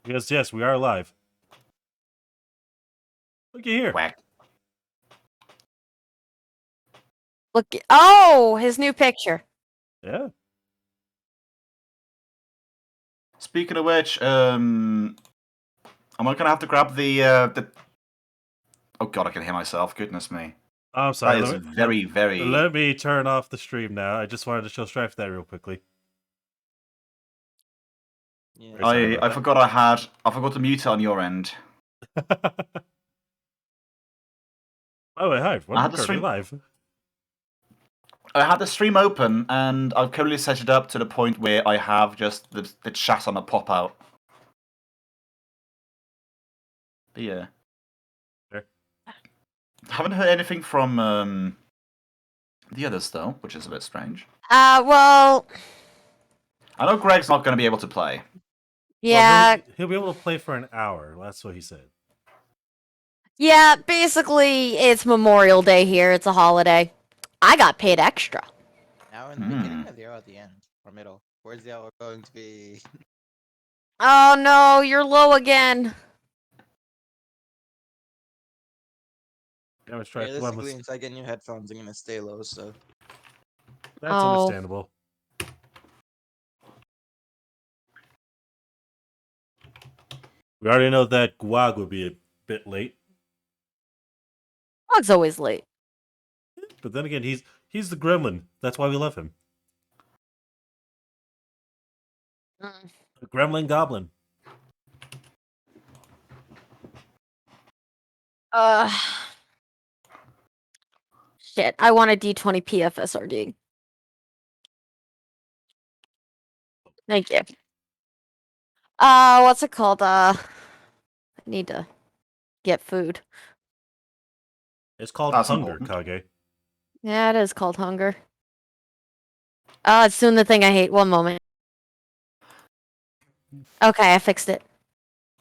Because, yes, we are live. Looky here. Whack. Look. Oh, his new picture. Yeah. Speaking of which, am I gonna have to grab the? Oh god, I can hear myself. Goodness me. I'm sorry. That is very, very. Let me turn off the stream now. I just wanted to show Strife that real quickly. Yeah. I forgot I forgot to mute it on your end. Oh, wait, hi. We're I had the currently stream- live. I had the stream open and I've currently set it up to the point where I have just the chat on a pop out. But yeah. Sure. Haven't heard anything from the others though, which is a bit strange. Well, I know Greg's not going to be able to play. yeah, Well, he'll be able to play for an hour. That's what he said. yeah. Basically, it's Memorial Day here. It's a holiday. I got paid extra. Now in the beginning or the at the end or middle? Where's the hour going to be? Oh no, you're low again. Yeah, let's try Realistically, until I get new headphones, I'm gonna stay low. So That's Oh. understandable. We already know that Guag would be a bit late. Dog's always late. But then again, he's the gremlin. That's why we love him. Mm. The gremlin goblin. Shit. I want a D20 PFSRD. Thank you. What's it called? I need to get food. It's called That's hunger, important. Kage. Yeah, it is called hunger. It's soon the thing I hate. One moment. Okay, I fixed it.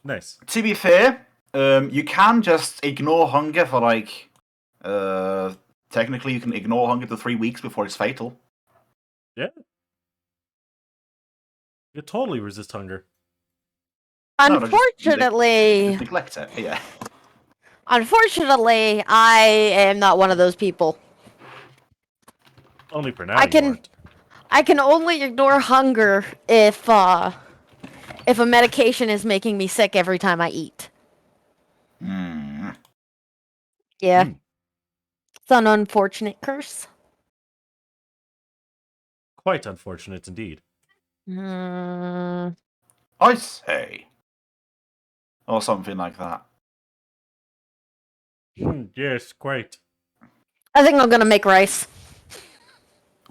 Nice. To be fair, you can just ignore hunger for like, technically you can ignore hunger for 3 weeks before it's fatal. You can totally resist hunger. No, no, just Unfortunately, neglect it. Yeah. unfortunately, I am not one of those people. Only for now. I you can- aren't. I can only ignore hunger if a medication is making me sick every time I eat. Hmm. Yeah. Hmm. It's an unfortunate curse. Quite unfortunate indeed. Mm, I say. Or something like that. Yes, quite. I think I'm gonna make rice.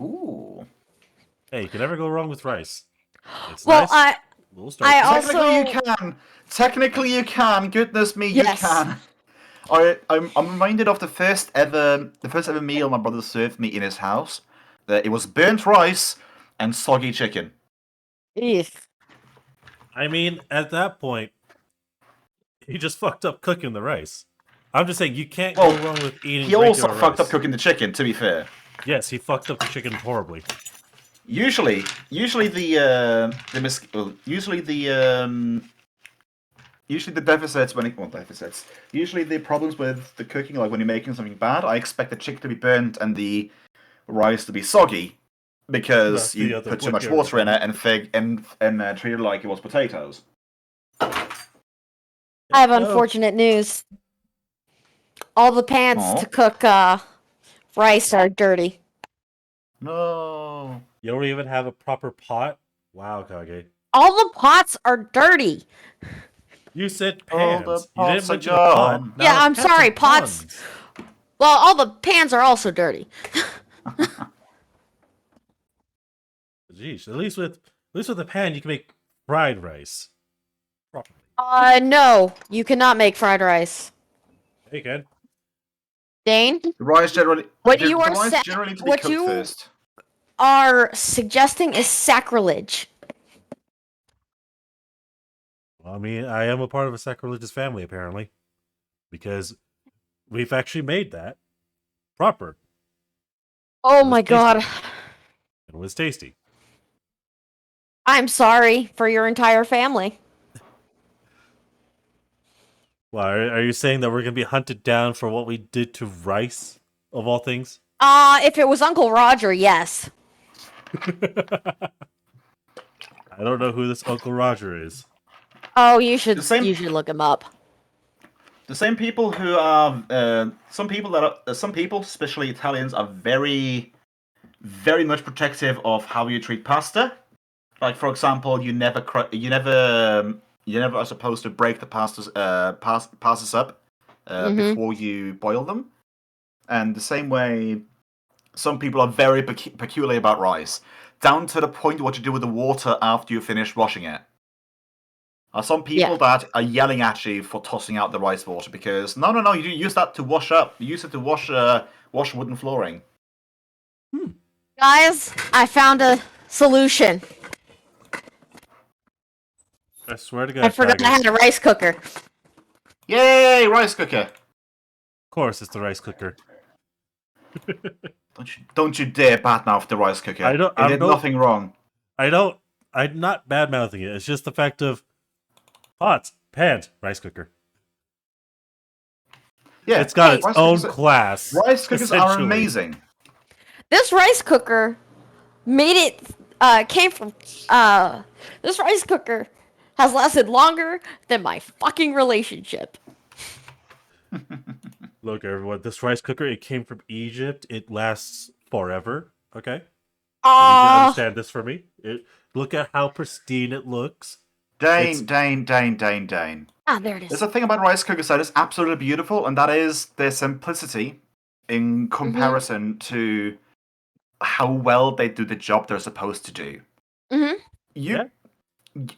Ooh. Hey, you can never go wrong with rice. It's Well, nice. We'll start. I Technically also- you can. Technically you can. Goodness me, Yes. you can. I'm reminded of the first ever meal my brother served me in his house. That it was burnt rice and soggy chicken. Eesh. I mean, at that point, he just fucked up cooking the rice. I'm just saying, you can't Well, go wrong with eating He also regular fucked rice. up cooking the chicken. To be fair, Yes, he fucked up the chicken horribly. usually the deficits usually the problems with the cooking, like when you're making something bad, I expect the chicken to be burnt and the rice to be soggy because That's the you other put too way much around. water in it and treat it like it was potatoes. I have Oh, unfortunate news. All the pans Aw. to cook rice are dirty. No. you don't even have a proper pot? Wow, Kage. All the pots are dirty. You said All pans. the You didn't pots are mention a pot. gone. Now Yeah, it's I'm pots sorry, and pots- pans. Well, all the pans are also dirty. Jeez, at least with the pan, you can make fried rice properly. No, you cannot make fried rice. Hey, Ken. Dane, The rice generally. What the, you the are rice sa- generally need to be what cooked you- first. are suggesting is sacrilege. Well, I mean, I am a part of a sacrilegious family, apparently. Because we've actually made that proper. Oh It was my tasty. god. It was tasty. I'm sorry for your entire family. Well, are you saying that we're gonna be hunted down for what we did to rice, of all things? If it was Uncle Roger, yes. I don't know who this Uncle Roger is. Oh, The you same- should look him up. The same people who are some people, especially Italians, are very, very much protective of how you treat pasta. Like, for example, you never are supposed to break the pastas up before you boil them. And the same way, some people are very peculiar about rice, down to the point what you do with the water after you finish washing it. Some people that are yelling at you for tossing out the rice water because no, you use that to wash up. You use it to wash wooden flooring. Guys, I found a solution. I swear to God, I forgot Tiger. I had a rice cooker. Yay, rice cooker! Of course, it's the rice cooker. Don't you dare badmouth the rice cooker. It did nothing wrong. I'm not bad mouthing it. It's just the fact of pots, pans, rice cooker. Yeah, It's got its rice own cookers class. Rice cookers are essentially. amazing. This rice cooker came from this rice cooker has lasted longer than my fucking relationship. Look, everyone, this rice cooker, it came from Egypt. It lasts forever. Okay? I need you to Ah, understand this for me. Look at how pristine it looks. Dane. there it is. There's a thing about rice cookers that is absolutely beautiful, and that is their simplicity in comparison to how well they do the job they're supposed to do. Mhm.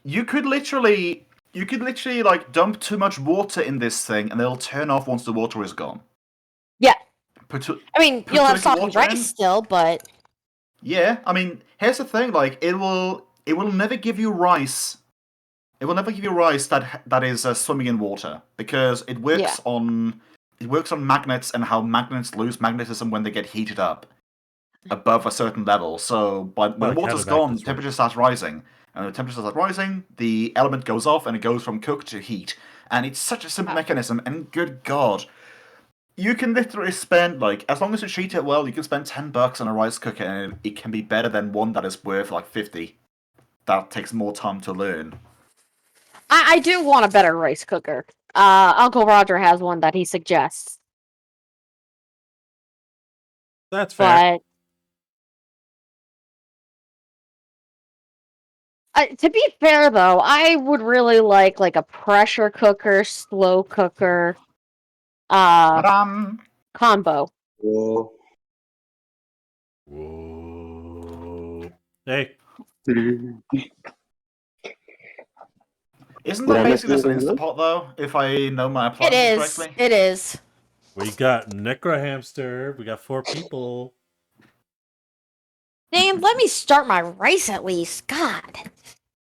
You could literally like dump too much water in this thing, and it'll turn off once the water is gone. Yeah. Put I mean, put you'll have the soggy water rice in. still, but Yeah, I mean, here's the thing: like, it will never give you rice. It will never give you rice that is swimming in water because it works on magnets and how magnets lose magnetism when they get heated up above a certain level. So, when Like the how water's the gone, magnets work. temperature starts rising, and the temperature starts rising, the element goes off and it goes from cook to heat. And it's such a simple mechanism. And good God. You can literally spend, like, as long as you treat it well, you can spend $10 on a rice cooker and it can be better than one that is worth like 50. That takes more time to learn. I do want a better rice cooker. Uncle Roger has one that he suggests, That's fair. but to be fair though, I would really like a pressure cooker, slow cooker, Ta-dam! combo. Whoa. Whoa. Hey, Isn't Did that I miss basically just an anything? Instapot though? If I know my It appliances is. correctly? It is. we got 𝓓𝓪𝓷𝓾𝓲𝓵. We got 4 people. Dane, let me start my rice at least. God.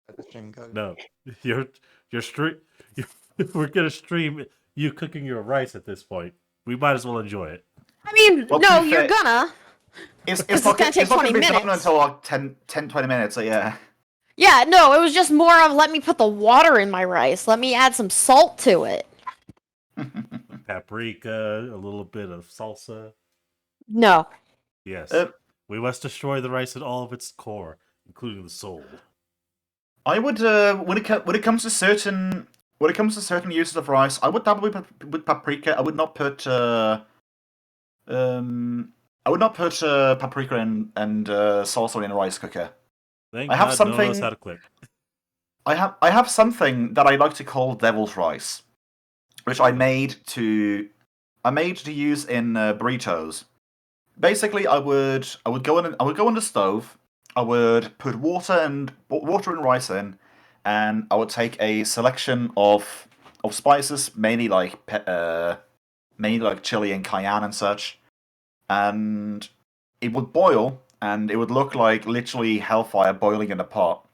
Let the stream go. No, your stream. We're gonna stream you cooking your rice at this point. We might as well enjoy it. I mean, Well, to no, be you're fair- gonna. It's It's not gonna take 20 be done minutes. until like 10, 20 minutes, so yeah. Yeah, no, it was just more of let me put the water in my rice. Let me add some salt to it. Paprika, a little bit of salsa. No. Yes. Uh, We must destroy the rice at all of its core, including the soul. I would when it comes to certain uses of rice, I would dabble with paprika. I would not put paprika and salsa in a rice cooker. Thank I have God no one knows something- how to click. I have something that I like to call devil's rice, which I made to use in burritos. Basically, I would go on the stove. I would put water and rice in, and I would take a selection of spices, mainly like chili and cayenne and such, and it would boil, and it would look like literally hellfire boiling in a pot.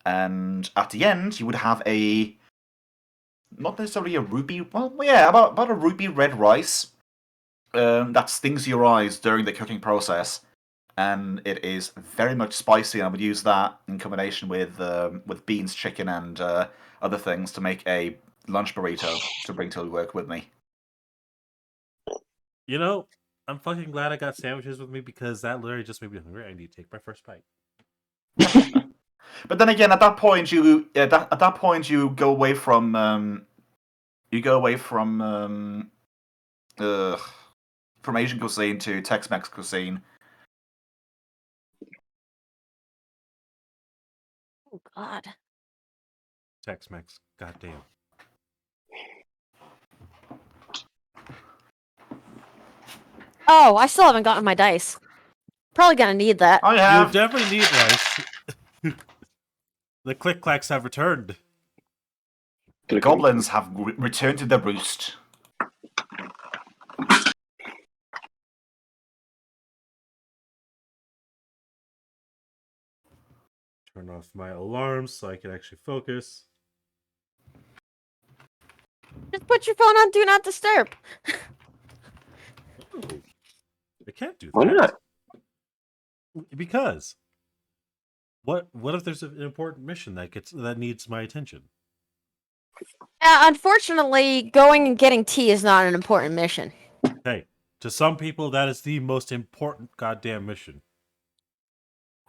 And at the end, you would have not necessarily a ruby, well, yeah, about a ruby red rice that stings your eyes during the cooking process. and it is very much spicy. And I would use that in combination with beans, chicken, and other things to make a lunch burrito to bring to work with me. You know, I'm fucking glad I got sandwiches with me because that literally just made me hungry. I need to take my first bite. But then again, at that point, you go away from Asian cuisine to Tex-Mex cuisine. Oh God. Tex-Mex, goddamn. Oh, I still haven't gotten my dice. Probably gonna need that. I You have. definitely need rice. The click-clacks have returned. The goblins have returned to their roost. Turn off my alarms so I can actually focus. Just put your phone on Do Not Disturb. Oh, I can't do that. Why not? Because what if there's an important mission that needs my attention? Unfortunately, going and getting tea is not an important mission. Hey, to some people that is the most important goddamn mission.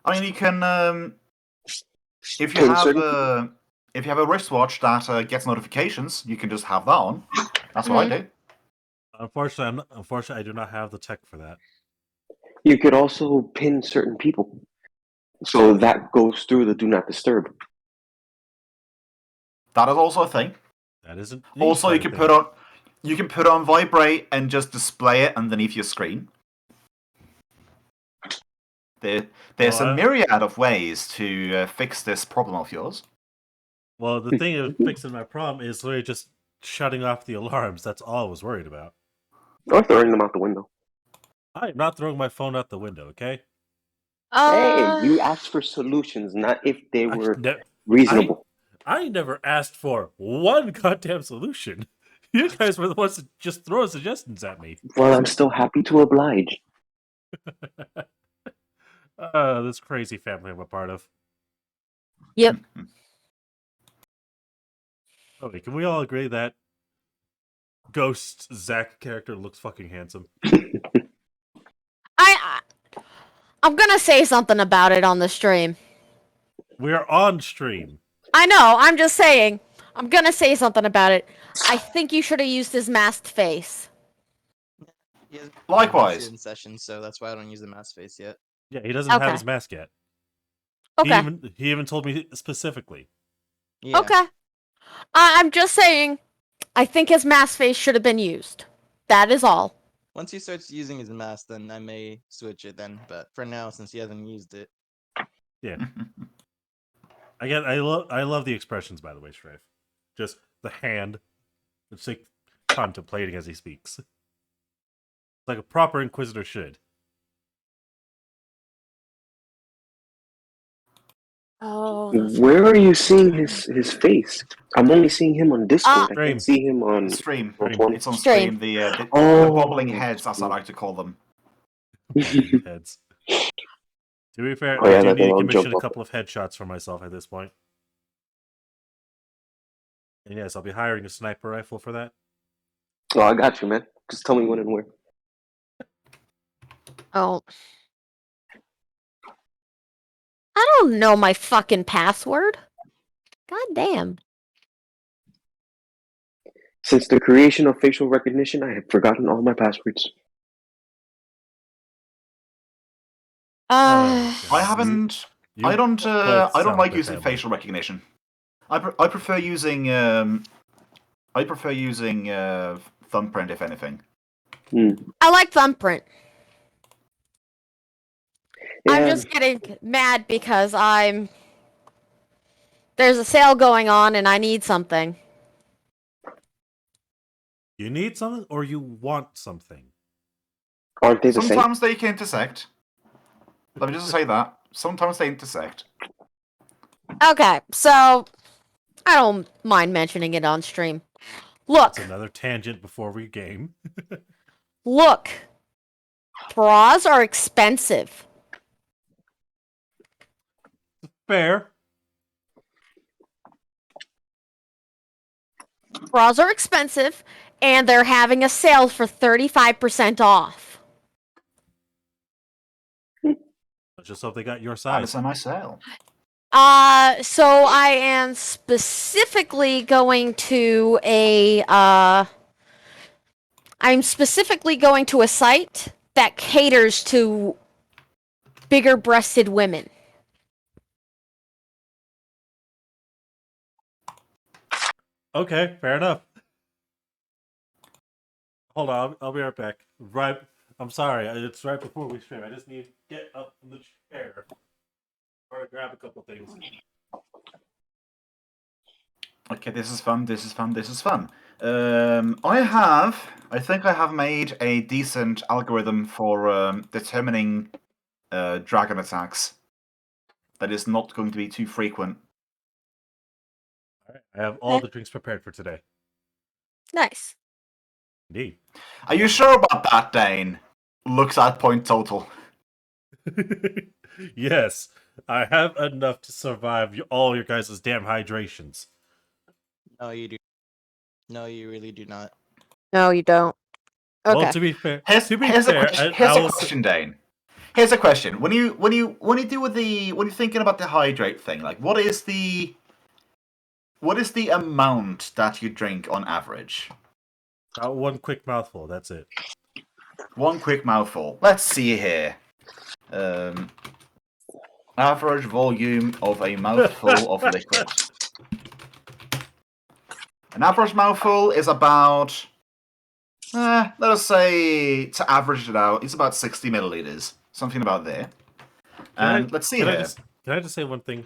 I mean, you can if you Can have certain a wristwatch that gets notifications, you can just have that on. That's what I do. Unfortunately, I do not have the tech for that. You could also pin certain people, so that goes through the do not disturb. That is also a thing. That isn't. Also, you can put on vibrate and just display it underneath your screen. There's a myriad of ways to fix this problem of yours. Well, the thing of fixing my problem is literally just shutting off the alarms. That's all I was worried about. Or throwing them out the window. I am not throwing my phone out the window, okay? Hey, you asked for solutions, not if they were reasonable. I never asked for one goddamn solution. You guys were the ones that just throw suggestions at me. Well, I'm still happy to oblige. This crazy family I'm a part of. Yep. Okay, can we all agree that Ghost Zach character looks fucking handsome? I'm gonna say something about it on the stream. We're on stream. I know, I'm just saying. I'm gonna say something about it. I think you should have used his masked face. He hasn't Likewise. used it in session, so that's why I don't use the mask face yet. Yeah, he doesn't have his mask yet. Okay. He even told me specifically. Yeah. Okay. I'm just saying, I think his mask face should have been used. That is all. Once he starts using his mask, then I may switch it then. But for now, since he hasn't used it. Yeah. I love the expressions, by the way, Strafe. Just the hand. It's like contemplating as he speaks. Like a proper Inquisitor should. Oh. Where are you seeing his face? I'm only seing him on Discord. I can't see him on Stream. Roll20. It's on stream. The bobbling heads, as I like to call them. Heads. To be fair, Oh, yeah, I do that need to little commission jump a up. couple of headshots for myself at this point. And yes, I'll be hiring a sniper rifle for that. Oh, I got you, man. Just tell me when and where. Oh. I don't know my fucking password. God damn. Since the creation of facial recognition, I have forgotten all my passwords. I haven't. You I don't. both I don't sound like the using family. facial recognition. I prefer using. I prefer using thumbprint, if anything. I like thumbprint. I'm Yeah. just getting mad because there's a sale going on and I need something. You need something or you want something? Aren't they the same? Sometimes they can intersect. Let me just say that. Sometimes they intersect. Okay, so I don't mind mentioning it on stream. Look, That's another tangent before we game. look. Bras are expensive. Fair. Bras are expensive, and they're having a sale for 35% off. Let's just hope they got your That size. is a nice sale. So I am specifically going to I'm specifically going to a site that caters to bigger-breasted women. Okay, fair enough. Hold on, I'll be right back. Right, I'm sorry, it's right before we stream. I just need to get up from the chair or grab a couple things. Okay, this is fun. This is fun. This is fun. I think I have made a decent algorithm for determining dragon attacks. That is not going to be too frequent. All right, I have all the drinks prepared for today. Nice. Indeed. Are you sure about that, Dane? Looks at point total. Yes, I have enough to survive all your guys' damn hydrations. No, you do. No, you really do not. No, you don't. Okay. Well, to be fair, Here's a question, Dane. Here's a question. When you're thinking about the hydrate thing, like what is the amount that you drink on average? One quick mouthful. That's it. One quick mouthful. Let's see here. Average volume of a mouthful of liquid. An average mouthful is about, let us say, to average it out, it's about 60 milliliters. Something about there. And let's see here. Can I just say one thing?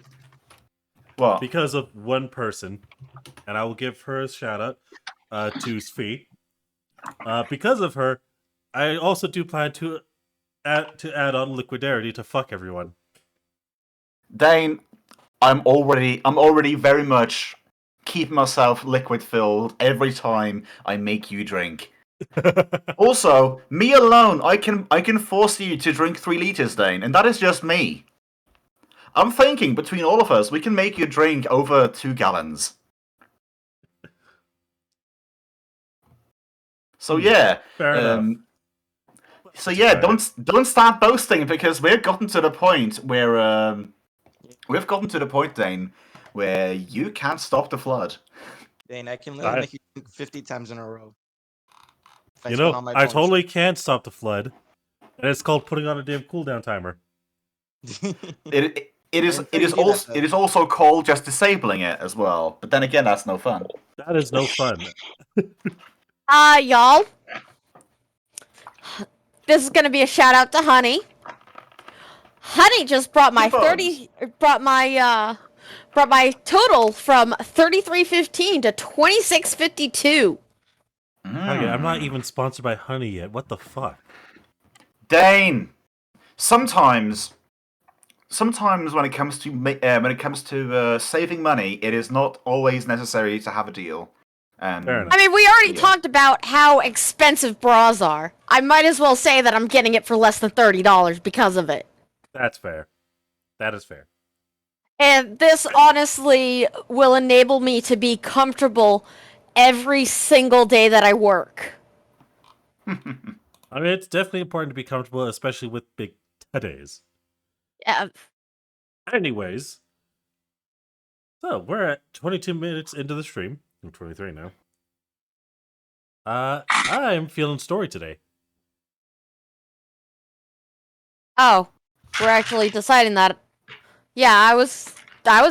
What? Because of one person, and I will give her a shout out to 𝓓𝓪. Because of her, I also do plan to add on liquidarity to fuck everyone. Dane, I'm already very much keeping myself liquid filled every time I make you drink. Also, me alone, I can force you to drink 3 liters, Dane, and that is just me. I'm thinking between all of us, we can make you drink over 2 gallons. So yeah, Fair enough. So yeah, don't start boasting because we've gotten to the point where Dane, where you can't stop the flood. Dane, I can literally make you drink 50 times in a row. You know, I totally can't stop the flood, and it's called putting on a damn cooldown timer. It is also called just disabling it as well. But then again, that's no fun. That is no fun. Y'all. This is gonna be a shout out to Honey. Honey just brought my brought my total from 33.15 to 26.52. Okay, I'm not even sponsored by Honey yet. What the fuck? Dane, sometimes when it comes to saving money, it is not always necessary to have a deal. Fair enough. I mean, we already talked about how expensive bras are. I might as well say that I'm getting it for less than $30 because of it. That's fair. That is fair. And this honestly will enable me to be comfortable every single day that I work. I mean, it's definitely important to be comfortable, especially with big today's. Yeah. Anyways, so we're at 22 minutes into the stream. I'm 23 now. I'm feeling story today. Oh, we're actually deciding that. Yeah, I was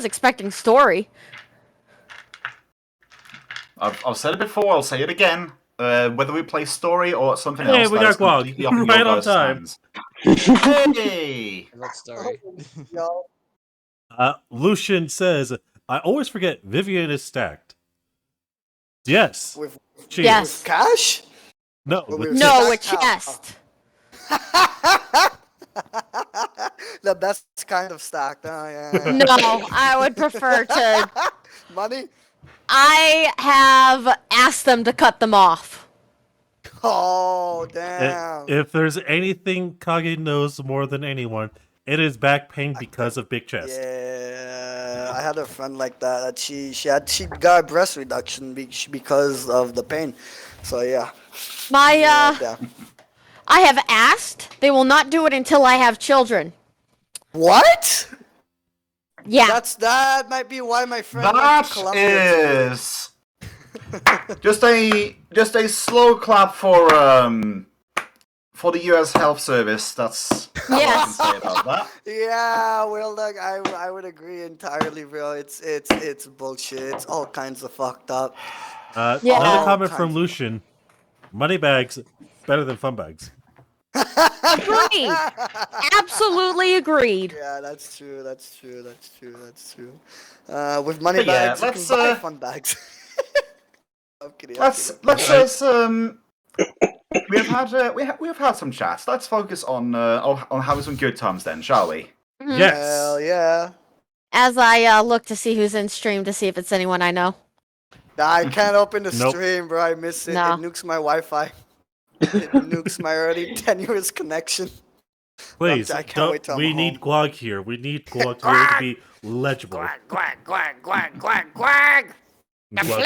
expecting story. I've said it before. I'll say it again. Whether we play story or something else, Hey, we got Guag right on time. Hey, That's story. Lucian says, "I always forget Vivian is stacked." Yes. With Yes. cash? No. Or with with No, a stacked chest. The best kind of stacked. Oh, yeah. No, I would prefer to. Money? I have asked them to cut them off. Oh, damn. If there's anything Kage knows more than anyone, it is back pain because of big chest. Yeah. had a friend like that. That she got a breast reduction because of the pain. So yeah. I have asked. They will not do it until I have children. What? Yeah. That might be why my friend went to That Colombia. is just a slow clap for the U.S. Health Service. That's all I can Yes. say about that. Yeah, well, look, I would agree entirely, bro. It's bullshit. It's all kinds of fucked up. Yeah. Another All comment from kinds. Lucian: money bags better than fun bags. Agreed. Absolutely agreed. Yeah, that's true. That's true. That's true. That's true. With money But yeah, bags, you let's, can buy fun bags. I'm kidding. I'm Let's kidding. we've had some chats. Let's focus on having some good times then, shall we? Mhm. Yes. Hell yeah. As I look to see who's in stream to see if it's anyone I know. Nah, I can't open the Nope. stream, bro. I miss it. No. It nukes my Wi-Fi. It nukes my already tenuous connection. Please, I can't wait till I'm we home. need Gwag here. We need Gwag to be able to be legible. Quack, quack, quack, quack, quack. The Gwag,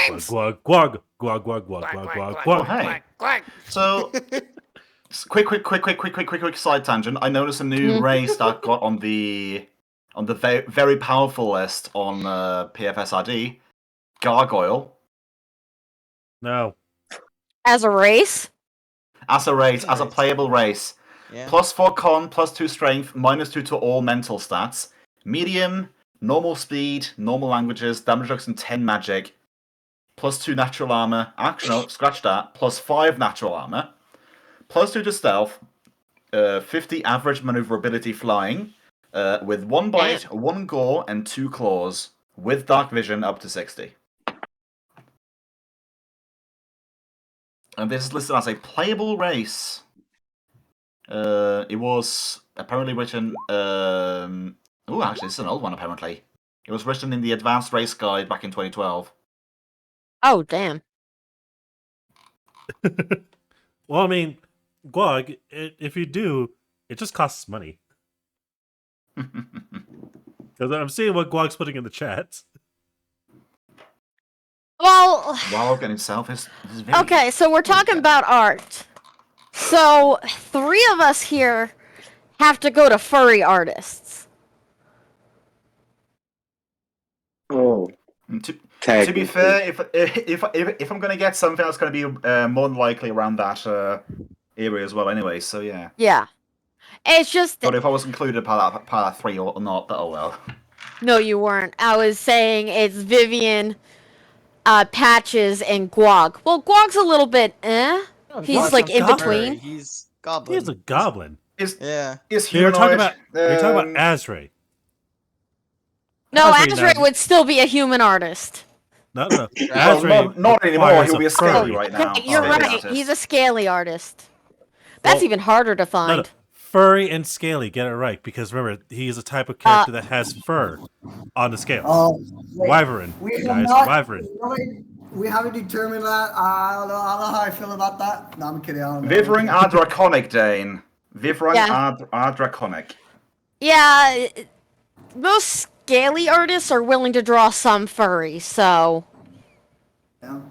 flames! gwag, gwag, gwag, gwag, gwag, gwag, gwag, gwag, gwag. Hey. Quack. So, quick side tangent. I noticed a new race that got on the very powerful list on PFSRD. Gargoyle. No. As a race? As a race, as a playable race. Yeah. +4 con, +2 strength, -2 to all mental stats. Medium, normal speed, normal languages, damage reduction 10 magic, +2 natural armor. Actually, no, scratch that. +5 natural armor. +2 to stealth. 50 average maneuverability flying. With 1 bite, 1 gore, and 2 claws. With dark vision up to 60. And this is listed as a playable race. It was apparently written. Oh, actually, it's an old one. Apparently, it was written in the Advanced Race Guide back in 2012. Oh, damn. Well, I mean, Gwag, if you do, it just costs money. Because I'm seeing what Gwag's putting in the chat. Well, Walken himself is very... okay, so we're talking about art. So, 3 of us here have to go to furry artists. Oh, To be technically. fair, if I'm gonna get something that's gonna be more than likely around that area as well, anyway. So yeah. Yeah. It's just But that, if I was included part of that 3 or not, but oh well. no, you weren't. I was saying it's Vivian, Patches, and Gwog. Well, Gwog's a little bit, He's Gwag's like not in furry, between. He's goblin. He's a goblin. Yeah. Is You're humanoid. talking about Azray. No, Azray Azray now- would still be a human artist. No. Well, Azray not anymore. requires He'll be a furry. scaly right now. Okay, you're Scaly right. artist. He's a scaly artist. That's Well, even harder to No, find. furry and scaly, get it right. Because remember, he is a type of character that has fur on the scales. Oh, wait. Wyvern, We have guys, not- wyvern. We haven't determined that. I don't know how I feel about that. No, I'm kidding. I don't know. 𝓓𝓪𝓷𝓮'𝓼 Dane. Yeah. 𝓓𝓪𝓷𝓮'𝓼. Yeah, most scaly artists are willing to draw some furry, so... Yeah.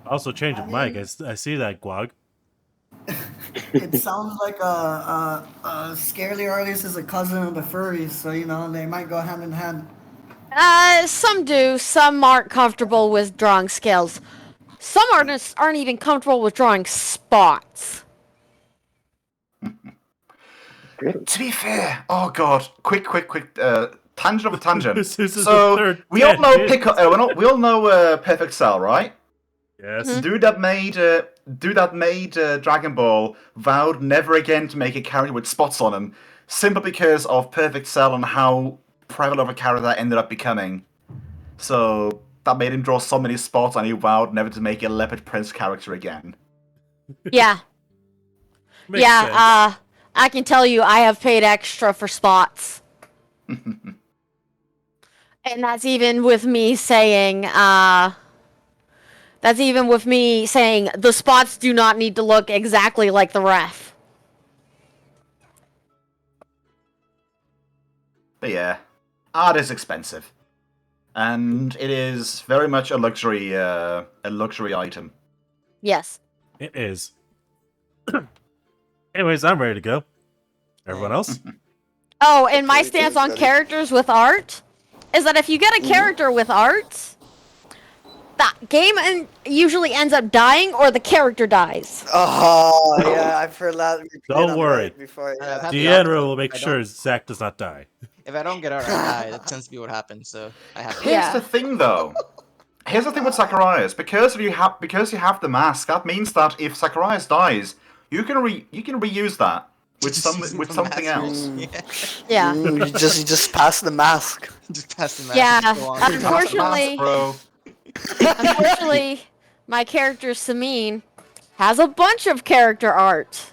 Also, change of mic. I see that, Gwag. It sounds like a scarily artist is a cousin of the furries, so you know they might go hand in hand. Some do. Some aren't comfortable with drawing scales. Some artists aren't even comfortable with drawing spots. To be fair, oh god, quick, tangent of a tangent. This is the So third we all know tangent. we all know Perfect Cell, right? Yes. Dude that made Dragon Ball vowed never again to make a character with spots on him, simply because of Perfect Cell and how prevalent of a character that ended up becoming. So that made him draw so many spots, and he vowed never to make a Leopard Prince character again. Yeah. Makes yeah, sense. I can tell you I have paid extra for spots. And that's even with me saying, the spots do not need to look exactly like the ref. But yeah, art is expensive, and it is very much a luxury item. Yes. It is. Anyways, I'm ready to go. Everyone else? Oh, and my Okay, stance on ready. characters with art is that if you get a character with art, that game usually ends up dying or the character dies. Oh, yeah, I've heard that. Don't worry. Before, I've yeah. had the Deanna opposite. will make I sure don't- Zach does not die. If I don't get art, I die. That tends to be what happens. So I have to. Here's Yeah. the thing, though. Here's the thing with Zacharias. Because you have the mask, that means that if Zacharias dies, you can reuse that with Just use with the something mask. else. Yeah. You just pass the mask. Just pass the mask. Yeah. Go on. Pass the mask, Unfortunately, bro. unfortunately, my character Sameen has a bunch of character art.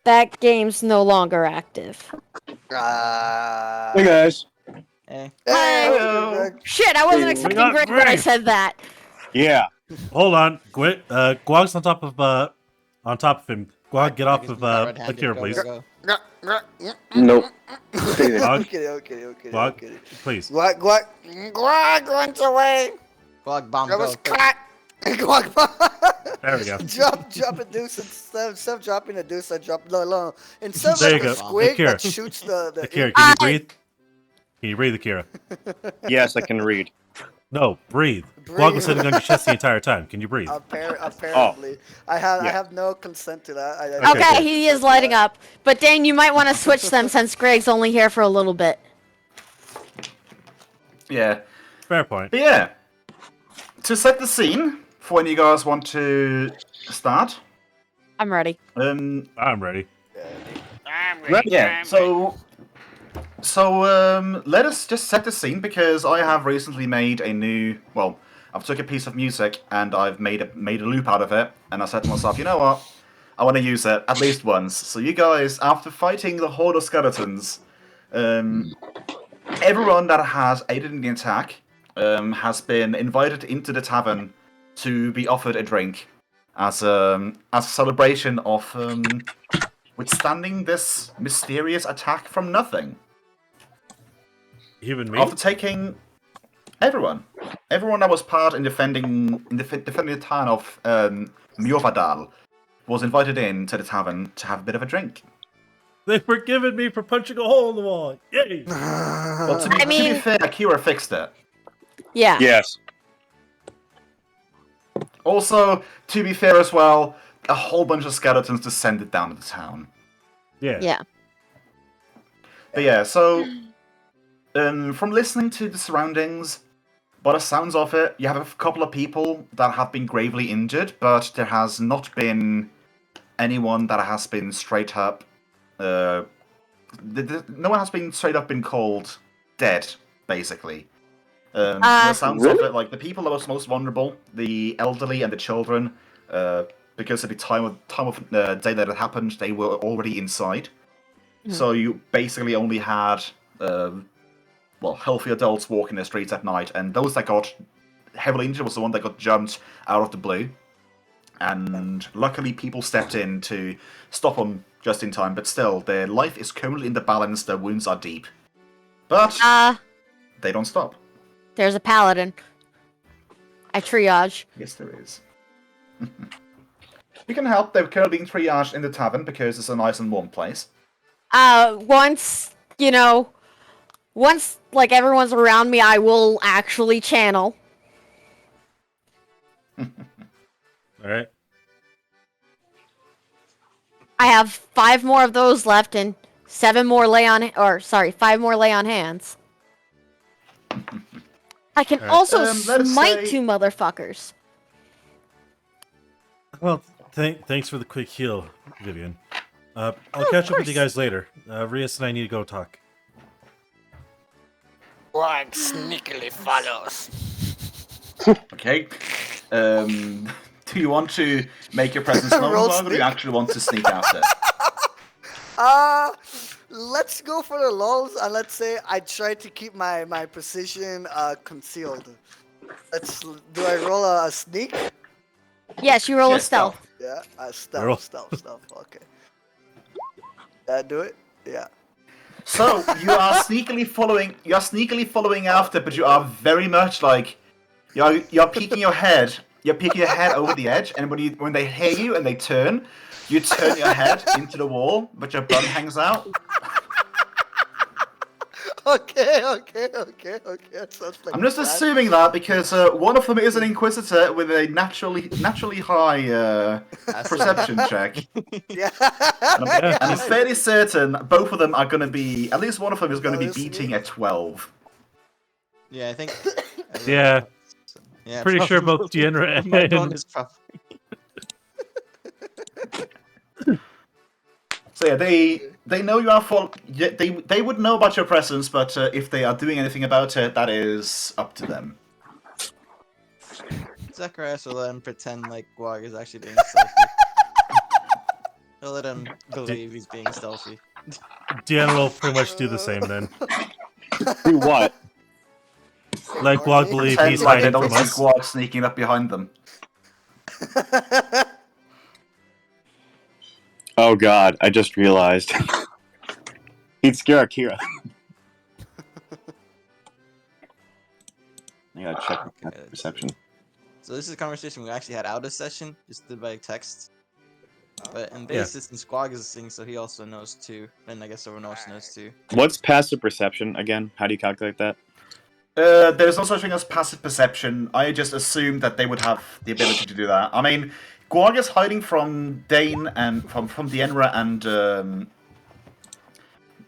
That game's no longer active. Hey guys. Eh. Hello. Shit, I wasn't Hey, expecting got Greg when I Greg. said that. Yeah. Hold on. Guag's on top of him. Guag, get I off guess of we got red-handed. Akira, Go, please. go, go. Nope. Stay there. Guag, Okay. Guag, please. What? Guag runs away. Guag bomb. That Go. was Go. cut. There we go. Drop a deuce instead of dropping a deuce. I drop no. Instead of There like you a go. squig Akira. that shoots the Akira, can you breathe? Can you breathe, Akira? Yes, I can read. No, breathe. Breathe. Guag was sitting on your chest the entire time. Can you breathe? Apparently, I yeah. have no consent to that. I Okay, Okay, good. he is lighting up. But Dane, you might want to switch them since Greg's only here for a little bit. Yeah. Fair point. But yeah. To set the scene for when you guys want to start. I'm ready. I'm ready. I'm ready. Yeah. So let us just set the scene because I have recently made a new. Well, I've took a piece of music and I've made a loop out of it, and I said to myself, you know what? I want to use it at least once. So you guys, after fighting the horde of skeletons, everyone that has aided in the attack has been invited into the tavern to be offered a drink as a celebration of withstanding this mysterious attack from nothing. Even me? After taking everyone that was part in defending the town of Mjolnir was invited in to the tavern to have a bit of a drink. They forgiven me for punching a hole in the wall. Yay! Well, to I be mean- fair, Kira fixed it. Yeah. Yes. Also, to be fair as well, a whole bunch of skeletons descended down to the town. Yeah. Yeah. But yeah, so from listening to the surroundings, by the sounds of it, you have a couple of people that have been gravely injured, but there has not been anyone that has been straight up. No one has been straight up been called dead, basically. The sounds of Really? it, like the people that was most vulnerable, the elderly and the children, because at the time of day that it happened, they were already inside. So you basically only had healthy adults walking the streets at night, and those that got heavily injured was the one that got jumped out of the blue. And luckily, people stepped in to stop them just in time. But still, their life is currently in the balance. Their wounds are deep, but they don't stop. There's a paladin. I triage. Yes, there is. You can help. They're currently being triaged in the tavern because it's a nice and warm place. Once like everyone's around me, I will actually channel. Alright. I have 5 more of those left and 5 more lay on hands. I can Alright. also Let us smite say- 2 motherfuckers. Well, thanks for the quick heal, Vivian. I'll catch up with you guys later. Rias and I need to go talk. Guag sneakily follows. Okay. Do you want to make your presence known, Roll or do you sneak. actually want to sneak after? Let's go for the lulls, and let's say I try to keep my position concealed. Do I roll a sneak? Yes, you roll Yeah, a stealth. Yeah, Roll. stealth. Okay. Do it. Yeah. So you are sneakily following. You are sneakily following after, but you are very much like you're peeking your head. You're peeking your head over the edge, and when they hear you and they turn, you turn your head into the wall, but your bum hangs out. Okay. That sounds like I'm just a plan. assuming that because one of them is an inquisitor with a naturally high perception check. Yeah. And I'm fairly certain both of them are going to be, at least one of them is going to be Notice me. beating a 12. Yeah, I think. Yeah. Yeah, Pretty sure both probably. Ď'nra My and- bonus probably. So yeah, they know you are they would know about your presence, but if they are doing anything about it, that is up to them. Zacharias will let him pretend like Guag is actually being stealthy. He'll let him believe he's being stealthy. Ď'nra will pretty much do the same then. Do what? Like Guag believe Pretend he's like they hiding don't from see us. Squad sneaking up behind them. Oh god, I just realized. He'd scare Akira. I gotta check my Okay. perception. So this is a conversation we actually had out of session, just did by text. But in basis, since Squag is a thing, so he also knows too. And I guess everyone else knows too. What's passive perception again? How do you calculate that? There's no such thing as passive perception. I just assumed that they would have the ability to do that. I mean, Guag is hiding from Dane and from Δᓮ𝓷 and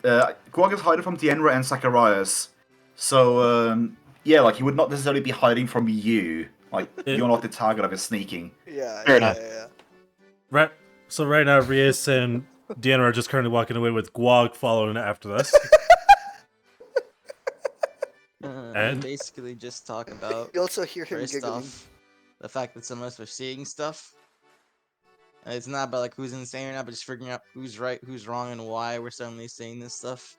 Guag is hiding from Δᓮ𝓷 and Zacharias. So yeah, like he would not necessarily be hiding from you. Like you're not the target of his sneaking. Yeah. Fair enough. Right. So right now, Rias and Δᓮ𝓷 are just currently walking away with Guag following after us. And? Basically just talk about, You also hear him first giggling. off, the fact that some of us are seeing stuff. And it's not about like who's insane or not, but just figuring out who's right, who's wrong, and why we're suddenly seeing this stuff.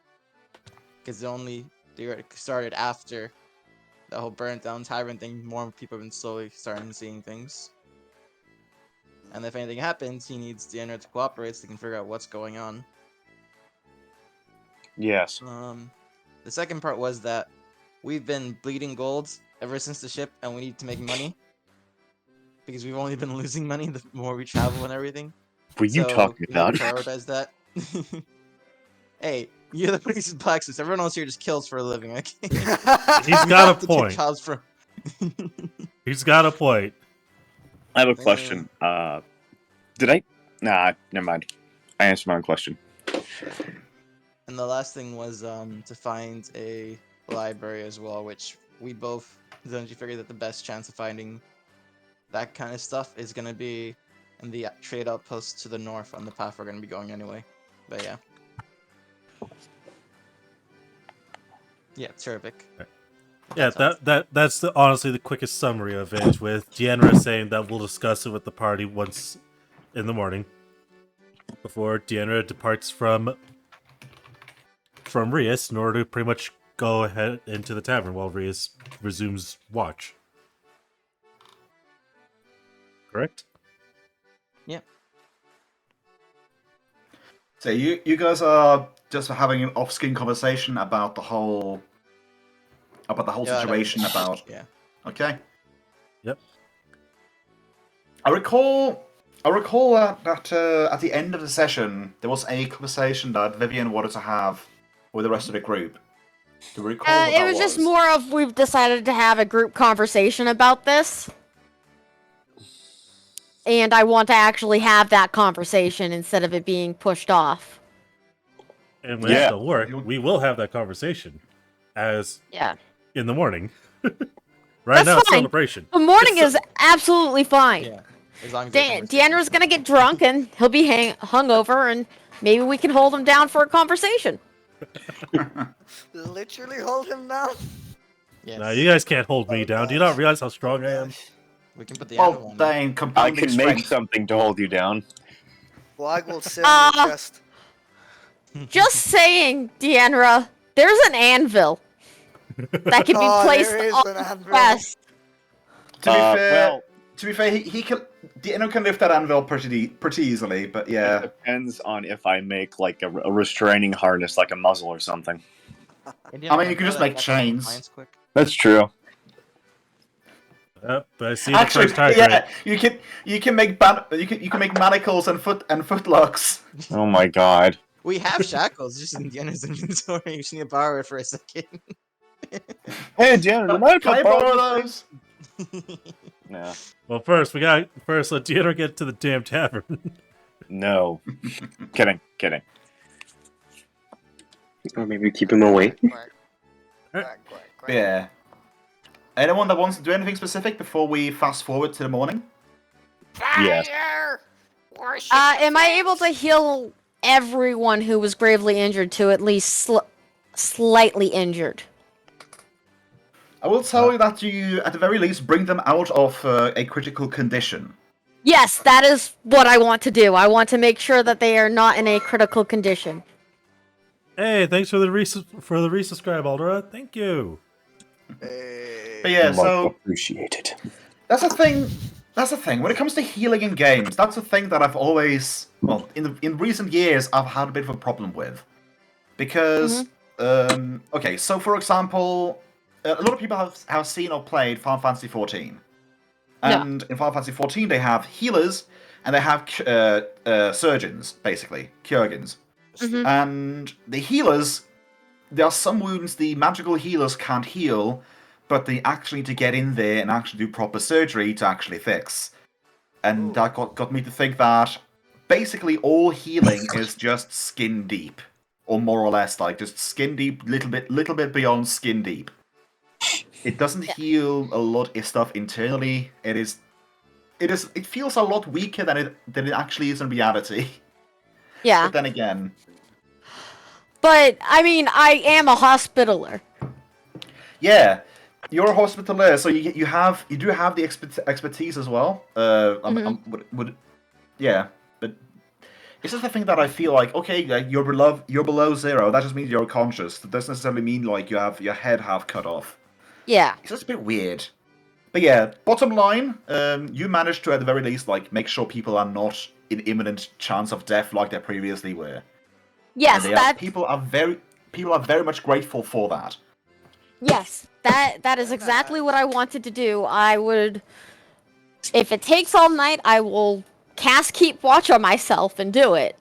Because they started after the whole burnt down tyrant thing. More people have been slowly starting seeing things. And if anything happens, he needs Δᓮ𝓷 to cooperate so they can figure out what's going on. Yes. The second part was that we've been bleeding gold ever since the ship, and we need to make money. Because we've only been losing money the more we travel and everything. What are you So talking we have to about? prioritize that. Hey, you're the police and Plaxis. Everyone else here just kills for a living, okay? He's You got have a to take point. jobs from- He's got a point. I have a question. Did I? Nah, never mind. I answered my own question. And the last thing was to find a library as well, which we both essentially figured that the best chance of finding that kind of stuff is going to be in the trade outpost to the north on the path we're going to be going anyway. But yeah. Yeah, terrific. Yeah, that's honestly the quickest summary of it, with Δᓮ𝓷 saying that we'll discuss it with the party once in the morning, before Δᓮ𝓷 departs from Rias in order to pretty much go ahead into the tavern while Rias resumes watch. Correct? Yep. So you guys are just having an off-skin conversation about the whole situation about. Yeah. Okay. Yep. I recall that at the end of the session there was a conversation that Vivian wanted to have with the rest of the group. Do you recall what It that was just more of we've decided to have a group conversation about this. And I want to actually have that conversation instead of it being pushed off. And when Yeah. it'll work, we will have that conversation as Yeah. in the morning. Right That's now, it's fine. celebration. The morning is absolutely fine. Yeah. As long as the conversation- Δᓮ𝓷's gonna get drunk and he'll be hungover, and maybe we can hold him down for a conversation. Literally hold him down. Yes. Now, you guys can't hold me down. Do you not realize how strong I am? We can put the animal Well, on. Dane, I compounding can make strength. something to hold you down. Guag will sit on your chest. Just saying, Δᓮ𝓷, there's an anvil that can be Oh, placed there is on an the anvil. chest. To be fair, Well, To be fair, he can. Dino can lift that anvil pretty easily, but yeah. It depends on if I make like a restraining harness, like a muzzle or something. I mean, you can just make chains. Quick. That's true. Yep, I see Actually, the first yeah, hydrate. you can make manacles and footlocks. Oh my god. We have shackles just in Deanna's inventory. You just need to borrow it for a second. Hey, Deanna, do you mind if Can I borrow those? No. Well, first let Deanna get to the damn tavern. No. Kidding. Or maybe keep him away. Yeah. Anyone that wants to do anything specific before we fast forward to the morning? Yes. Fire! Worship Am I able to heal everyone who was gravely injured to at least slightly injured? I will tell you that you, at the very least, bring them out of a critical condition. Yes, that is what I want to do. I want to make sure that they are not in a critical condition. Hey, thanks for the resubscribe, Aldera. Thank you. But yeah, so Appreciated. that's the thing. That's the thing. When it comes to healing in games, that's a thing that I've always, well, in recent years, I've had a bit of a problem with, because, okay, so for example, a lot of people have seen or played Final Fantasy XIV, and in Final Fantasy XIV they have healers and they have surgeons, basically Kurgans, and the healers. There are some wounds the magical healers can't heal, but they actually need to get in there and actually do proper surgery to actually fix. And that got me to think that basically all healing is just skin deep, or more or less like just skin deep, little bit beyond skin deep. It doesn't heal a lot of stuff internally. It feels a lot weaker than it actually is in reality. Yeah. But then again. But, I mean, I am a hospitaler. Yeah, you're a hospitaler, so you do have the expertise as well. Yeah, but it's just the thing that I feel like, okay, you're below zero. That just means you're conscious. That doesn't necessarily mean like you have your head half cut off. Yeah. It's just a bit weird. But yeah, bottom line, you managed to at the very least like make sure people are not in imminent chance of death like they previously were. Yes, People are very much grateful for that. Yes, that is exactly what I wanted to do. I would, if it takes all night, I will cast Keep Watch on myself and do it.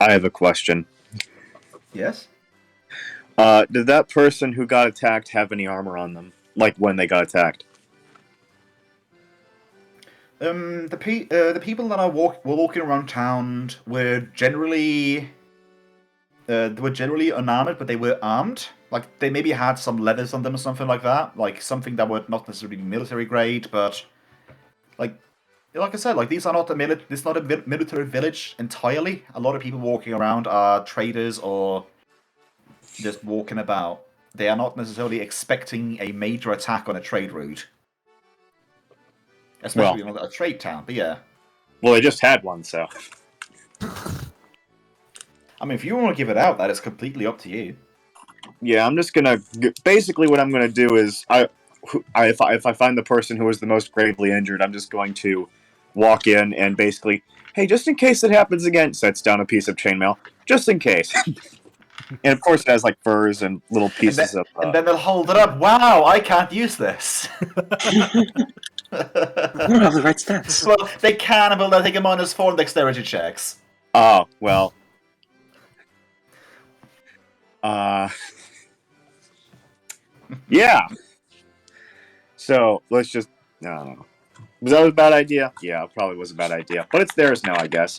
I have a question. Yes? Did that person who got attacked have any armor on them? Like when they got attacked? The people that were walking around town were generally unarmored, but they were armed. Like they maybe had some leathers on them or something like that, like something that would not necessarily be military grade, but like I said, like these are not it's not a military village entirely. A lot of people walking around are traders or just walking about. They are not necessarily expecting a major attack on a trade route, especially in a trade town. But yeah. Well, they just had one, so. I mean, if you want to give it out, that is completely up to you. Yeah, I'm just gonna. Basically, what I'm gonna do is, if I find the person who is the most gravely injured, I'm just going to walk in and basically, hey, just in case it happens again, sets down a piece of chainmail, just in case. And of course, it has like furs and little pieces of. And then they'll hold it up. Wow, I can't use this. I don't have the right stats. Well, they can, but they'll take a -4 in dexterity checks. Oh well. Yeah. So let's just. I don't know. Was that a bad idea? Yeah, it probably was a bad idea, but it's theirs now, I guess.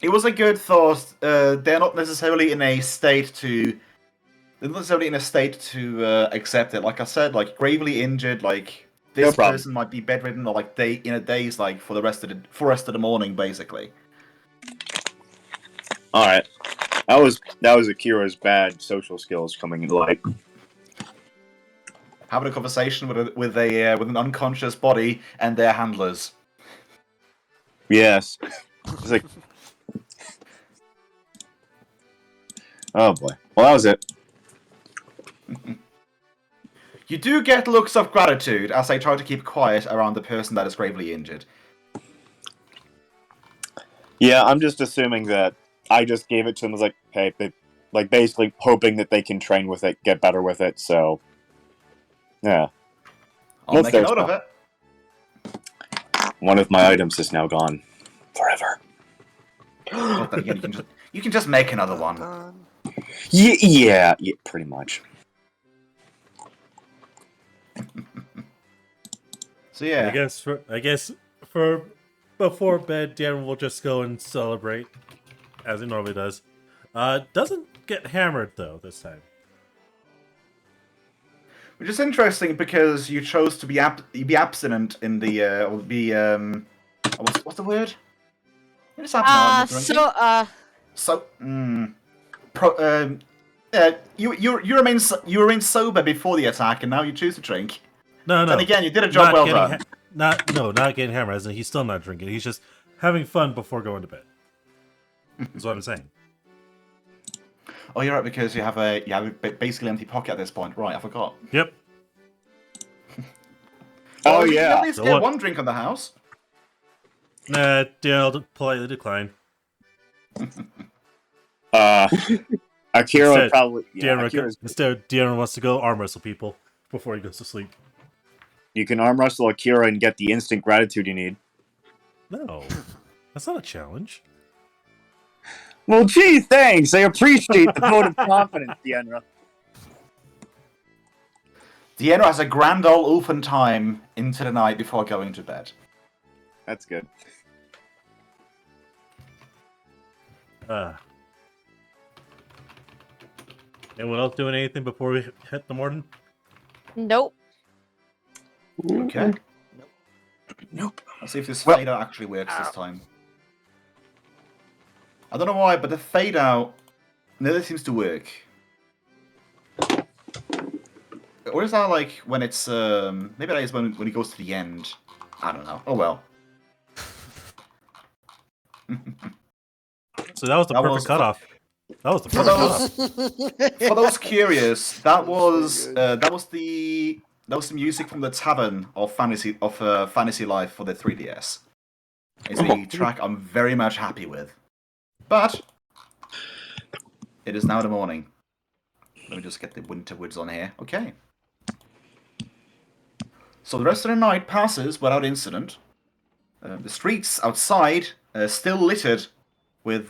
It was a good thought. They're not necessarily in a state to. They're not necessarily in a state to accept it. Like I said, like gravely injured, like this No problem. person might be bedridden or like in a daze, like for the rest of the morning, basically. All right. That was Akira's bad social skills coming into light. Having a conversation with an unconscious body and their handlers. Yes. It's like. Oh boy. Well, that was it. You do get looks of gratitude as they try to keep quiet around the person that is gravely injured. Yeah, I'm just assuming that I just gave it to them as like, hey, they, like basically hoping that they can train with it, get better with it. So, yeah. I'll What's make a their note of stuff? it. One of my items is now gone forever. But then again, you can just make another one. Yeah, pretty much. So yeah, I guess for before bed, Dan will just go and celebrate as he normally does. Doesn't get hammered though this time. which is interesting because you chose to be abstinent in the or be what's the word? What is happening? I'm not drinking. You remain sober before the attack, and now you choose to drink. No. And again, you did a job well done. Not getting hammered. As in he's still not drinking. He's just having fun before going to bed. That's what I'm saying. Oh, you're right, because you have a basically empty pocket at this point. Right, I forgot. Yep. Oh, You yeah. at least So get what? one drink on the house. Nah, Dale politely decline. Akira would probably. Yeah, Instead, Deanna wants to go arm wrestle people before he goes to sleep. You can arm wrestle Akira and get the instant gratitude you need. No, that's not a challenge. Well, gee, thanks. I appreciate the vote of confidence, Deanna. Deanna has a grand old open time into the night before going to bed. That's good. Anyone else doing anything before we hit the morning? Nope. Okay. Nope. Let's see if this Well- fade out actually works this time. I don't know why, but the fade out never seems to work. Or is that like when it's maybe that is when it goes to the end. I don't know. Oh well. So that was the That perfect was- cutoff. That was the For perfect cutoff. For those curious, that was the music from the Tavern of Fantasy Life for the 3DS. It's a track I'm very much happy with. But it is now the morning. Let me just get the winter woods on here. Okay. So the rest of the night passes without incident. The streets outside still littered with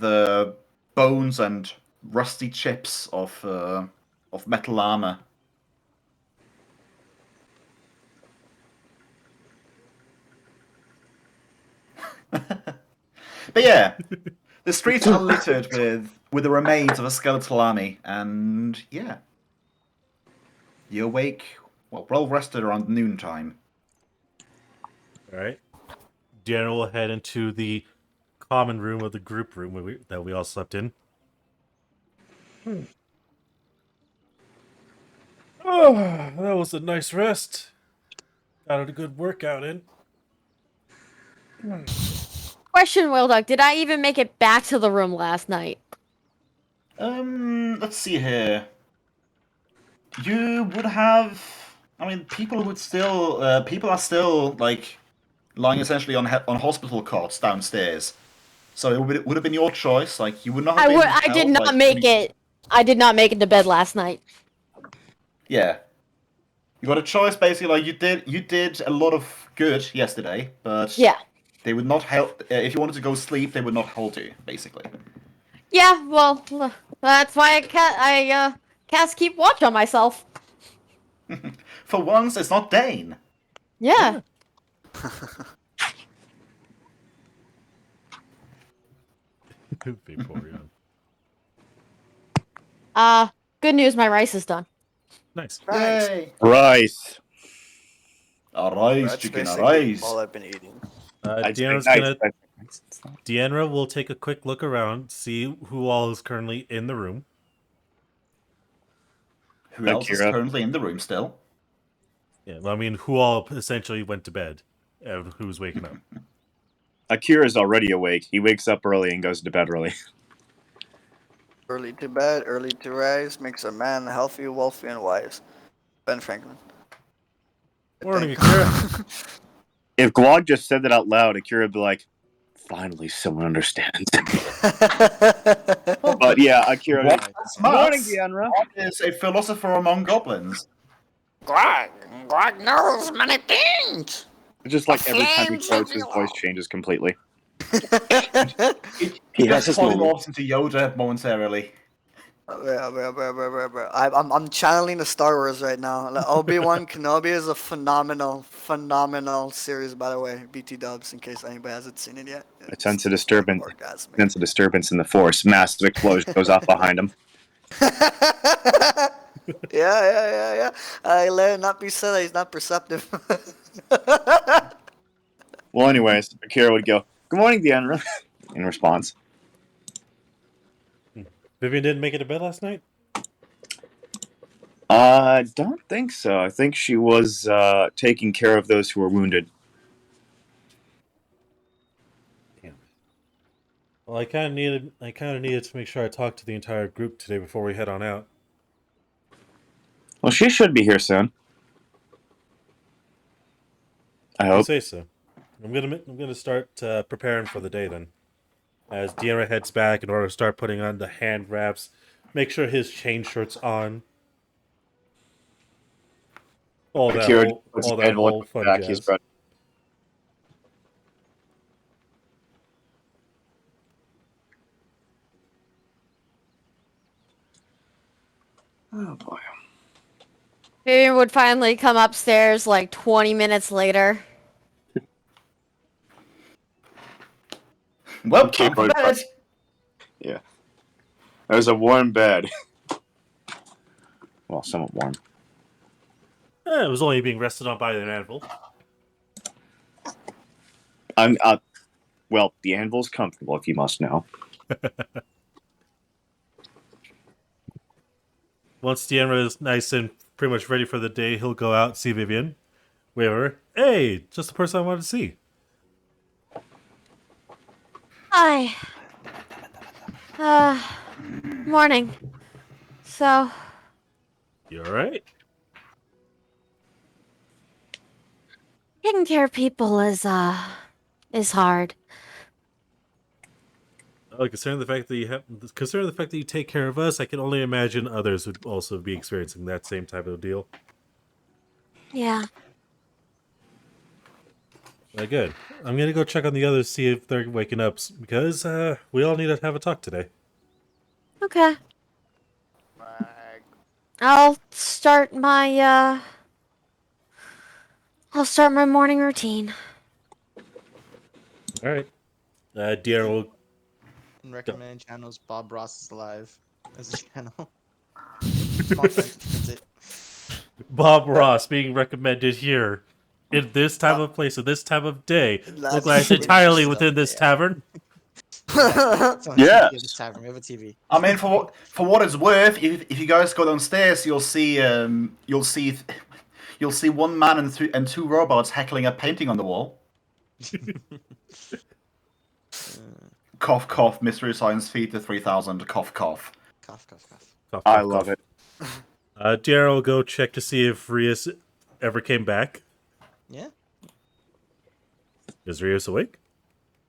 bones and rusty chips of metal armor. But yeah, the streets are littered with the remains of a skeletal army, and yeah, you awake, well rested around noontime. All right. Deanna will head into the common room of the group room that we all slept in. Oh, that was a nice rest. Got a good workout in. Question, Wildog, did I even make it back to the room last night? Let's see here. You would have. I mean, people are still like lying essentially on hospital cots downstairs. So it would have been your choice. Like you would not have. I did not make it. I did not make it to bed last night. Yeah, you got a choice basically. Like you did a lot of good yesterday, but Yeah. they would not help. If you wanted to go sleep, they would not hold you. Basically. Yeah. Well, that's why I cast keep watch on myself. For once, it's not Dane. Yeah. Vaporeon. Good news, my rice is done. Nice. Yay! Rice. A rice, That's chicken, a basically rice. all I've been eating. Deanna will take a quick look around, see who all is currently in the room. Who else is Akira. currently in the room still? Yeah, well, I mean, who all essentially went to bed, and who's waking up. Akira's already awake. He wakes up early and goes to bed early. Early to bed, early to rise makes a man healthy, wealthy, and wise. Ben Franklin. Morning, Thank Akira. If Glog just said that out loud, Akira would be like, "Finally, someone understands." But yeah, Akira. What? Good morning, Smarts Deanra. is a philosopher among goblins. Gwag knows many things. Just like every time he flames quotes, of his yellow. voice changes completely. He has just his polymorphs moments. into Yoda momentarily. I'm channeling the Star Wars right now. Like, Obi-Wan Kenobi is a phenomenal series, by the way. BT dubs, in case anybody hasn't seen it yet. I sense a It's, disturbance. like, orgasmic. Sense a disturbance in the force. Massive explosion goes off behind him. Yeah. I let it not be said that he's not perceptive. Well, anyways, Akira would go, "Good morning, Deanra," in response. Vivian didn't make it to bed last night? I don't think so. I think she was taking care of those who were wounded. Damn. Well, I kind of needed to make sure I talked to the entire group today before we head on out. Well, she should be here soon. I You hope. say so. I'm gonna start preparing for the day then. As Deanra heads back in order to start putting on the hand wraps, make sure his chain shirt's on. All that Akira whole, puts all his head that whole fun back. He's jazz. ready. Oh boy. Vivian would finally come upstairs like 20 minutes later. Well, time for Keyboard bed. Yeah. There's a warm bed. Well, somewhat warm. It was only being rested on by an anvil. Well, the anvil's comfortable, if you must know. Once Deanra is nice and pretty much ready for the day, he'll go out, see Vivian, wave her. Hey, just the person I wanted to see. Hi. Morning. So, You alright? taking care of people is hard. Considering the fact that you take care of us, I can only imagine others would also be experiencing that same type of deal. Yeah. Good. I'm gonna go check on the others, see if they're waking up, because we all need to have a talk today. Okay. I'll start my morning routine. All right. Deanra will. And recommended channels Bob Ross is alive as a channel. Small sentence, that's it. Bob Ross being recommended here in this type of place at this time of day. Look like That's entirely interesting. within this Yeah. tavern. It's on Yes. TV at this tavern. We have a TV. I mean, for what it's worth, if you guys go downstairs, you'll see one man and two robots heckling a painting on the wall. Cough cough. Mystery Science Theater 3000. Cough cough. Cough. Cough, I cough, love cough. it. Deanra will go check to see if Rias ever came back. Yeah, Is Rias awake?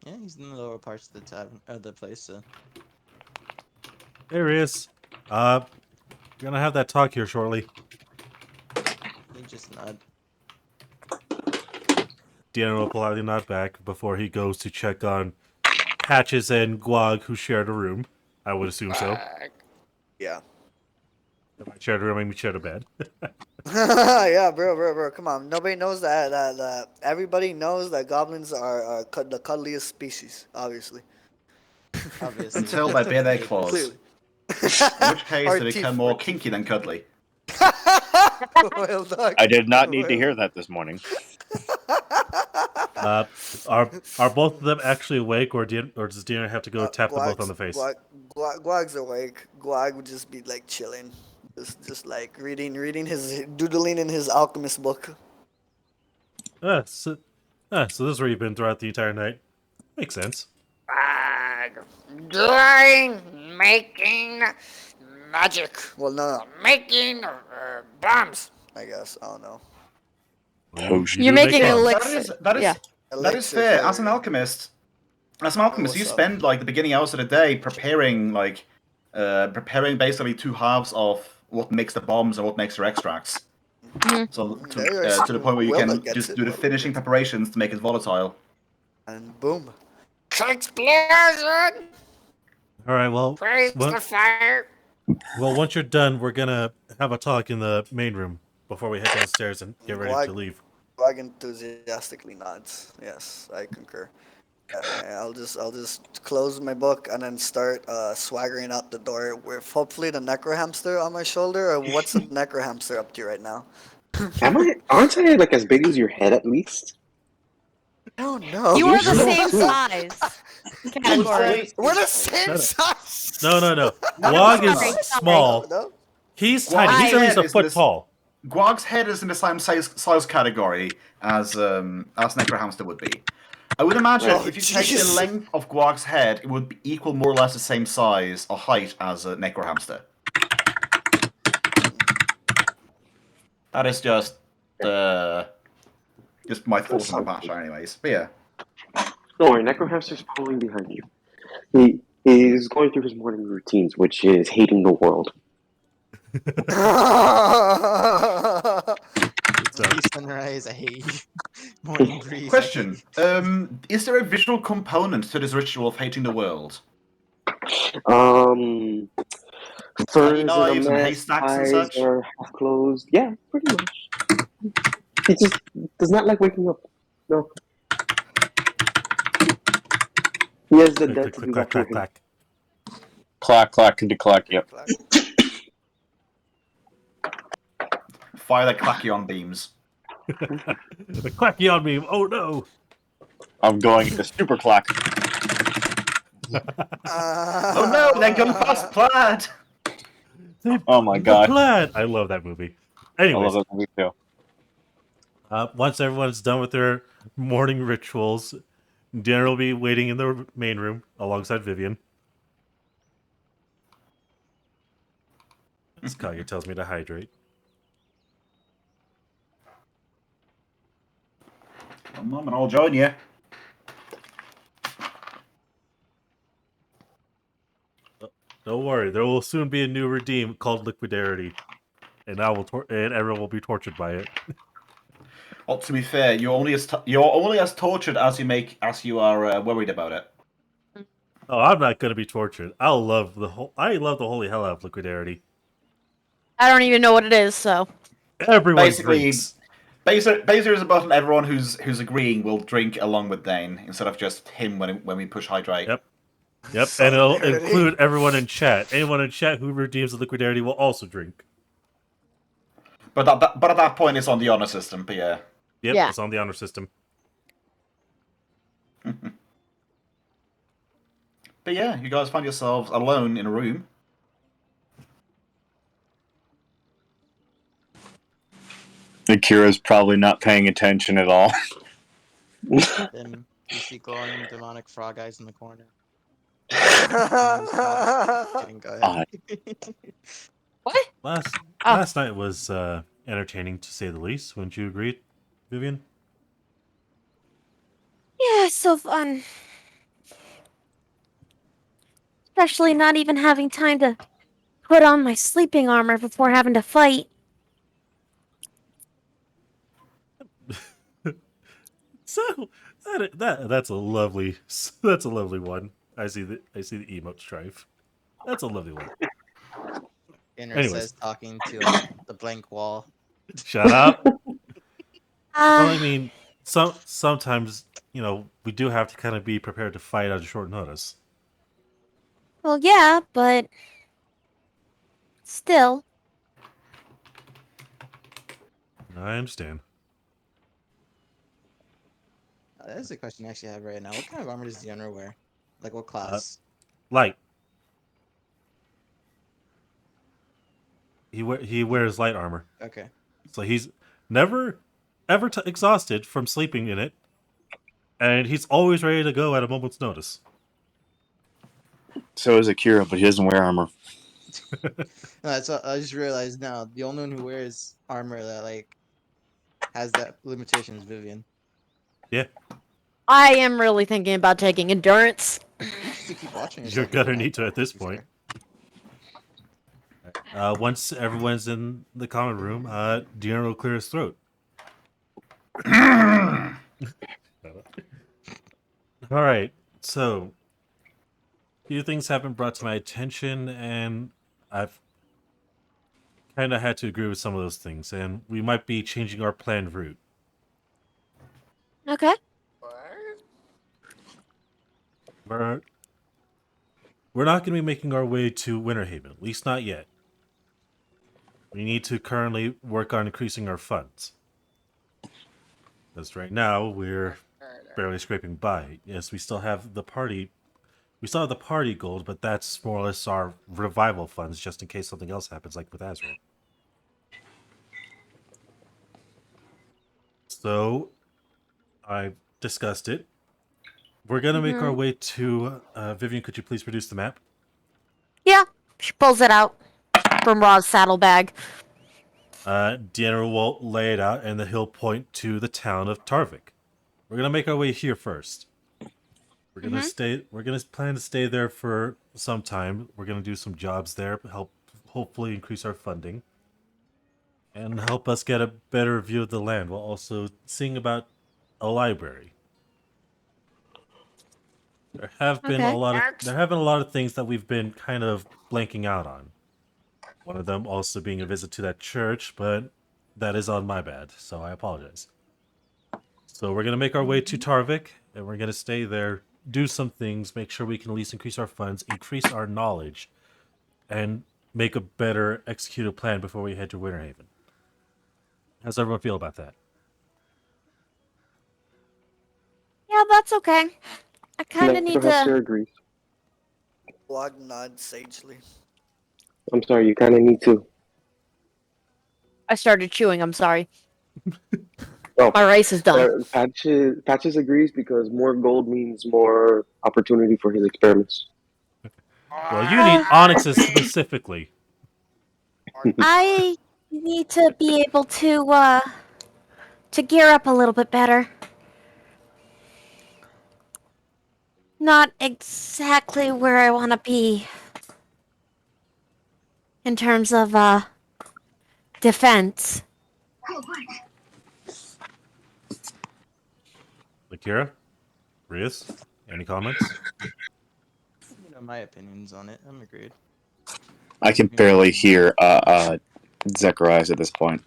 yeah, he's in the lower parts of the tavern, the place. So Hey, Rias. We're gonna have that talk here shortly. he just nod. Deanna will politely nod back before he goes to check on Patches and Guag, who shared a room. I would assume so. Yeah. If I shared a room, I mean shared a bed. Yeah, bro. Come on. Nobody knows that everybody knows that goblins are the cuddliest species, obviously. Obviously. Until they bare their claws. Clearly. In which case, Or they become teeth, more or teeth. kinky than cuddly. Well done. I did not need to hear that this morning. Are both of them actually awake, or does Deanna have to go tap them both on the face? Guag's awake. Guag would just be like chilling, just like reading his doodling in his alchemist book. So this is where you've been throughout the entire night. Makes sense. Doing, making magic, Well, no, making bombs. I guess I don't know. Potion. You're do make making bombs. elixir. That is Yeah. fair. As an alchemist, you what's up? spend like the beginning hours of the day preparing basically two halves of what makes the bombs and what makes your extracts. Mhm. So There is to the point where you Wilma can gets just it, do the Wilma finishing gets it. preparations to make it volatile. And boom. Explosion! All right. Well, Praise the fire! once you're done, we're gonna have a talk in the main room before we head downstairs and get ready to leave. Gwag enthusiastically nods. Yes, I concur. I'll just close my book and then start swaggering out the door with hopefully the 𝓓𝓪𝓷𝓵 on my shoulder. Or what's the 𝓓𝓓𝓷𝓵 up to right now? Aren't I like as big as your head at least? I don't know. You are the sure? same size. Category. We're the same size. No. No, Gwag sorry, is sorry. small. No? He's Gwag's tiny. He's at least head a is foot this- tall. Gwag's head is in the same size category as 𝓓𝓪𝓷𝓵 would be. I would imagine Oh, if you take the jeez. length of Gwag's head, it would be equal more or less the same size or height as a 𝓓𝓪𝓷𝓵. That is just my thoughts on the matter, anyways. But yeah. Don't worry, 𝓓𝓪𝓷𝓵's following behind you. He is going through his morning routines, which is hating the world. Tea sunrise, I hate you. Morning breeze. I Question: hate you. Is there a visual component to this ritual of hating the world? Ferns in a knives and mess, haystacks and eyes such? are half closed. Yeah, pretty much. He just does not like waking up. No. He has the dead to do Clack, that for clack, him. clack. Clack, clack, clack, yep. Fire the clackion beams. The clacky on me. Oh no. I'm going into super clack. Oh no, they're gone past plaid! Oh my The god. plaid. I love that movie. I Anyways, love that movie too. once everyone's done with their morning rituals, dinner will be waiting in the main room alongside Vivian. This Kage tells me to hydrate. One moment, I'll join you. Don't worry, there will soon be a new redeem called Liquidarity, and and everyone will be tortured by it. Well, to be fair, you're only as tortured as you are worried about it. Oh, I'm not gonna be tortured. I love the holy hell out of Liquidarity. I don't even know what it is, so. Everyone Basically, drinks. Baser is about everyone who's agreeing will drink along with Dane instead of just him when we push hydrate. Yep, and it'll include everyone in chat. Anyone in chat who redeems the Liquidarity will also drink. But at that point, it's on the honor system. But yeah. Yep, Yeah. it's on the honor system. But yeah, you guys find yourselves alone in a room. Akira's probably not paying attention at all. Then you see glowing demonic frog eyes in the corner. Kidding, go ahead. What? Last night was entertaining to say the least. Wouldn't you agree, Vivian? Yeah, so fun. Especially not even having time to put on my sleeping armor before having to fight. So that's a lovely one. I see the emote strife. That's a lovely one. Inner Anyways. says talking to the blank wall. Shut up. Well, I Uh, mean, sometimes we do have to kind of be prepared to fight on short notice. well, yeah, but still. I understand. That's a question I actually have right now. What kind of armor does the owner wear? Like what class? Light. He wears light armor, Okay. so he's never ever exhausted from sleeping in it, and he's always ready to go at a moment's notice. So is Akira, but he doesn't wear armor. No, that's what I just realized now. The only one who wears armor that like has that limitation as Vivian. Yeah, I am really thinking about taking endurance. Just to keep watching you're yourself. if gonna you need to want, at this be point. fair. Once everyone's in the common room, Deanna will clear his throat. All right, so a few things have been brought to my attention, and I've kind of had to agree with some of those things, and we might be changing our planned route. Okay. We're not going to be making our way to Winter Haven, at least not yet. We need to currently work on increasing our funds. Because right now, we're barely scraping by. Yes, we still have the party. We still have the party gold, but that's more or less our revival funds, just in case something else happens, like with Azrael. So, I've discussed it. We're gonna make our way to Vivian. Could you please produce the map? Yeah. She pulls it out from Ra's saddlebag. Deanna will lay it out, and then he'll point to the town of Tarvik. We're gonna make our way here first. We're gonna stay. We're gonna plan to stay there for some time. We're gonna do some jobs there, help hopefully increase our funding, and help us get a better view of the land, while also seeing about a library. There have been Okay. a lot of things that we've been kind of blanking out on. One of them also being a visit to that church, but that is on my bad, so I apologize. So we're gonna make our way to Tarvik, and we're gonna stay there, do some things, make sure we can at least increase our funds, increase our knowledge, and make a better executed plan before we head to Winter Haven. How's everyone feel about that? Yeah, that's okay. I kind of need Necrohester to. agrees. Wag nods sagely. I'm sorry, you kind of need to. I started chewing. I'm sorry. Oh, My rice is done. Patches agrees because more gold means more opportunity for his experiments. Well, you need onyxes specifically. I need to be able to gear up a little bit better. Not exactly where I want to be in terms of defense. Akira? Rias? Any comments? You know my opinions on it. I'm agreed. I can barely hear Zechariah at this point.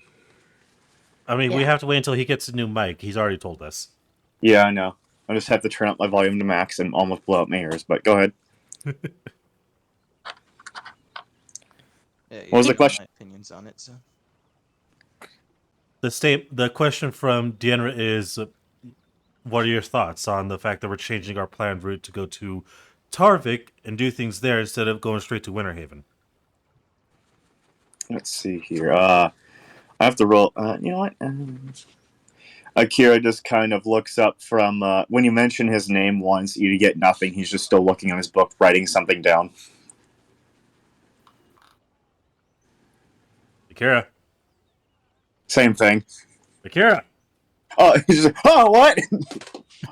I mean, we Yeah. have to wait until he gets a new mic. He's already told us. Yeah, I know. I just have to turn up my volume to max and almost blow out my ears, but go ahead. Yeah, What was the know question? My opinions on it. So The question from Deanna is, what are your thoughts on the fact that we're changing our planned route to go to Tarvik and do things there instead of going straight to Winter Haven? Let's see here. I have to roll. You know what? Akira just kind of looks up from when you mention his name once, you get nothing. He's just still looking on his book, writing something down. Akira? Same thing. Akira! Oh, he's just, oh, what?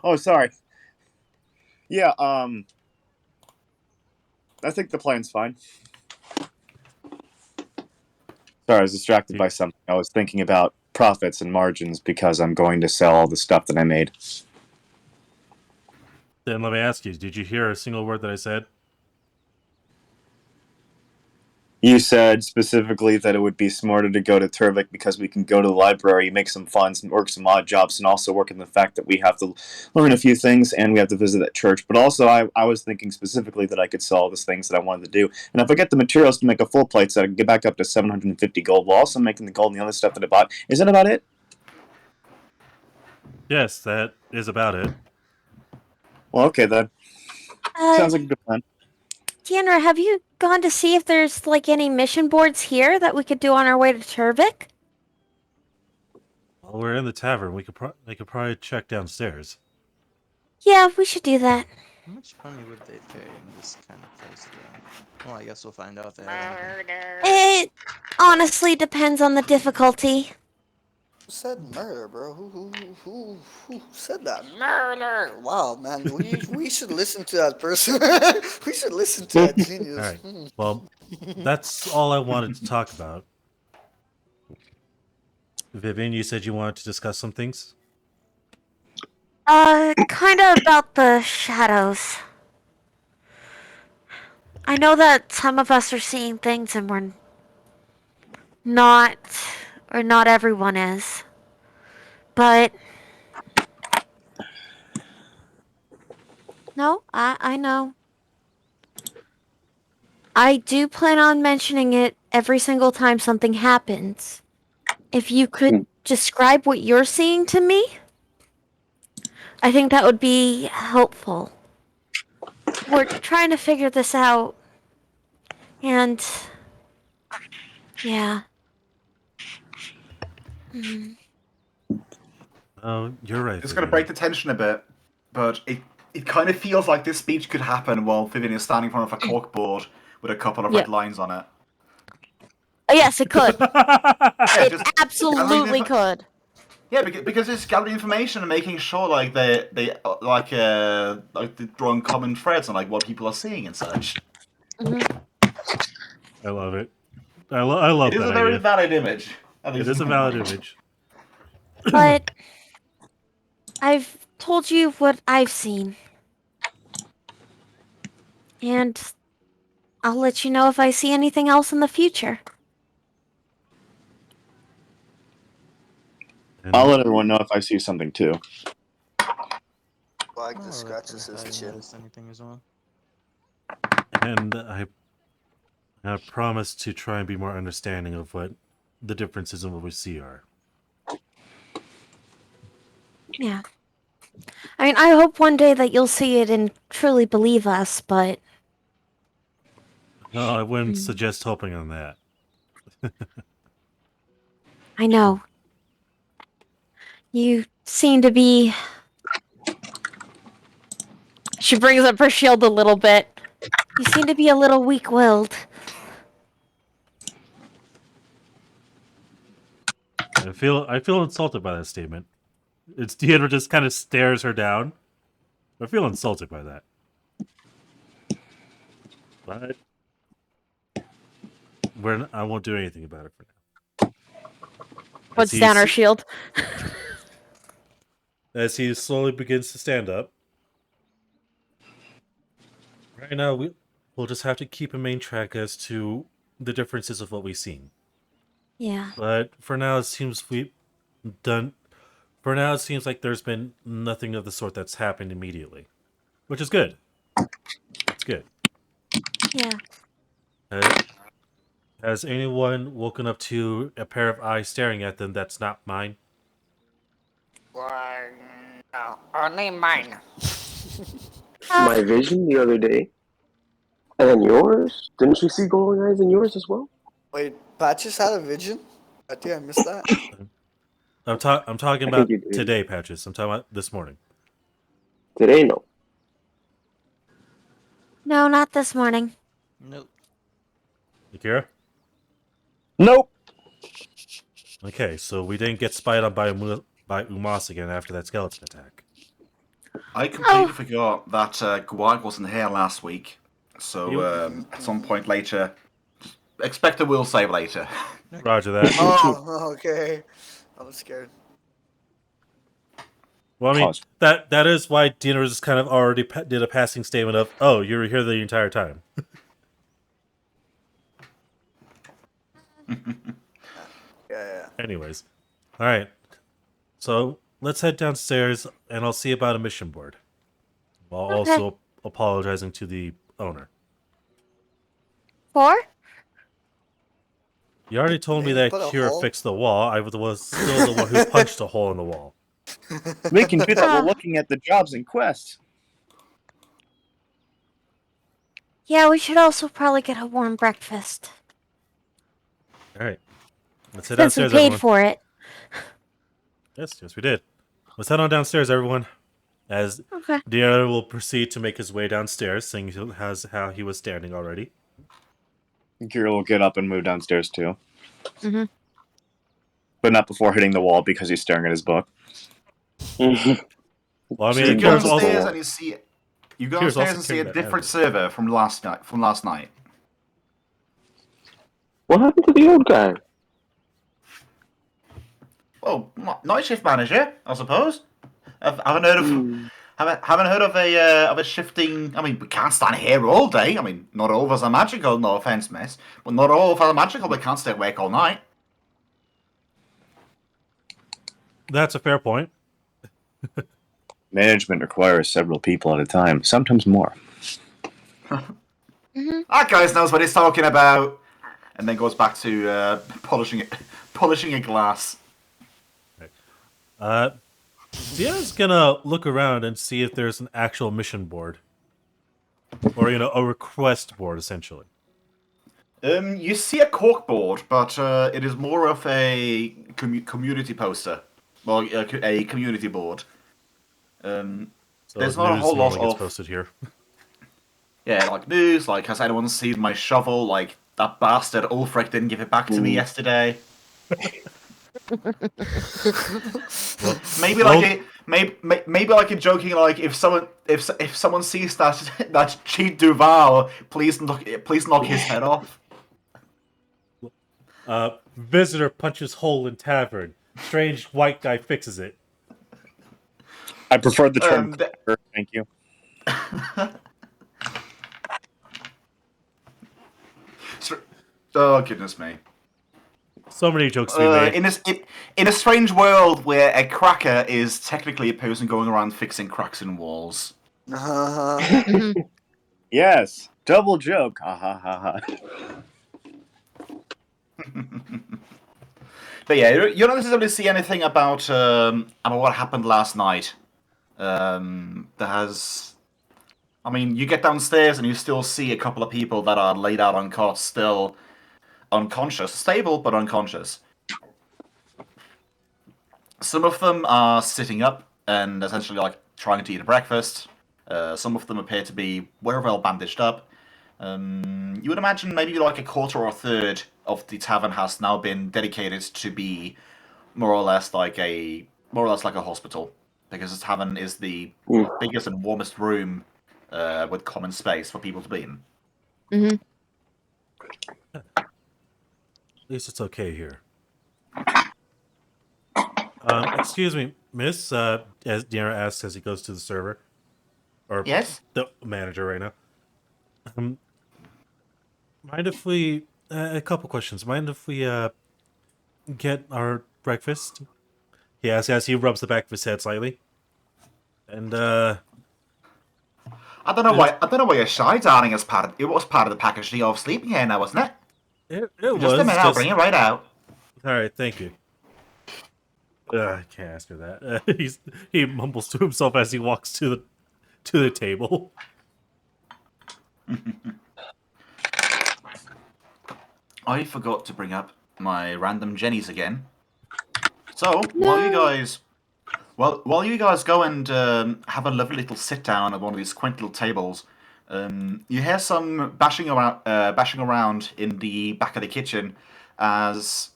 Oh, sorry. Yeah, I think the plan's fine. Sorry, I was distracted by something. I was thinking about profits and margins because I'm going to sell all the stuff that I made. Then let me ask you, did you hear a single word that I said? You said specifically that it would be smarter to go to Turvik because we can go to the library, make some funds, and work some odd jobs, and also work in the fact that we have to learn a few things and we have to visit that church. But also, I was thinking specifically that I could sell all these things that I wanted to do. And if I get the materials to make a full plate set, I can get back up to 750 gold while also making the gold and the other stuff that I bought. Is that about it? Yes, that is about it. Well, okay then. Sounds like a good plan. Deanna, have you gone to see if there's like any mission boards here that we could do on our way to Turvik? Well, we're in the tavern. We could probably check downstairs. Yeah, we should do that. how much money would they pay in this kind of place? Well, I guess we'll find out there. It honestly depends on the difficulty. said murder, bro? Who said that? Murder. Wow, man, we should listen to that person. We should listen to that All genius. right. Well, that's all I wanted to talk about. Vivian, you said you wanted to discuss some things? Kind of about the shadows. I know that some of us are seeing things and we're not, or not everyone is. But no, I know. I do plan on mentioning it every single time something happens. If you could describe what you're seeing to me, I think that would be helpful. We're trying to figure this out. And yeah. Oh, you're right. It's going to Vivian. break the tension a bit, but it kind of feels like this speech could happen while Vivian is standing in front of a corkboard with a couple of red lines on it. Yes, it could. Yeah, It just absolutely could. Yeah, because it's gathering information and making sure like they like the drawing common threads on like what people are seeing and such. I love it. I love It is that a very idea. valid image. It is a valid image. But I've told you what I've seen. And I'll let you know if I see anything else in the future. I'll let everyone know if I see something too. Like the scratches his chin. Anything as well. And I promise to try and be more understanding of what the differences in what we see are. Yeah. I mean, I hope one day that you'll see it and truly believe us, but... No, I wouldn't suggest hoping on that. I know. You seem to be... She brings up her shield a little bit. You seem to be a little weak-willed. I feel insulted by that statement. It's Deidre just kind of stares her down. I feel insulted by that. But I won't do anything about it for now. Puts down her shield. As he slowly begins to stand up. Right now, we'll just have to keep a main track as to the differences of what we've seen. Yeah. But for now, it seems we've done... For now, it seems like there's been nothing of the sort that's happened immediately. Which is good. It's good. Yeah. Has anyone woken up to a pair of eyes staring at them that's not mine? No, only mine. My vision the other day. And then yours? Didn't you see glowing eyes in yours as well? Wait, Patches had a vision? I think I missed that. I'm talking about today, Patches. I'm talking about this morning. Today, no. No, not this morning. Nope. Akira? Nope. Okay, so we didn't get spied on by Umas again after that skeleton attack. I completely forgot that Gwag wasn't here last week. So at some point later, expect a will save later. Roger that. Oh, okay. I was scared. Well, I mean, that is why Dina just kind of already did a passing statement of, oh, you were here the entire time. Yeah. Anyways. Alright. So, let's head downstairs, and I'll see about a mission board. While also apologizing to the owner. For? You already told me that Kira fixed the wall. I was still the one who punched a hole in the wall. We can do that while looking at the jobs and quests. Yeah, we should also probably get a warm breakfast. Alright. Let's head Since we downstairs, paid everyone. for it. Yes, we did. Let's head on downstairs, everyone. As Deanna will proceed to make his way downstairs, seeing how he was standing already. Kira will get up and move downstairs too. but not before hitting the wall because he's staring at his book. Well, I So mean, you go there's downstairs also and you see you go Here's downstairs also and see a carrying that different heavily. server from last night. What happened to the old guy? Well, night shift manager, I suppose. Haven't heard of haven't heard of a shifting. I mean, we can't stand here all day. I mean, not all of us are magical. No offense, miss, but not all of us are magical. We can't stay awake all night. that's a fair point. Management requires several people at a time, sometimes more. That guy knows what he's talking about, and then goes back to polishing a glass. Diana's gonna look around and see if there's an actual mission board, or a request board, essentially. You see a cork board, but it is more of a community poster, well, a community board. So There's not a news whole lot normally gets of posted here. yeah, like news, like has anyone seen my shovel? Like that bastard Ulfric didn't give it back to me yesterday. Maybe like a joking like if someone sees that cheat Duval, please knock his head off. Visitor punches hole in tavern. Strange white guy fixes it. I prefer the term clever, thank you. Oh goodness me! So many jokes to be made. In a strange world where a cracker is technically a person going around fixing cracks in walls. Yes, double joke. Ha ha ha ha. But yeah, you don't necessarily see anything about what happened last night. I mean, you get downstairs and you still see a couple of people that are laid out on cots, still unconscious, stable but unconscious. Some of them are sitting up and essentially like trying to eat a breakfast. Some of them appear to be very well bandaged up. You would imagine maybe like a quarter or a third of the tavern has now been dedicated to be more or less like a hospital, because the tavern is the biggest and warmest room with common space for people to be in. Mm-hmm. At least it's okay here. Excuse me, miss, as Diana asks as he goes to the server. Or Yes? the manager right now. Mind if we... a couple questions. Mind if we get our breakfast? He asks as he rubs the back of his head slightly. And, I don't know why you're shy, darling. It was part of the package deal of sleeping here now, wasn't it? It Just was a minute, I'll bring it right out. Alright, thank you. I can't ask her that. He mumbles to himself as he walks to the table. I forgot to bring up my random jennies again. So while you guys go and have a lovely little sit down at one of these quaint little tables, you hear some bashing around in the back of the kitchen as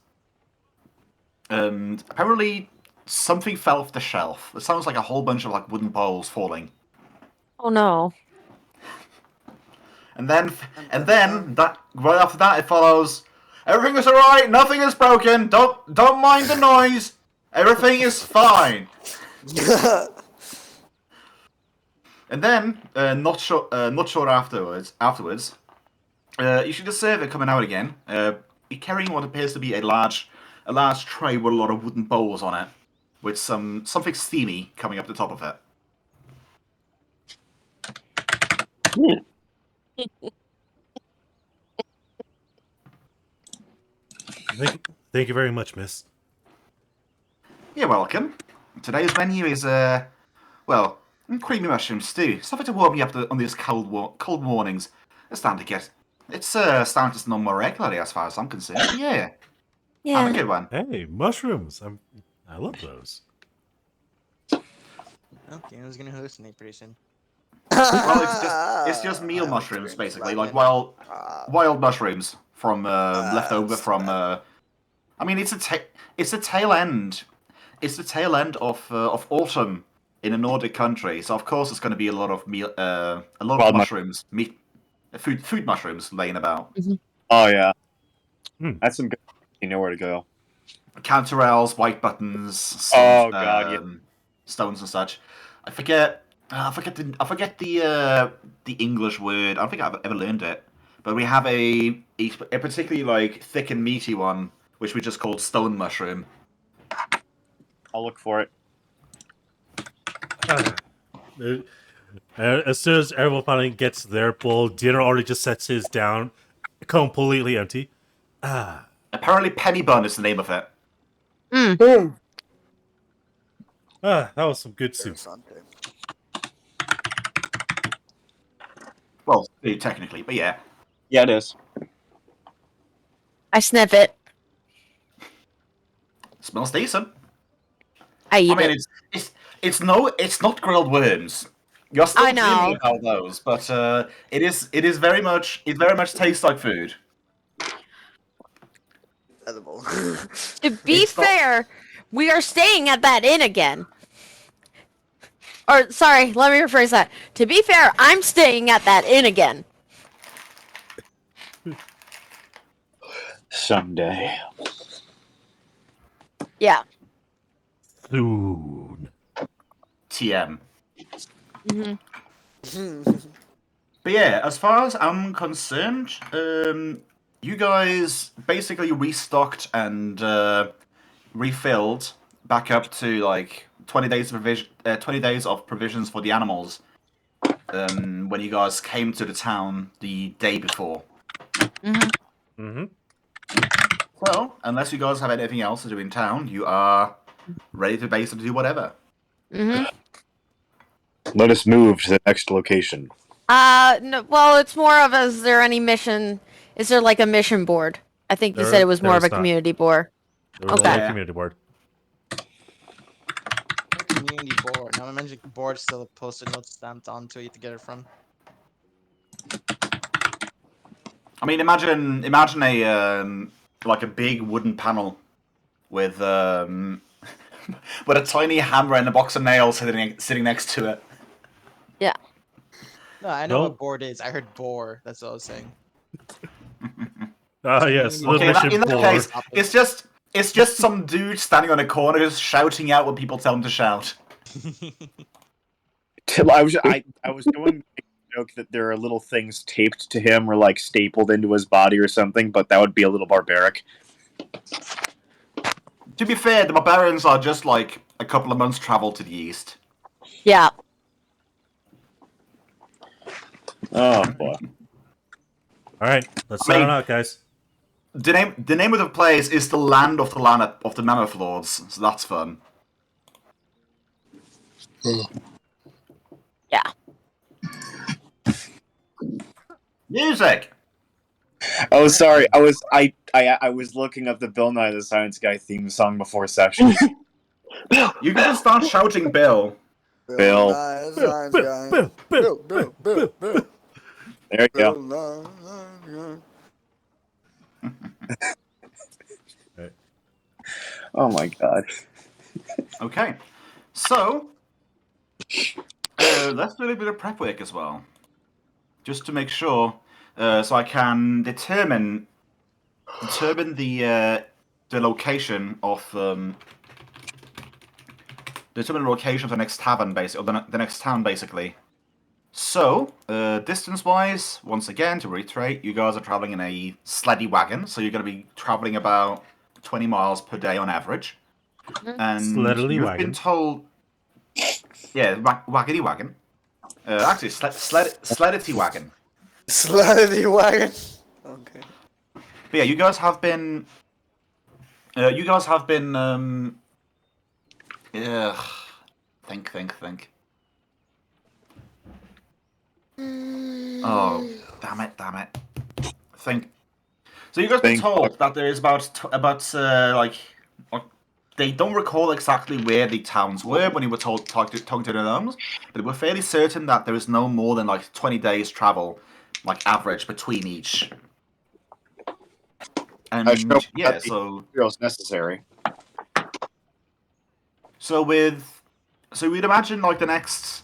apparently something fell off the shelf. It sounds like a whole bunch of like wooden bowls falling. Oh no. And then that right after that it follows, everything is alright, nothing is broken, don't mind the noise, everything is fine. And then not sure afterwards, you see the server coming out again, carrying what appears to be a large tray with a lot of wooden bowls on it, with something steamy coming up the top of it. Thank you very much, miss. You're welcome. Today's menu is creamy mushroom stew. Something to warm you up on these cold mornings. It's starting to snow more regularly as far as I'm concerned. Yeah. Have a good one. Hey, mushrooms. I love those. Okay, I was gonna hallucinate pretty soon. Well, it's just meal mushrooms, basically, like wild mushrooms from left over from I mean, it's a tail end. It's the tail end of autumn in a Nordic country, so of course it's going to be a lot of Wild mushrooms, food mushrooms laying about. Oh yeah, Hmm. that's some good. You know where to go. Canterels, white buttons, Oh, God, yeah. stones and such. I forget the English word. I don't think I've ever learned it. But we have a particularly like thick and meaty one, which we just called stone mushroom. I'll look for it. As soon as everyone finally gets their bowl, dinner already just sets his down, completely empty. Apparently, penny bun is the name of it. That was some good soup. Interessante. Well, technically, but yeah. Yeah, it is. I sniff it. Smells decent. I eat I mean, it. it's not grilled worms. You're still I know. dreaming about those, but it very much tastes like food. Edible. To be It's not- fair, we are staying at that inn again. Or, sorry, let me rephrase that. To be fair, I'm staying at that inn again. Someday. Yeah. Soon. TM. hmm But yeah, as far as I'm concerned, you guys basically restocked and refilled back up to like 20 days of provisions for the animals. When you guys came to the town the day before. Mm-hmm. Well, unless you guys have anything else to do in town, you are ready to basically do whatever. Let us move to the next location. No, well, it's more of, is there any mission? Is there like a mission board? I think you said it was more of a not. community board. There was Okay. only Yeah. a community board. Community board. Now I mentioned board still a post-it note stamped onto it to get it from. I mean, imagine a like a big wooden panel with with a tiny hammer and a box of nails sitting next to it. Yeah. No, I know No. what board is. I heard bore. That's what I was saying. Ah, yes, the Okay, mission in that board. case, it's just some dude standing on a corner just shouting out what people tell him to shout. I was going to make a joke that there are little things taped to him or like stapled into his body or something, but that would be a little barbaric. To be fair, the barbarians are just like a couple of months' travel to the east. Yeah. Oh boy. All right, let's I sign mean- out, guys. The name of the place is the land of the Mammoth Lords, so that's fun. Yeah. Music. Oh, sorry. I was looking up the Bill Nye the Science Guy theme song before session. You can just start shouting Bill. Bill. Nye, science guy. Bill. There you go. Nye. Oh my god. Okay, so let's do a little bit of prep work as well, just to make sure, so I can determine the location of the next tavern, basically, or the next town, basically. So, distance-wise, once again, to reiterate, you guys are traveling in a sleddy wagon, so you're going to be traveling about 20 miles per day on average. And Sleddily you've wagon. been told... Yeah, waggedy wagon. Actually, sleddity wagon. Slutty wagon. Okay. But yeah, you guys have been... Think. Oh, damn it. Think. So you guys been Think. told that there is they don't recall exactly where the towns were when you were talking to the gnomes, but they were fairly certain that there is no more than like 20 days travel, like average between each. And I show yeah, that the so materials necessary. so we'd imagine like the next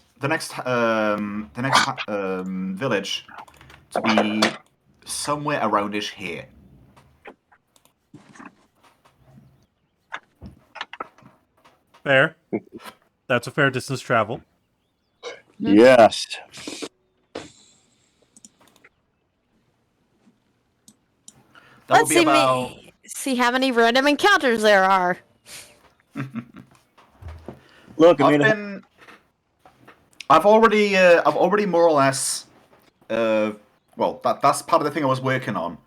village to be somewhere aroundish here. Fair. That's a fair distance travel. Yes. That Let's would be about. see how many random encounters there are. Look, I mean, I've already more or less. Well, that's part of the thing I was working on.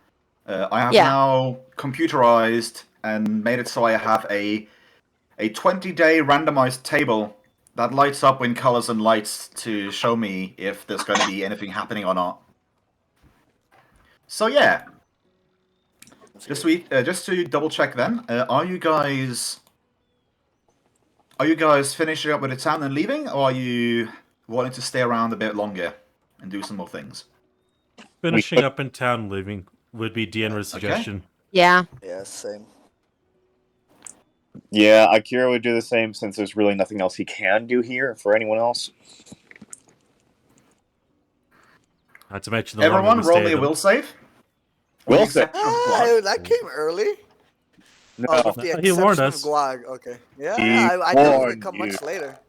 I have now computerized and made it so I have a 20-day randomized table that lights up in colors and lights to show me if there's going to be anything happening or not. So yeah, just to double check then, are you guys finishing up with the town and leaving, or are you wanting to stay around a bit longer and do some more things? Finishing up in town living would be Deanna's suggestion. Yeah. Yeah, same. yeah, Akira would do the same since there's really nothing else he can do here for anyone else. Not to mention the Everyone, longer we roll stay, me a the- will save. Will With the save. exception of Guag. That came early. No, Oh, with the he warned exception us. of Guag. Okay. Yeah, He I thought it would warned come you. much later.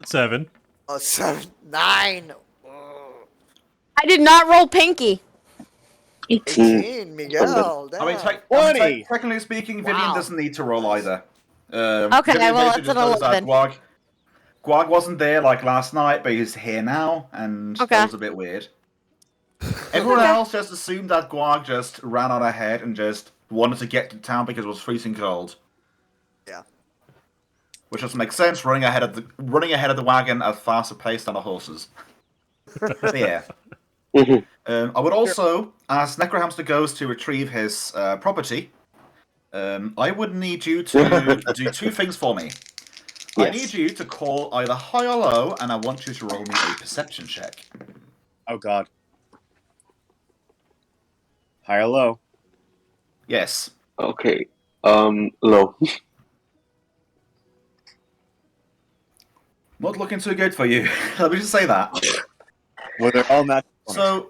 7. Oh, 7, 9. Oh, I did not roll pinky. 18, Miguel. I mean, Damn. 20. technically speaking, Vivian Wow. doesn't need to roll either. Okay, Vivian well, basically it's just an knows that 11. Guag wasn't there like last night, but he's here now, and Okay. that was a bit weird. Everyone else just assumed that Guag just ran out ahead and just wanted to get to town because it was freezing cold. Yeah. Which doesn't make sense, running ahead of the wagon at a faster pace than the horses. But yeah. I would also, as 𝓓𝓪𝓷𝓾𝓲𝓵 goes to retrieve his property, I would need you to do two things for me. I Yes. need you to call either high or low, and I want you to roll me a perception check. Oh god. High or low? Yes. Okay. Low. Not looking too good for you. Let me just say that. Well, they're all not. So,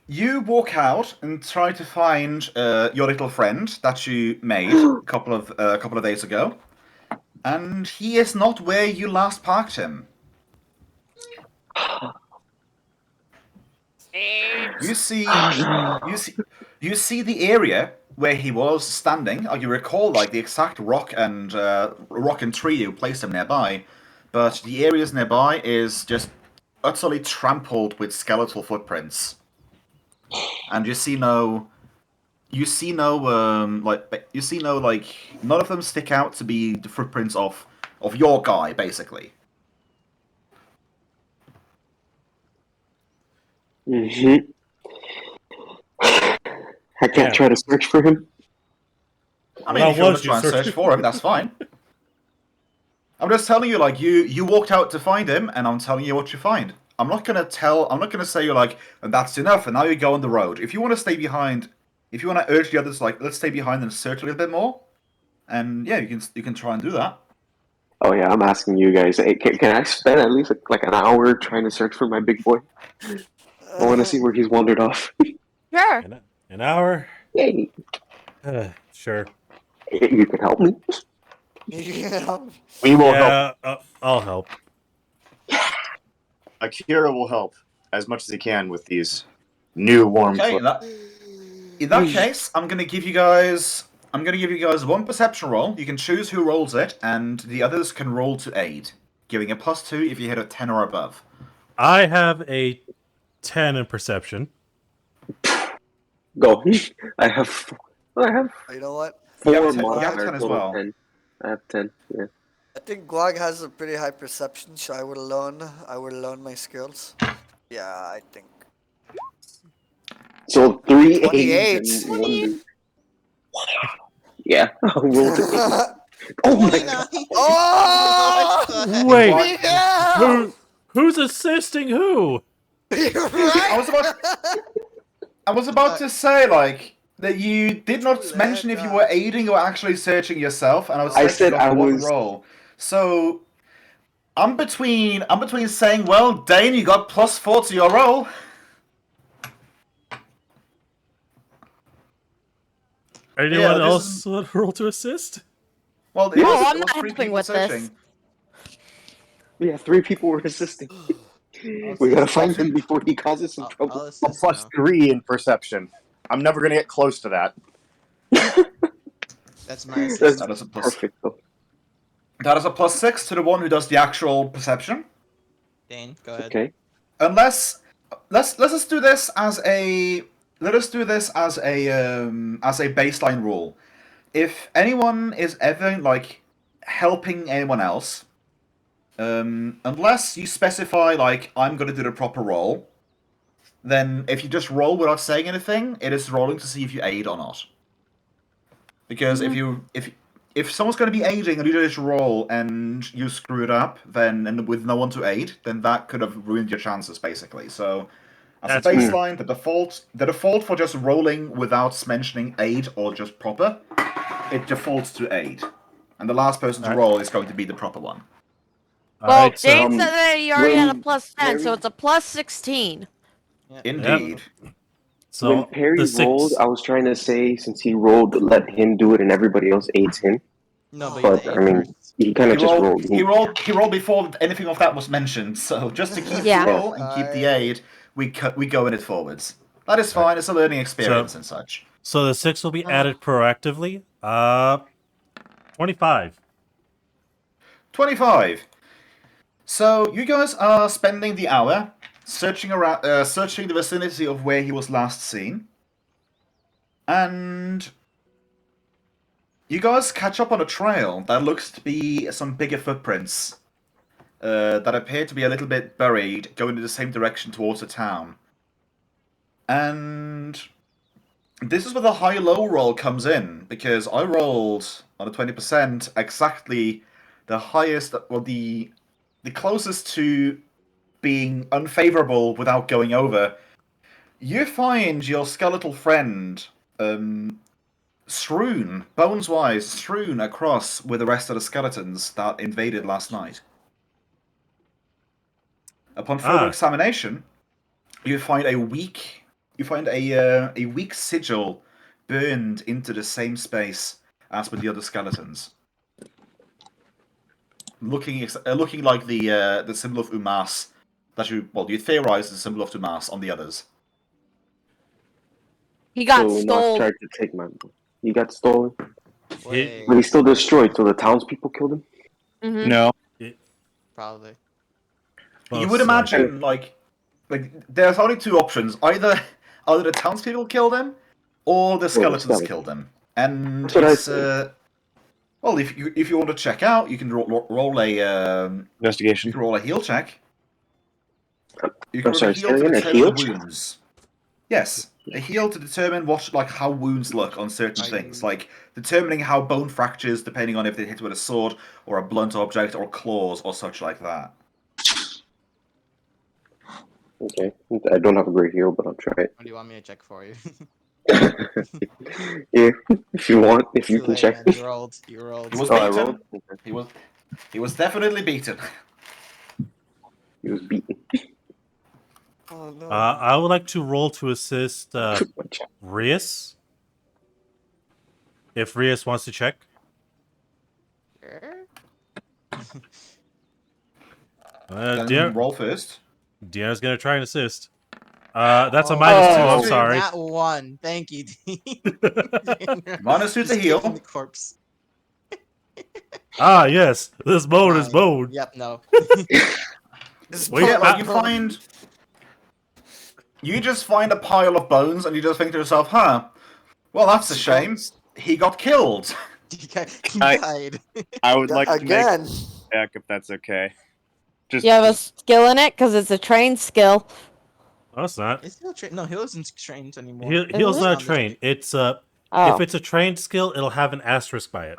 you walk out and try to find your little friend that you made a couple of days ago, and he is not where you last parked him. You see the area where he was standing. You recall like the exact rock and tree you placed him nearby, but the areas nearby is just utterly trampled with skeletal footprints, and you see no none of them stick out to be the footprints of your guy, basically. Mm-hmm. I can't Yeah. try to search for him. I mean, Well, if you want was to you try and search searching? for him, that's fine. I'm just telling you, like, you walked out to find him, and I'm telling you what you find. I'm not gonna say you're like, and that's enough, and now you go on the road. If you want to stay behind, if you want to urge the others, like, let's stay behind and search a little bit more, and yeah, you can try and do that. Oh yeah, I'm asking you guys. Hey, can I spend at least like an hour trying to search for my big boy? I want to see where he's wandered off. Sure. An hour? Hey, Sure. you can help me. Yeah. We will help. Yeah, I'll help. Akira will help as much as he can with these new warm. Okay, in that case, I'm gonna give you guys one perception roll. You can choose who rolls it, and the others can roll to aid, giving a +2 if you hit a 10 or above. I have a 10 in perception. Go. I have You know what? four You have 10 modifiers, as total well. 10. I have 10. Yeah. I think Guag has a pretty high perception, so I will learn my skills. Yeah, I think. So 3 28. aids and 1 Yeah. We'll do it. Oh my god. Oh! Wait, Miguel! who's assisting who? You're right. I was about I was about to say, like, that you did not True mention that, if you were aiding or actually searching yourself, and I I said said you got I one was- roll. So I'm between saying, well, Dane, you got +4 to your roll. Anyone this else is- want to roll to assist? Well, Yeah. Oh, it I'm was not 3 helping people with this. searching. Yeah, 3 people were assisting. We gotta find him before he causes some I'll trouble. A assist now. +3 in perception. I'm never gonna get close to that. That's my assist. That's That is a plus. perfect, though. That is a +6 to the one who does the actual perception. Dane, go ahead. Okay. Unless let's just do this as a baseline rule. If anyone is ever like helping anyone else, unless you specify like I'm gonna do the proper roll, then if you just roll without saying anything, it is rolling to see if you aid or not. Because if someone's going to be aiding and you just roll and you screw it up, then and with no one to aid, then that could have ruined your chances basically. So as That's a baseline, the default for just rolling without mentioning aid or just proper, it defaults to aid, and the last person to Alright. roll is going to be the proper one. Well, Alright, Dane so said that he already had a when +10, so Perry- it's a +16. Indeed. so when Perry the 6. rolled, I was trying to say, since he rolled, let him do it and everybody else aids him. No, but, But, you I mean, first. he kind of just rolled. He rolled before anything of that was mentioned. So just to keep Yeah. the roll and keep the aid, we go in it forwards. That is fine. It's a learning experience and such. So the 6 will be added proactively. 25. 25. So you guys are spending the hour searching around, searching the vicinity of where he was last seen, and you guys catch up on a trail that looks to be some bigger footprints that appear to be a little bit buried, going in the same direction towards the town. And this is where the high-low roll comes in, because I rolled on a 20% exactly the highest, well, the closest to being unfavorable without going over. You find your skeletal friend, strewn, bones-wise, strewn across with the rest of the skeletons that invaded last night. Upon further examination, you find a weak sigil burned into the same space as with the other skeletons, looking like the symbol of Umas that you theorize is the symbol of Umas on the others. He got So Mark stole. tried to take my. He got stolen, Wait, but he's still destroyed. So the townspeople killed him. Mhm. No. probably. You would imagine like there's only two options: either the townspeople killed him, or the skeletons skeleton. killed him. And That's what I it's said. well, if you want to check out, you can roll a Investigation. you can roll a heal check. You I'm can roll sorry, a heal say to again, a determine heal the check? wounds. Yes, a heal to determine how wounds look on certain things, like determining how bone fractures, depending on if they hit with a sword or a blunt object or claws or such like that. Okay, I don't have a great heal, but I'll try it. What do you want me to check for you? Yeah, if you want, if you Too can late, check. man. You rolled. You rolled. He was Oh, I beaten. rolled? Okay. He was definitely beaten. He was beaten. Oh no. I would like to roll to assist Rias. If Rias wants to check. Sure. Then roll first. Deanna's gonna try and assist. That's a -2. I'm sorry. That one. Thank you, Dean. -2 to Just heal. kicking the corpse. Ah, yes. This bone is 9. bone. Yep. No. Wait, Yeah, like you just find a pile of bones and you just think to yourself, huh, well, that's a shame. He got killed. He I- died. I would like to make Again. a check if that's okay. Just You have a skill in it because it's a trained skill. No, it's not. Is he trained? No, he wasn't trained anymore. Heal's it? not trained. It's Oh. if it's a trained skill, it'll have an asterisk by it.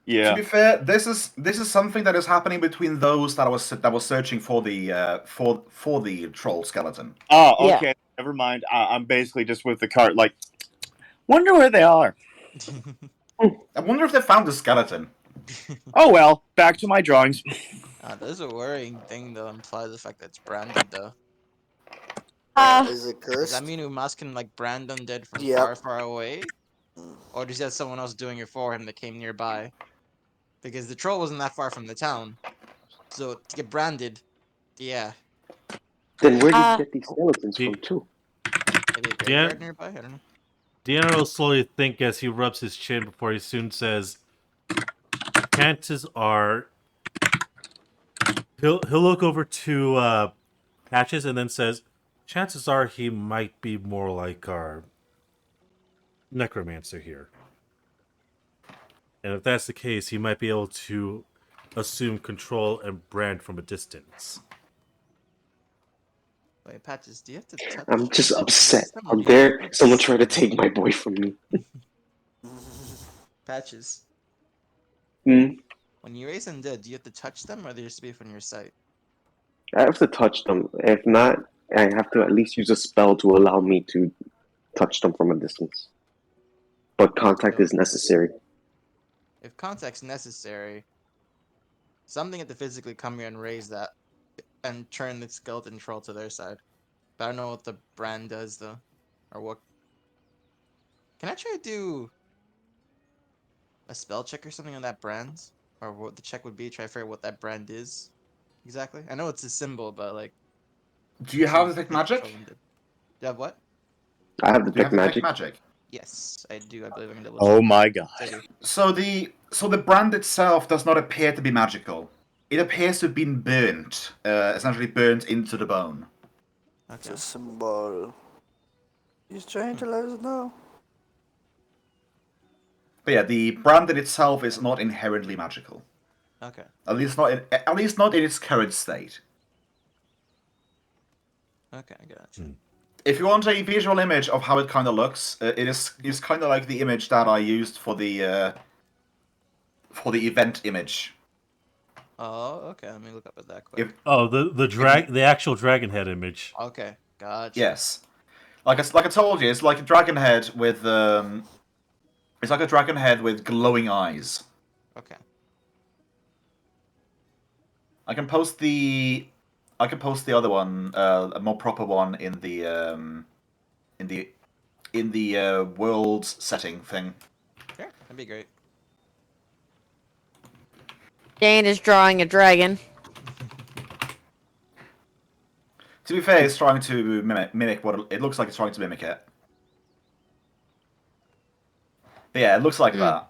Yeah. To be fair, this is something that is happening between those that was searching for the troll skeleton. Oh, Yeah. okay. Never mind. I'm basically just with the cart, like, wonder where they are. I wonder if they found the skeleton. Oh well, back to my drawings. There's a worrying thing though, implies the fact that it's branded though. Is it Does cursed? that mean Umas can like brand undead from Yep. far, far away? Or does he have someone else doing it for him that came nearby? Because the troll wasn't that far from the town. So to get branded, yeah. Then where did you get these skeletons the- from too? Maybe a graveyard nearby? I don't know. Deanna will slowly think as he rubs his chin before he soon says, chances are... He'll look over to Patches and then says, chances are he might be more like our necromancer here. And if that's the case, he might be able to assume control and brand from a distance. Wait, Patches, do you have to touch I'm just the upset. system, How or do you- dare someone try to take my boy from me? Patches, Hmm? when you raise undead, do you have to touch them or they just be from your sight? I have to touch them. If not, I have to at least use a spell to allow me to touch them from a distance. But contact is necessary. If contact's necessary, something had to physically come here and raise that and turn the skeleton troll to their side. But I don't know what the brand does though. Or what. Can I try to do a spell check or something on that brand? Or what the check would be, try to figure out what that brand is exactly? I know it's a symbol, but like. Do you have detect Do magic? you have what? I have Do you have detect detect magic. magic? Yes, I do. I believe I can double Oh check. my god. I do. So the brand itself does not appear to be magical. It appears to have been burnt, essentially burnt into the bone. It's Okay. a symbol. He's trying to let us know. But yeah, the brand in itself is not inherently magical. Okay. At least not in its current state. Okay, I got you. If you want a visual image of how it kind of looks, it is kind of like the image that I used for the event image. Oh, okay. Let me look up at that quick. The actual dragon head image. Okay, gotcha. Yes, like I told you, it's like a dragon head with it's like a dragon head with glowing eyes. Okay. I can post the other one, a more proper one in the world setting thing. Sure, that'd be great. Dane is drawing a dragon. To be fair, it's trying to mimic what it looks like. It's trying to mimic it. But yeah, it looks like that.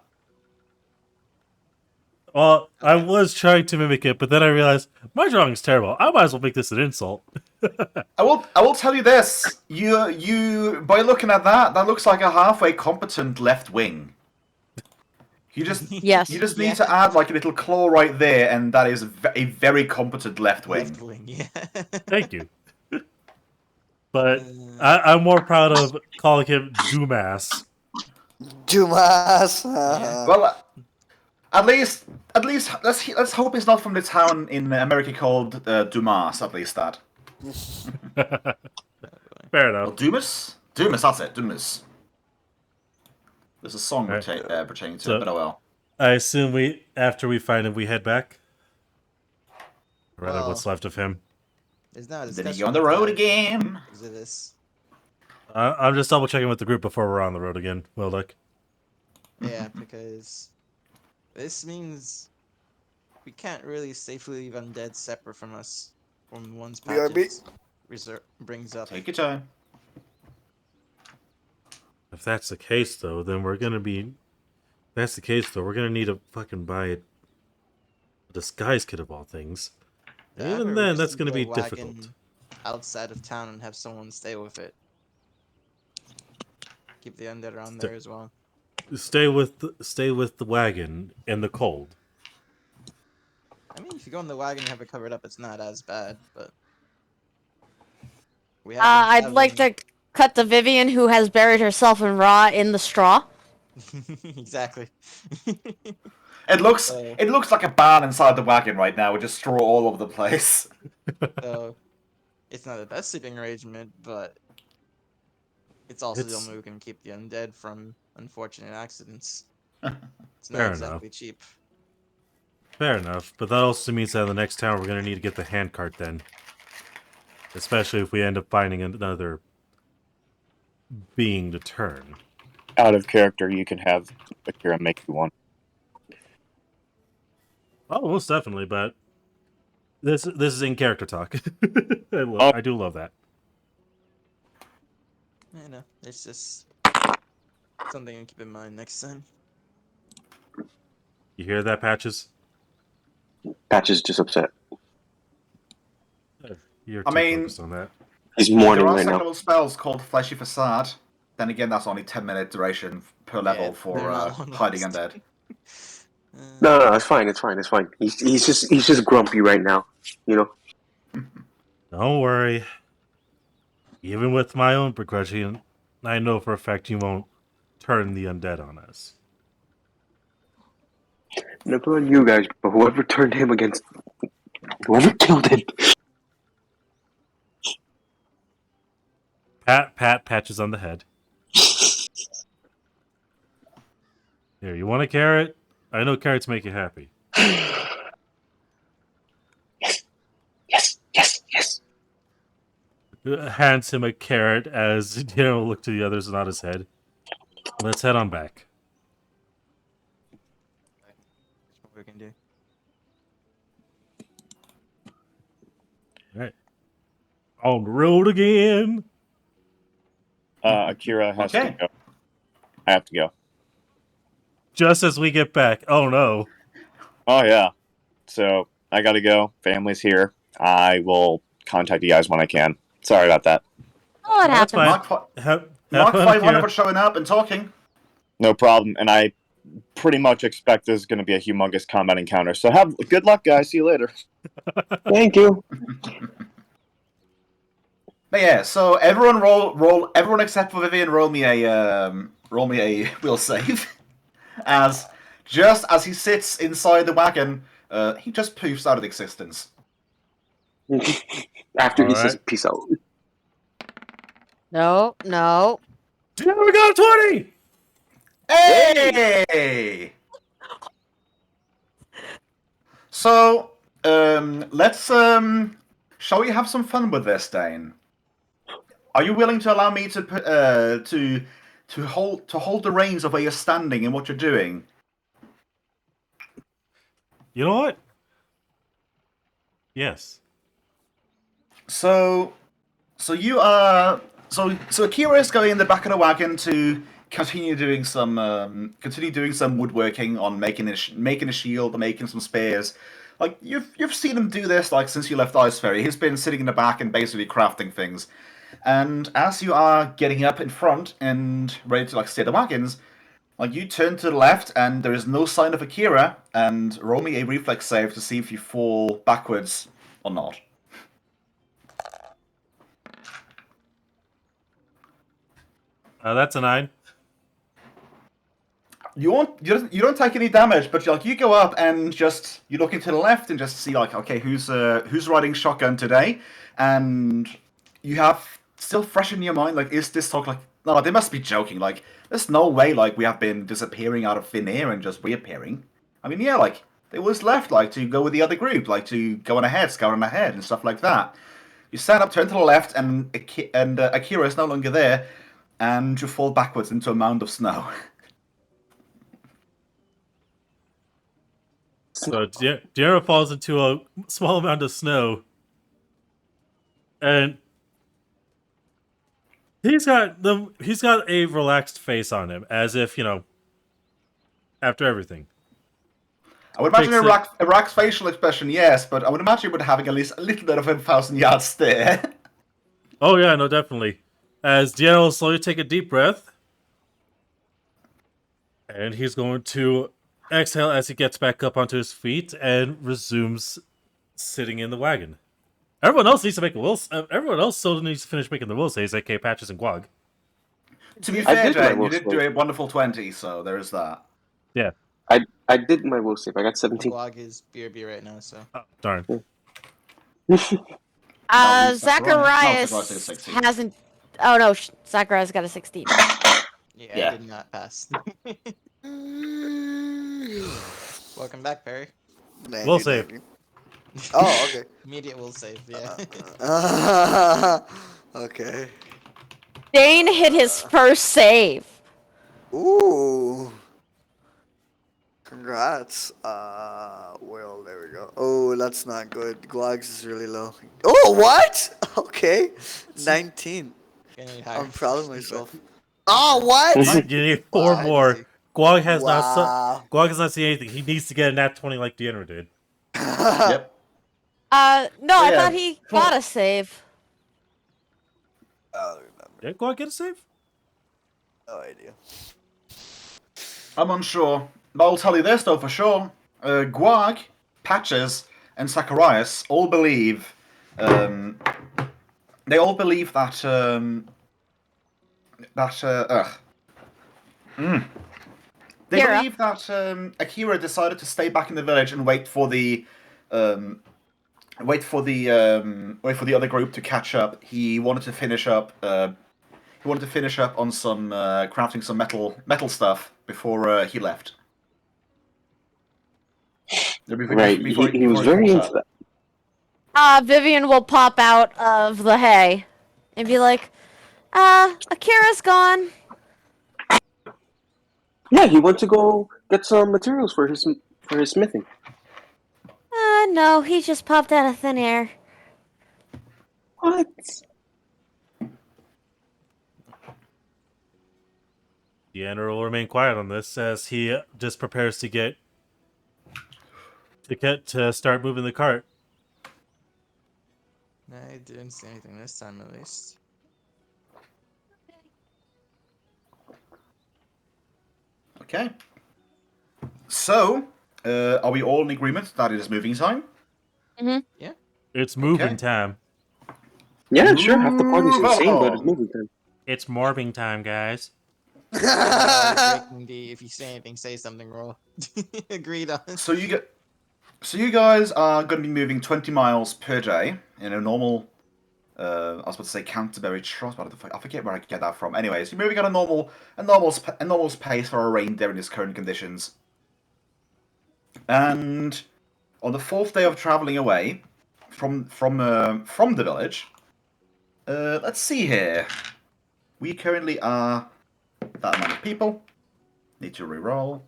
Well, I was trying to mimic it, but then I realized my drawing's terrible. I might as well make this an insult. I will tell you this. You by looking at that looks like a halfway competent left wing. You just Yes. you just need to add like a little claw right there, and that is a very competent left wing. Left wing, yeah. Thank you. But I'm more proud of calling him Doomass. Dumas. Well, at least let's hope he's not from the town in America called Dumas. At least that. Fair Or enough. Dumas? Dumas, that's it. Dumas. There's a song Right. pertaining to So- it, but oh well. I assume after we find him, we head back. Or rather, Well- what's left of him. There's not a Then discussion you on the road about again. Exodus. I'm just double checking with the group before we're on the road again. Well, look. Yeah, because this means we can't really safely leave undead separate from us from the ones BRB. Patches brings up. Take your time. If that's the case, though, then we're gonna be. That's the case, though. We're gonna need to fucking buy a disguise kit of all things. That, Even or then, just that's gonna leave be the difficult. wagon outside of town and have someone stay with it. Keep the undead around there as well. Stay with the wagon in the cold. I mean, if you go in the wagon and have it covered up, it's not as bad, but we I'd like to cut the Vivian who has buried herself in raw in the straw. exactly. It looks So- it looks like a barn inside the wagon right now with just straw all over the place. So it's not the best sleeping arrangement, but it's also the only way we can keep the undead from unfortunate accidents. It's not Fair exactly cheap. Fair enough, but that also means that in the next town we're going to need to get the handcart then. Especially if we end up finding another being to turn. Out of character, you can have Akira make you one. Oh, most definitely, but this is in character talk. I do love that. I know. It's just something to keep in mind next time. You hear that, Patches? Patch is just upset. You're I too mean- focused on that. He's There mourning are right now. secondable spells called Fleshy Facade. Then again, that's only 10-minute duration per level Yeah, for they're not long hiding lasting. undead. No, it's fine. It's fine. It's fine. He's just grumpy right now. You know. Don't worry. Even with my own begrudging, I know for a fact you won't turn the undead on us. Never on you guys, but whoever turned him against, whoever killed him. Pat Patches on the head. Here, you want a carrot? I know carrots make you happy. Yes. Hands him a carrot as Daryl look to the others and nod his head. Let's head on back. That's what we can do. Alright. On the road again. Akira has Okay. to go. I have to go. Just as we get back. Oh no. Oh yeah. So I gotta go. Family's here. I will contact you guys when I can. Sorry about that. Oh, it That's happens. fine. Mark, Have Mark fun, 500 Akira. for showing up and talking. No problem. And I pretty much expect there's gonna be a humongous combat encounter. So have good luck, guys. See you later. Thank you. But yeah, so everyone roll everyone except for Vivian roll me a will save. As just as he sits inside the wagon, he just poofs out of existence. After he All says right. peace out. No. Yeah, we got a 20! Hey! So, let's shall we have some fun with this, Dane? Are you willing to allow me to hold the reins of where you're standing and what you're doing? You know what? Yes. So you are so Akira is going in the back of the wagon to continue doing some woodworking on making a shield, making some spears. Like you've seen him do this like since you left Ice Ferry. He's been sitting in the back and basically crafting things. And as you are getting up in front and ready to like steer the wagons, like you turn to the left and there is no sign of Akira. And roll me a reflex save to see if you fall backwards or not. That's a 9. You don't take any damage, but like you go up and just you look into the left and just see like okay who's riding shotgun today, and you have still fresh in your mind like is this talk like no they must be joking like there's no way like we have been disappearing out of thin air and just reappearing. I mean yeah like it was left like to go with the other group like to go on ahead, scout on ahead and stuff like that. You stand up, turn to the left, and Akira is no longer there, and you fall backwards into a mound of snow. So Diarra falls into a small amount of snow, and he's got a relaxed face on him, as if after everything. I would imagine Takes Iraq's facial expression, yes, but I would imagine it would having at least a little bit of a 1,000-yard stare. Oh yeah, no, definitely. As Diarra will slowly take a deep breath, and he's going to exhale as he gets back up onto his feet and resumes sitting in the wagon. Everyone else needs to make a will. Everyone else still needs to finish making the will saves, aka Patches and Gwog. To be I fair, did my Jane, you will did save. do a wonderful 20, so there is that. Yeah, I did my will save. I got 17. Guag is BRB right now, so. Oh, darn. No, Zacharias is Zacharias 16. hasn't. Oh no, Zacharias got a 16. Yeah, Yeah. I did not pass. Welcome back, Perry. Thank Will you, save. thank you. Oh, okay. Immediate will save, yeah. Okay. Dane hit his first save. Ooh. Congrats. Well, there we go. Oh, that's not good. Gwags is really low. Oh, what? Okay. 19. Getting higher. I'm proud of myself. Oh, what? You need 4 Wow. more. Guag has Wow. Guag has not seen anything. He needs to get a nat 20 like 𝓮𝓼 did. Yep. No, I yeah, thought he got a save. I don't remember. Did Guag get a save? No idea. I'm unsure. But I'll tell you this though for sure. Guag, Patches, and Zacharias all believe. They all believe that. They Kira. believe that Akira decided to stay back in the village and wait for the other group to catch up. He wanted to finish up. He wanted to finish up on some crafting some metal stuff before he left. Right. He was very into that. Vivian will pop out of the hay and be like, Akira's gone. Yeah, he went to go get some materials for his smithing. No, he just popped out of thin air. What? 𝓮𝓼 will remain quiet on this as he just prepares to start moving the cart. I didn't see anything this time, at least. Okay. So, are we all in agreement that it is moving time? It's moving Okay. time. Yeah, sure. Half the party's Move insane, but it's along. moving time. It's morbing time, guys. Breaking D, if you say anything, say something, roll. Agreed on. So you guys are going to be moving 20 miles per day in a normal. I was about to say Canterbury Trot, but I forget where I get that from. Anyways, you're moving at a normal pace for a reindeer in its current conditions. And on the 4th day of traveling away from the village, let's see here. We currently are that amount of people. Need to reroll.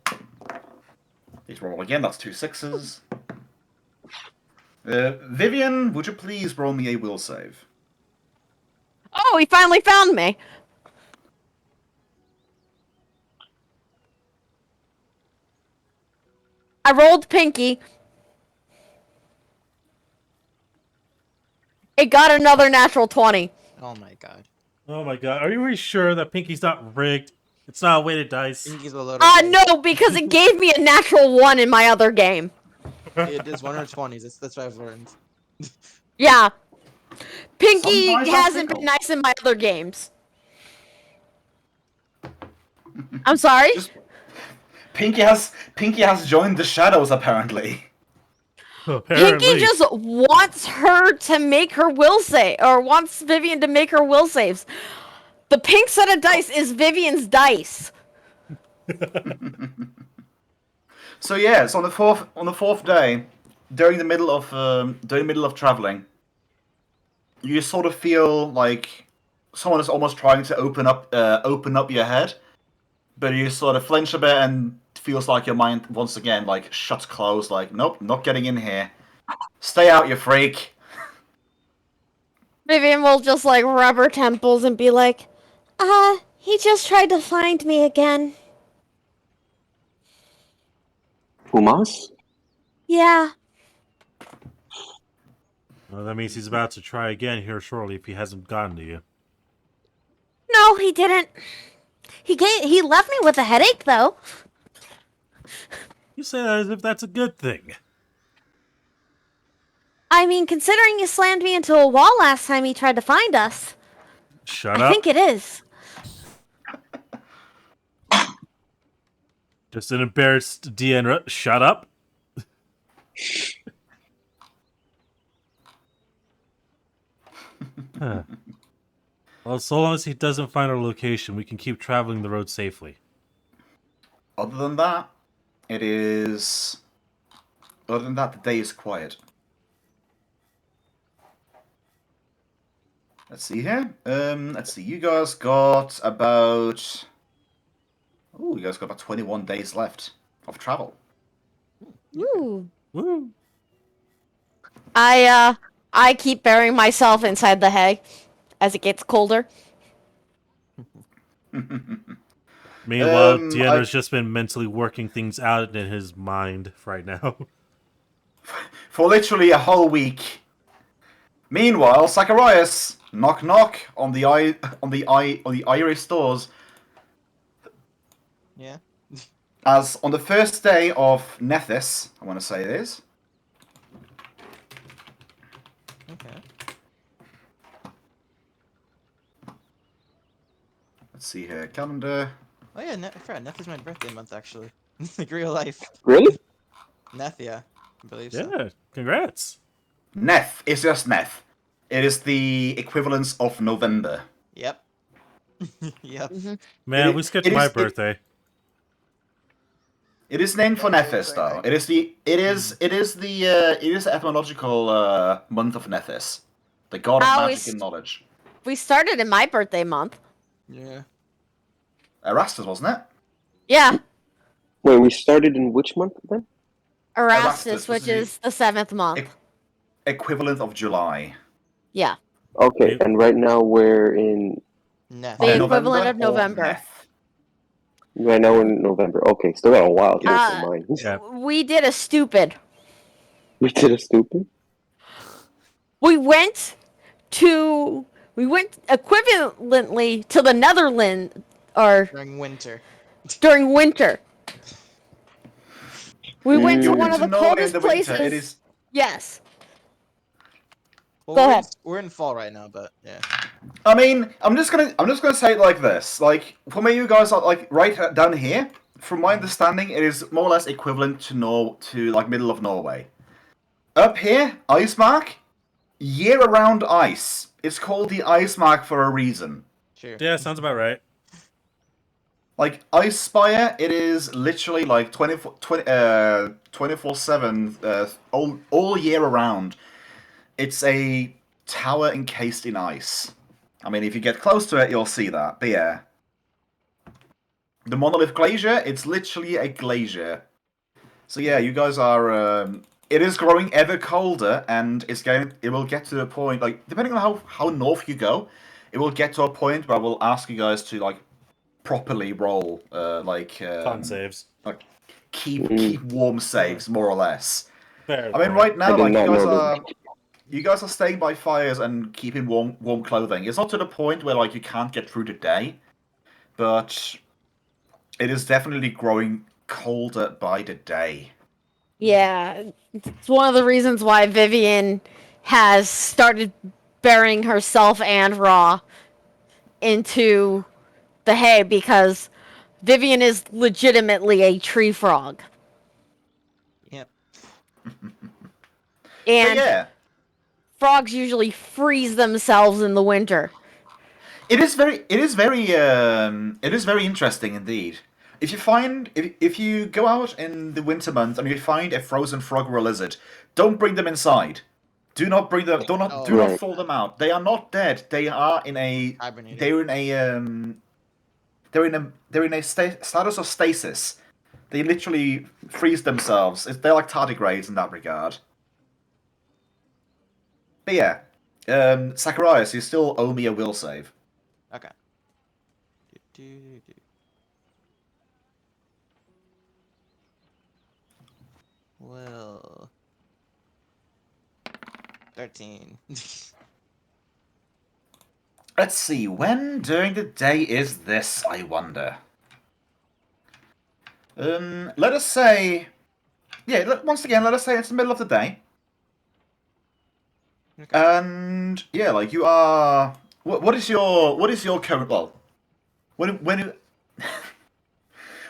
Need to roll again. That's 2 6s. Vivian, would you please roll me a will save? Oh, he finally found me. I rolled Pinky. It got another natural 20. Oh my god. Oh my god. Are you really sure that Pinky's not rigged? It's not a weighted dice. Pinky's a load of No, because it gave me a natural 1 in my other game. It is 1 or 20s. That's what I've learned. Yeah. Pinky Sometimes I hasn't think- been nice in my other games. I'm sorry? Pinky has joined the shadows apparently. Apparently. Pinky just wants her to make her will save, or wants Vivian to make her will saves. The pink set of dice is Vivian's dice. So yeah, so on the fourth day, during the middle of traveling, you sort of feel like someone is almost trying to open up your head, but you sort of flinch a bit and feels like your mind once again like shuts closed. Like, nope, not getting in here. Stay out, you freak. Vivian will just like rub her temples and be like, he just tried to find me again. Pumas? Yeah. Well, that means he's about to try again here shortly if he hasn't gotten to you. No, he didn't. He left me with a headache though. You say that as if that's a good thing. I mean, considering you slammed me into a wall last time he tried to find us, Shut I up. think it is. Just an embarrassed 𝓮𝓵𝓷𝓮. Shut up. Huh. Well, so long as he doesn't find our location, we can keep traveling the road safely. Other than that, it is. Other than that, the day is quiet. Let's see here. Let's see. You guys got about. Oh, you guys got about 21 days left of travel. Ooh. Woo! I keep burying myself inside the hay as it gets colder. Meanwhile, Um, 𝓮𝓵's just been mentally working things out in his mind right now. For literally a whole week. Meanwhile, Zacharias, knock knock on the Irish doors. Yeah. As on the first day of Nethys, I want to say it is. Okay. Let's see here, calendar. Oh yeah, I forgot. Neth is my birthday month actually. Like real life. Really? Neth, yeah. I believe so. Yeah, congrats. Neth is just Neth. It is the equivalence of November. Yep. Yep. Man, It- we skipped it my is- it- birthday. It is named for Nethys, though. It is the etymological month of Nethys, the god of Oh, magic it's- and knowledge. We started in my birthday month. Yeah. Erastus, wasn't it? Yeah, Wait, we started in which month then? Erastus, Erastus, which this is is the 7th month. Equivalent of July. Yeah, Okay, Yep. and right now we're in. Neth. The Either equivalent of or November. Neth. Right now we're in November. Okay, still got a while here for mine. Yeah. we did a stupid. We did a stupid. We went equivalently to the Netherlands or During winter. during winter. We went to Mm. one of the coldest places. It is. Yes. Well, Go we're ahead. we're in fall right now, but yeah. I mean, I'm just gonna say it like this. Like, for me, you guys are like right down here. From my understanding, it is more or less equivalent to like middle of Norway. Up here, ice mark, year-round ice. It's called the ice mark for a reason. Sure. Yeah, sounds about right. Like Ice Spire, it is literally like 24/7, all year around. It's a tower encased in ice. I mean, if you get close to it, you'll see that. But yeah. The Monolith Glacier, it's literally a glacier. So yeah, you guys are... it is growing ever colder, and it will get to a point, like, depending on how north you go, it will get to a point where I will ask you guys to, like, properly roll, Con saves. like keep warm saves, more or less. Fair I mean, point. right now, I did like, not know you guys are staying by fires and keeping warm clothing. It's not to the point where, like, you can't get through the day, but it is definitely growing colder by the day. Yeah, it's one of the reasons why Vivian has started burying herself and Raw into the hay because Vivian is legitimately a tree frog. Yep. But And yeah, frogs usually freeze themselves in the winter. it is very interesting indeed. If you go out in the winter months and you find a frozen frog or a lizard, don't bring them inside. Do not bring them. Do not Right. fool them out. They are not dead. They are in a. Hibernating. They're in a status of stasis. They literally freeze themselves. They're like tardigrades in that regard. But yeah, Zacharias, you still owe me a will save. Okay. Do. Well, 13. Let's see, when during the day is this, I wonder? Let us say... Yeah, once again, let us say it's the middle of the day. Okay. And, yeah, like, you are... What is your current... Well, when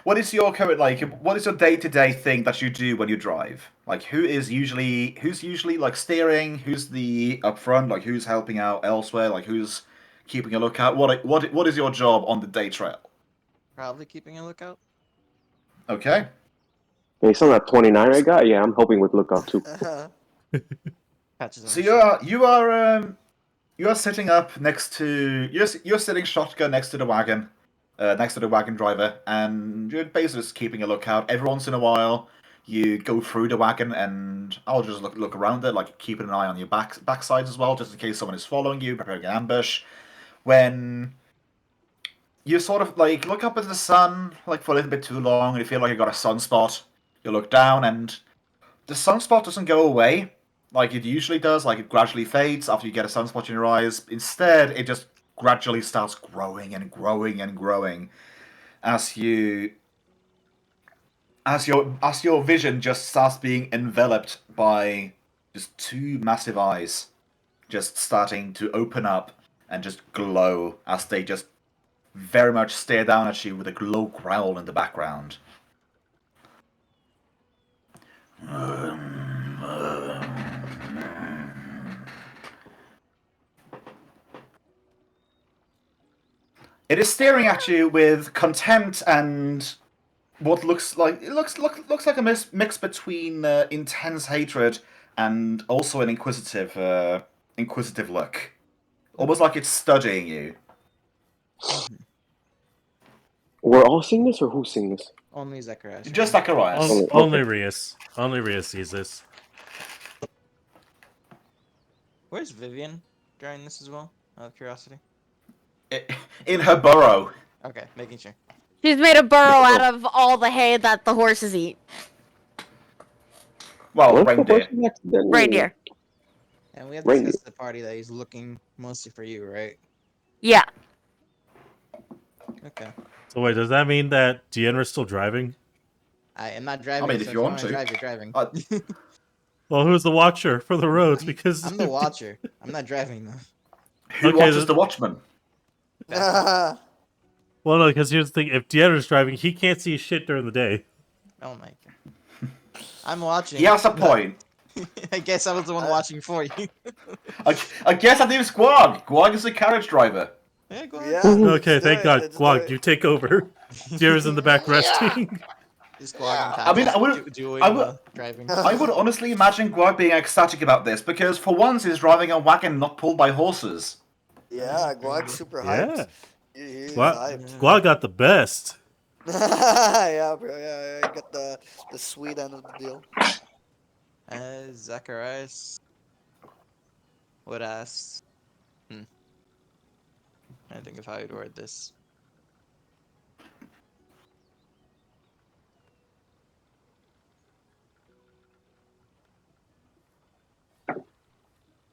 What is your current like? What is your day-to-day thing that you do when you drive? Like, who's usually like steering? Who's the up front? Like, who's helping out elsewhere? Like, who's keeping a lookout? What is your job on the day trail? Probably keeping a lookout. Okay. Based on that 29 I got, yeah, I'm helping with lookout too. Patches on So the ship. you are sitting up next to you're sitting shotgun next to the wagon, next to the wagon driver, and you're basically just keeping a lookout. Every once in a while, you go through the wagon, and I'll just look around it, like keeping an eye on your backsides as well, just in case someone is following you, preparing an ambush. When you sort of like look up at the sun like for a little bit too long, and you feel like you got a sunspot, you look down, and the sunspot doesn't go away like it usually does. Like it gradually fades after you get a sunspot in your eyes. Instead, it just gradually starts growing and growing and growing as your vision just starts being enveloped by just two massive eyes just starting to open up and just glow as they just very much stare down at you with a low growl in the background. It is staring at you with contempt and what looks like a mix between intense hatred and also an inquisitive look, almost like it's studying you. We're all seeing this, or who's seeing this? Only Zacharias. Just Zacharias. Only Rias. Only Rias sees this. Where's Vivian during this as well? Out of curiosity. In her burrow. Okay, making sure. She's made a burrow out of all the hay that the horses eat. Well, What's the reindeer. horse's accident? Reindeer. And we have Reindeer. discussed at the party that he's looking mostly for you, right? Yeah. Okay. So wait, does that mean that 𝓮𝓼's still driving? I am not driving. I mean, so if you want wanna to. drive, you're driving. Well, who's the watcher for the roads? Because I'm the watcher. I'm not driving though. Who Okay, watches the Watchman? well, no, because here's the thing: if 𝓮𝓼's driving, he can't see shit during the day. Oh my god. I'm watching. He has a point. I guess I was the one watching for you. I guess I think it's Guag. Guag is the carriage driver. Yeah, go ahead. Yeah. Okay, let's do thank it, God, let's do Guag, it. you take over. 𝓮𝓼's in the back resting. Just go out I mean, I would- driving. I would honestly imagine Guag being ecstatic about this because for once he's driving a wagon not pulled by horses. Yeah, Guag's super Yeah. hyped. He's Guag, hyped. Guag got the best. Yeah, bro. Yeah, you got the sweet end of the deal. Zacharias would ask. I think of how you'd word this.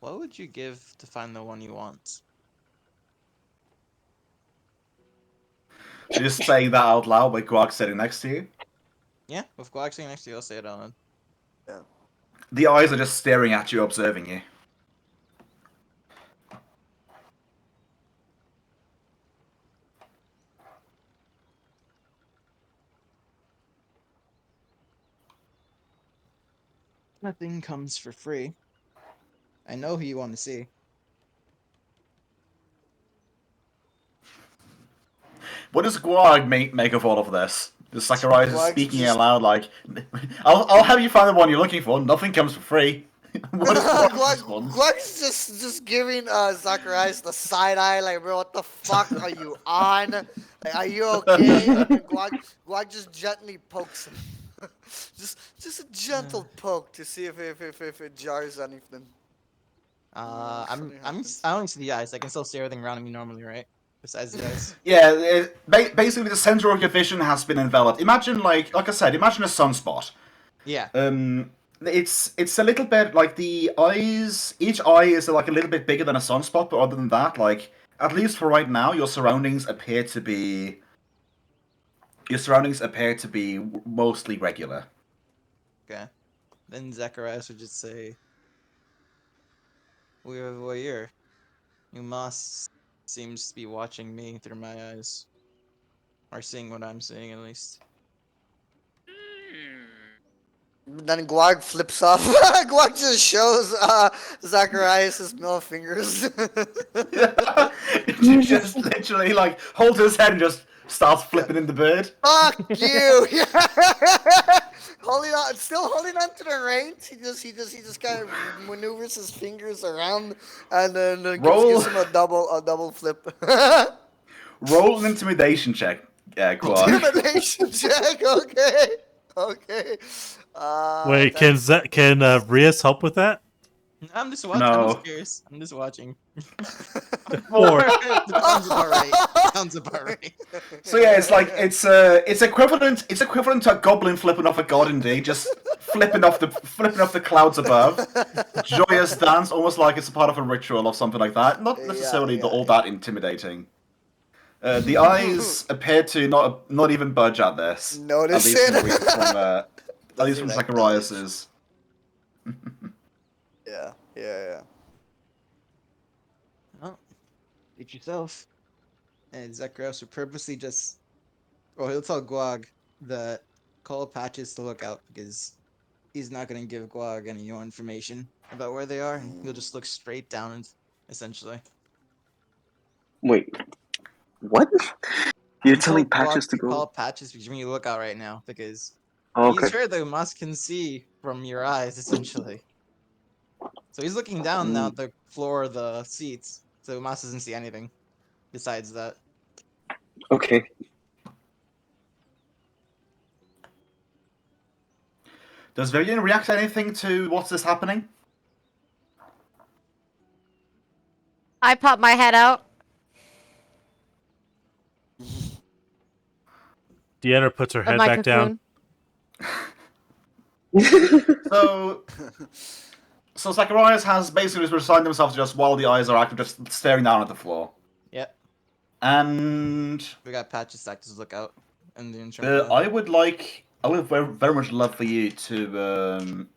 What would you give to find the one you want? Just saying that out loud with Guag sitting next to you. Yeah, with Guag sitting next to you, I'll say it out loud. The eyes are just staring at you, observing you. Nothing comes for free. I know who you want to see. What does Guag make of all of this? The Zacharias is Guag's speaking just- out loud like, I'll have you find the one you're looking for. Nothing comes for free. What is Guag's response? Guag's just giving Zacharias the side eye, like, bro, what the fuck are you on? Like, are you okay? And then Guag just gently pokes him. just a gentle poke to see if it jars anything. I something happens. only see the eyes. I can still see everything around me normally, right? Besides the eyes. Yeah, basically the center of your vision has been enveloped. Imagine like I said, imagine a sunspot. Yeah. It's a little bit like the eyes. Each eye is like a little bit bigger than a sunspot, but other than that, like at least for right now, your surroundings appear to be mostly regular. Okay. Then Zacharias would just say, "We are a voyeur. You must seems to be watching me through my eyes, or seeing what I'm seeing at least." Then Guag flips off. Guag just shows Zacharias his middle fingers. He just literally like holds his head and just starts flipping in the bird. Fuck you! Holding on, still holding on to the reins. He just kind of maneuvers his fingers around, and then gives him a double flip. Roll an intimidation check, Quad. Intimidation check. Okay. Wait, can Rias help with that? I'm just watching. No. I'm just curious. I'm just watching. 4. Sounds about right. Sounds about right. So yeah, it's like it's equivalent to a goblin flipping off a god indeed, just flipping off the clouds above. Joyous dance, almost like it's a part of a ritual or something like that. Not necessarily all that intimidating. The eyes appear to not even budge at this. Notice at least from Zacharias's. Yeah. Well, eat yourself. And Zacharias will purposely just... Well, he'll tell Guag that call Patches to look out because he's not going to give Guag any more information about where they are. He'll just look straight down, essentially. Wait, what? You're telling Tell Guag Patches to go? Call Patches because you need to look out right now because Oh, he's okay. sure the Moss can see from your eyes, essentially. So he's looking down now at the floor of the seats, so Moss doesn't see anything besides that. Okay. Does Vivian react to anything to what's this happening? I pop my head out. Deanna puts her of head my back down. cocoon. So Zacharias has basically just resigned himself to just while the eyes are active, just staring down at the floor. Yep. And We got Patches to look out in the interim. I would very much love for you to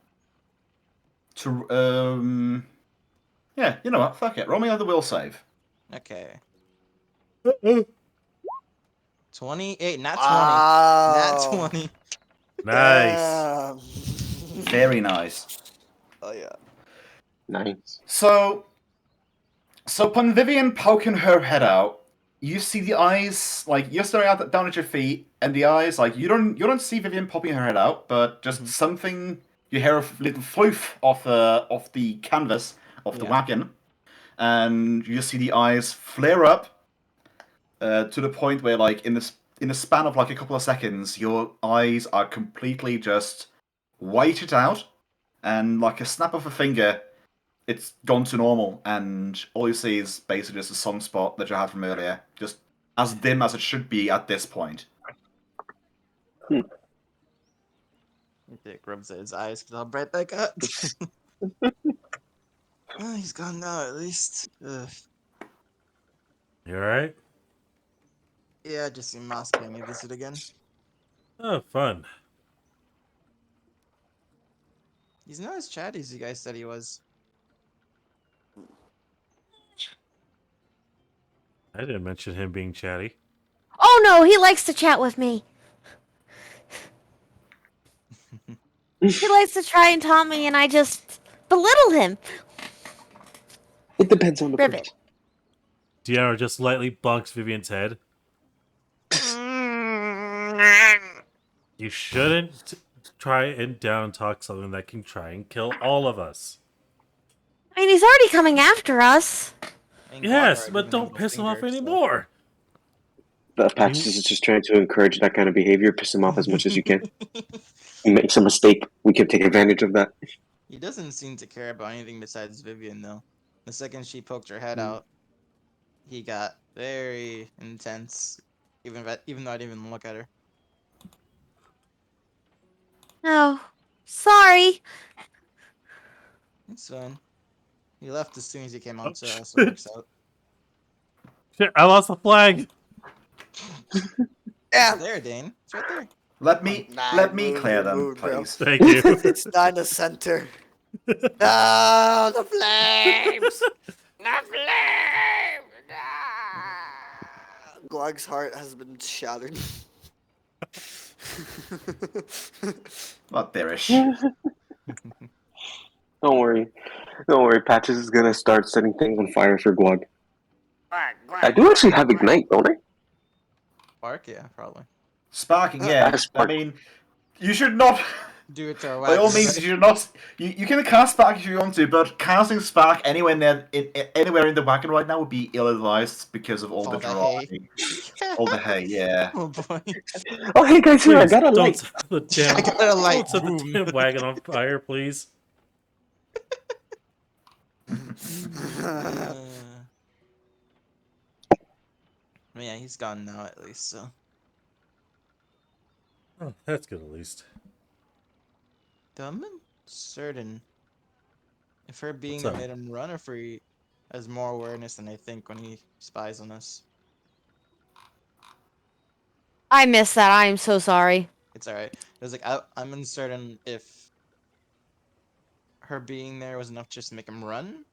yeah, you know what? Fuck it. Roll me another will save. Okay. 28, not 20. Wow. Not 20. Nice. Damn. Very nice. Oh yeah. Nice. So upon Vivian poking her head out, you see the eyes, like, you're staring down at your feet, and the eyes, like, you don't see Vivian popping her head out, but just something, you hear a little floof off the canvas of the wagon, and you see the eyes flare up to the point where, like, in the span of, like, a couple of seconds, your eyes are completely just whited out, and like a snap of a finger, it's gone to normal, and all you see is basically just a sunspot that you had from earlier, just as dim as it should be at this point. Dick rubs at his eyes because I'll bright back up. Oh, he's gone now, at least. Ugh. You alright? Yeah, just see Moss paying me a visit again. Oh, fun. He's not as chatty as you guys said he was. I didn't mention him being chatty. Oh no, he likes to chat with me. He likes to try and taunt me, and I just belittle him. It depends on the Ribbit. person. Deanna just lightly bonks Vivian's head. You shouldn't try and down talk something that can try and kill all of us. I mean, he's already coming after us. And Yes, Guag but already don't went piss him off finger, so- anymore. The Patches is just trying to encourage that kind of behavior, piss him off as much as you can. He makes a mistake, we can take advantage of that. He doesn't seem to care about anything besides Vivian, though. The second she poked her head out, he got very intense, even though I didn't even look at her. No, sorry. It's fine. He left as soon as he came out, so it also works out. Shit, I lost the flag. Yeah. There, Dane. It's right there. Let me Move, clear them, move, bro. please. Thank you. It's not in the center. No, the flames! The flame! Guag's heart has been shattered. What bearish? Don't worry. Don't worry. Patches is gonna start setting things on fire for Guag. Quack, quack, I do actually quack, have quack. Ignite, don't I? Spark, yeah, probably. Sparking, I yeah. have I Spark. mean, you should not. Do it to our By all wagon. means, you should not. You can cast Spark if you want to, but casting Spark anywhere anywhere in the wagon right now would be ill-advised because of all the All that draw, hay. all the hay. Yeah. Oh boy. Oh, hey guys, here I Please got a don't light. set the damn, I got a light. don't set the Boom. damn wagon on fire, please. Uh, yeah, he's gone now at least. So Oh, that's good at least. though I'm uncertain if her being What's there up? made him run, or if he has more awareness than I think when he spies on us. I missed that. I am so sorry. It's alright. It was like I'm uncertain if her being there was enough just to make him run,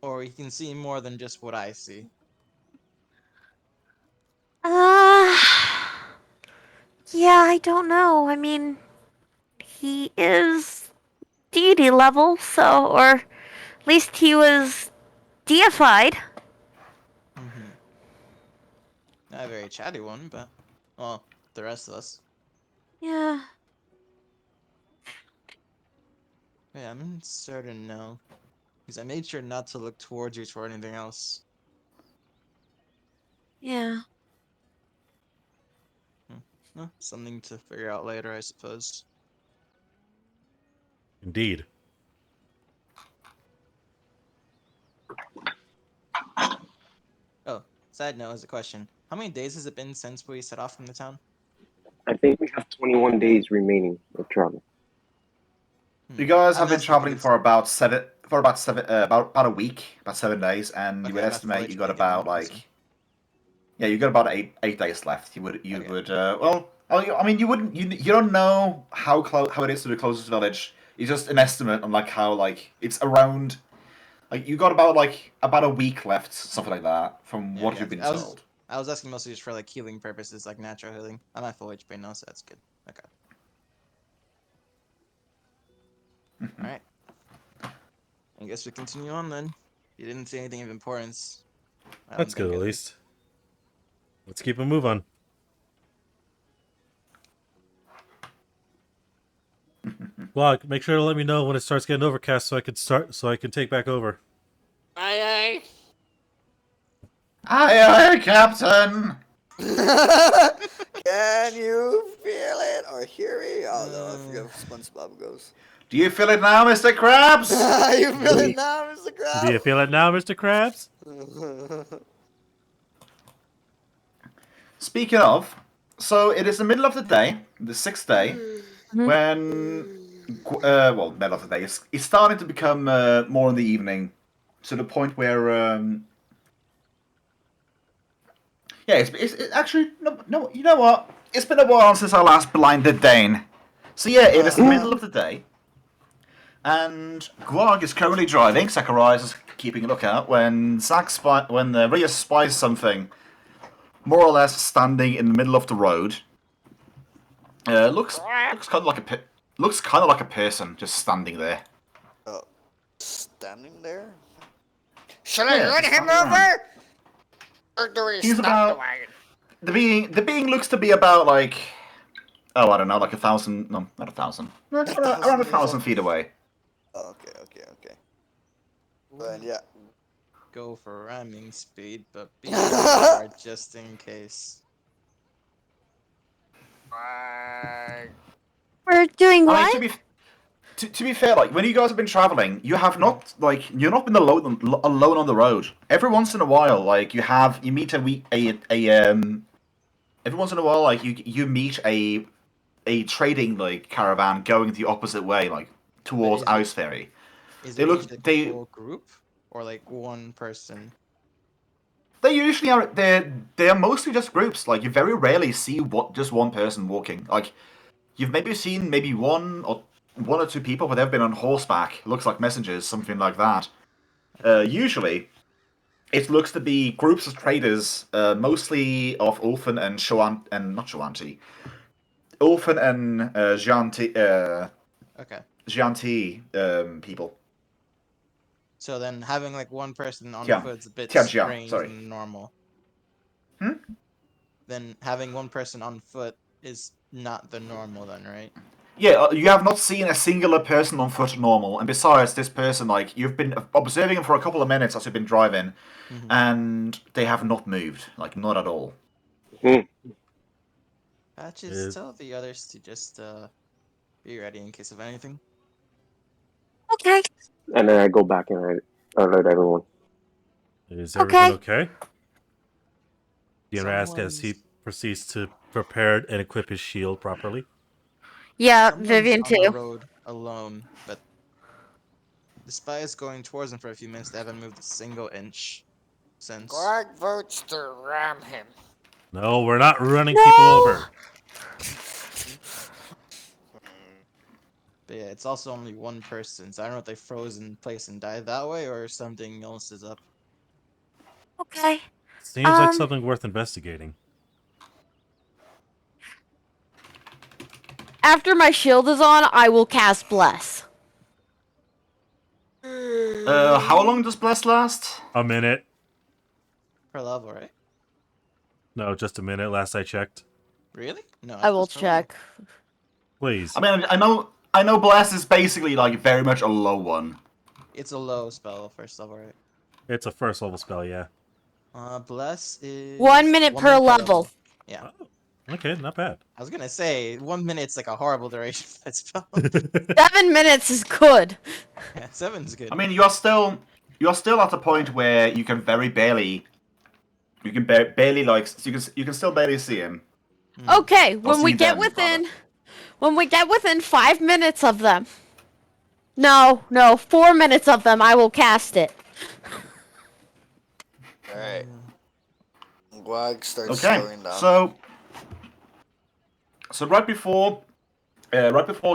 or he can see more than just what I see. Uh, yeah, I don't know. I mean, he is deity level, so, or at least he was deified. Mm-hmm. Not a very chatty one, but well, the rest of us. Yeah. Yeah, I'm uncertain now. Because I made sure not to look towards you or anything else. Yeah. Well, something to figure out later, I suppose. Indeed. Oh, side note as a question. How many days has it been since we set off from the town? I think we have 21 days remaining of travel. You guys I'm have been asking traveling because- for about about a week, about 7 days, and you Okay, would I'm at estimate you got 4 about days, like, yeah, you got about eight days left. You would Okay. well, I mean, you wouldn't you don't know how it is to the closest village. It's just an estimate on like how like it's around. Like you got about a week left, something like that, from Yeah, what I you've got been you. told. I was asking mostly just for like healing purposes, like natural healing. I'm at full HP now, so that's good. Okay. Alright. I guess we continue on then. You didn't see anything of importance. I don't That's good think, at least. Let's keep a move on. Well, make sure to let me know when it starts getting overcast so I can take back over. Aye, Aye, aye, Captain. Can you feel it or hear me? Oh no, I forget how SpongeBob goes. Do you feel it now, Mr. Krabs? You feel it now, Mr. Krabs? Do you feel it now, Mr. Krabs? Speaking of, so it is the middle of the day, the sixth day, when well, middle of the day. It's starting to become more in the evening, to the point where yeah, it's actually no. You know what? It's been a while since I last blinded Dane. So yeah, it is the middle of the day, and Guag is currently driving. Zacharias is keeping a lookout when Rhea spies something, more or less standing in the middle of the road. Looks kind of like a person just standing there. Oh, standing there? Shall I Yeah, run him stand around. over? Or do we He's stop about- the wagon? The being looks to be about like, oh, I don't know, like 1,000. No, not 1,000. Around 1,000 feet away. Oh, okay. But yeah. Go for ramming speed, but be on guard just in case. Quack. We're doing I what? mean, to be fair, like when you guys have been traveling, you're not been alone on the road. Every once in a while, like you meet every once in a while, like you meet a trading like caravan going the opposite way, like towards But is Ice Ferry. Is They it look- usually they- a full group or like one person? They usually are. They are mostly just groups. Like you very rarely see just one person walking. Like you've maybe seen one or two people, but they've been on horseback. Looks like messengers, something like that. Usually, it looks to be groups of traders, mostly of Ulfin and not Shoanti. 𝓮𝓵 and Okay. 𝓮𝓵𝓷𝓵 people. So then having like one person on Tian. foot is a bit Tian, strange sorry. and normal. Hmm? Then having one person on foot is not the normal then, right? Yeah, you have not seen a singular person on foot normal, and besides, this person, like, you've been observing him for a couple of minutes as you've been driving, and they have not moved, like, not at all. Patches, tell the others to just be ready in case of anything. Okay. And then I go back and I alert everyone. Is everyone okay? Deanna asks as he proceeds to prepare and equip his shield properly. Yeah, Someone's Vivian on the too. road alone, but the spy is going towards him for a few minutes. They haven't moved a single inch since. Greg votes to ram him. No, we're not running people over. But yeah, it's also only one person, so I don't know if they froze in place and died that way or something else is up. Okay. Seems like something worth investigating. After my shield is on, I will cast Bless. How long does Bless last? A minute. Per level, right? No, just a minute. Last I checked. Really? No. I will check. Please. I mean, I know Bless is basically, like, very much a low one. It's a low spell, first level, right? It's a first level spell, yeah. Bless is 1 minute per level. Yeah. Oh, okay, not bad. I was gonna say 1 minute's like a horrible duration for that spell. 7 minutes is good. Yeah, 7's good. I mean, you're still at the point where you can barely like you can still barely see him. Okay, when we see get them, within 5 minutes of them. No, 4 minutes of them, I will cast it. Alright. Gwag starts Okay, slowing down. so right before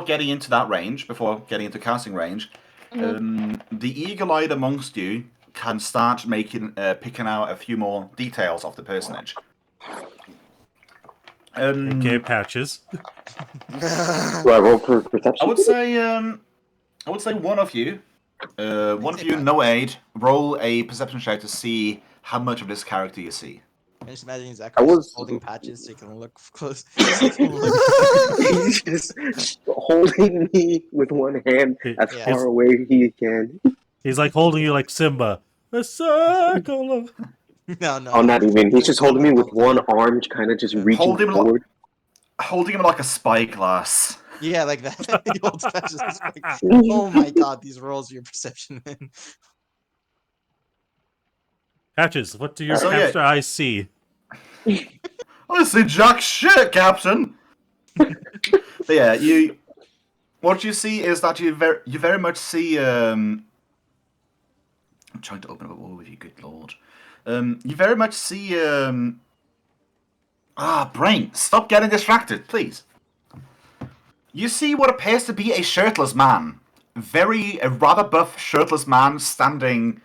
getting into that range, before getting into casting range, the eagle-eyed amongst you can start picking out a few more details of the personage. Okay, Patches. Do I roll for perception? I would say one of you, no aid, roll a perception check to see how much of this character you see. I just imagine Zach I was- holding Patches so you can look close. He's just holding me with one hand as Yeah. far away he can. He's like holding you like Simba. A circle of... No. Oh, not even. He's just holding me with one arm, kind of just reaching Hold him forward. Holding him like a spyglass. Yeah, like that. He holds Patches. Like, oh my god, these rolls your perception in. Patches, what do your So, yeah. hamster eyes see? I see jack shit, Captain. But yeah, what you see is that you very much see. I'm trying to open up a wall with you, good lord. You very much see. Brain, stop getting distracted, please. You see what appears to be a shirtless man, a rather buff shirtless man standing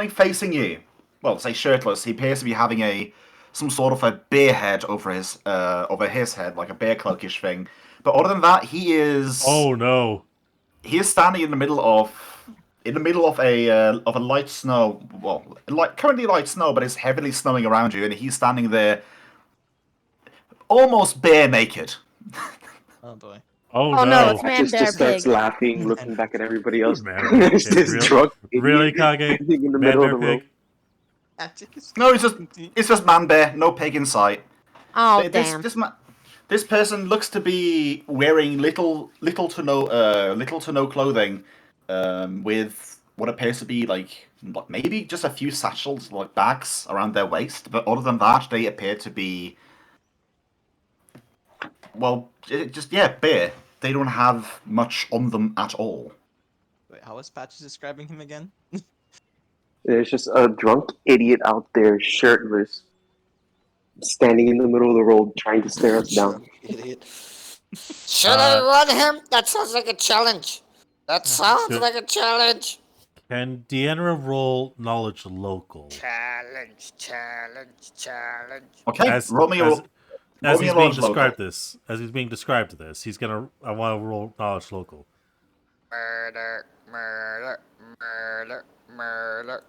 facing you. Well, say shirtless. He appears to be having some sort of a bear head over his head, like a bear cloakish thing. But other than that, he is. Oh no! He is standing in the middle of a light snow. Well, currently light snow, but it's heavily snowing around you, and he's standing there, almost bare naked. Oh boy. Oh no, it's man Just bear starts pig. laughing, looking back at everybody else. Man bear There's pig, this really? drunk Really, idiot Kage? standing in the Man middle of bear the road. pig? Patches. No, it's just man bear, no pig in sight. Oh, But damn. This person looks to be wearing little to no clothing, with what appears to be like maybe just a few satchels, like bags around their waist. But other than that, they appear to be bare. They don't have much on them at all. Wait, how was Patches describing him again? There's just a drunk idiot out there, shirtless, standing in the middle of the road, trying to stare us down. Idiot. Should I run him? That sounds like a challenge. That sounds like a challenge. Can Deanna roll knowledge local? Challenge. Okay, As, roll me a as, roll. as me he's a being knowledge local. described this, he's gonna. I want to roll knowledge local. Murder, murder, murder, murder.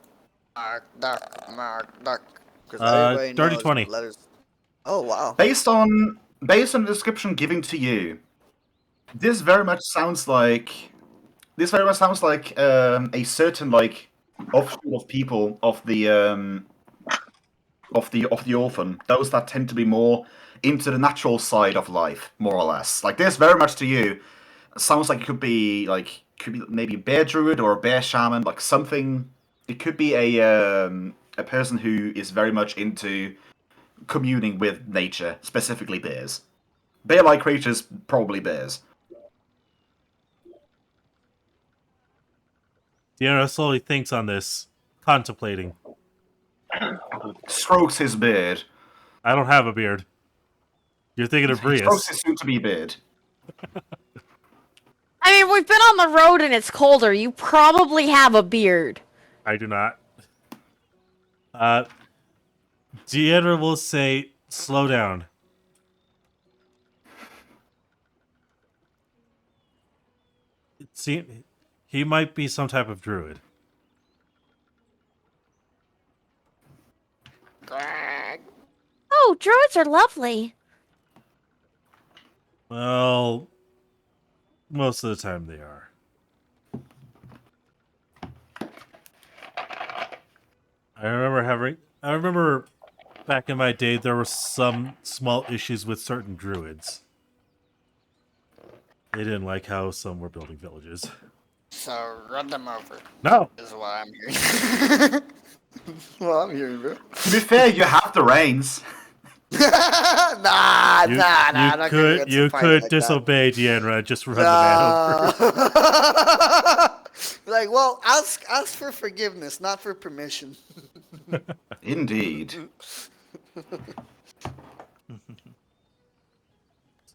Mark duck, mark duck. Because everybody Dirty knows 20. letters. Oh wow. Based on the description given to you, this very much sounds like a certain like offshoot of people of the orphan. Those that tend to be more into the natural side of life, more or less. Like this, very much to you, sounds like it could be maybe a bear druid or a bear shaman, like something. It could be a person who is very much into communing with nature, specifically bears. Bear-like creatures, probably bears. Deanna slowly thinks on this, contemplating. Strokes his beard. I don't have a beard. You're thinking of He strokes Brius. his soon-to-be beard. I mean, we've been on the road and it's colder. You probably have a beard. I do not. Deanna will say, slow down. See, he might be some type of druid. Greg. Oh, druids are lovely. Well, most of the time they are. I remember back in my day there were some small issues with certain druids. They didn't like how some were building villages. So run them over. No! Is what I'm hearing. Well, I'm hearing, bro. To be fair, you have the reins. nah. You could disobey Deanna, just run the man over. Like, well, ask for forgiveness, not for permission. Indeed.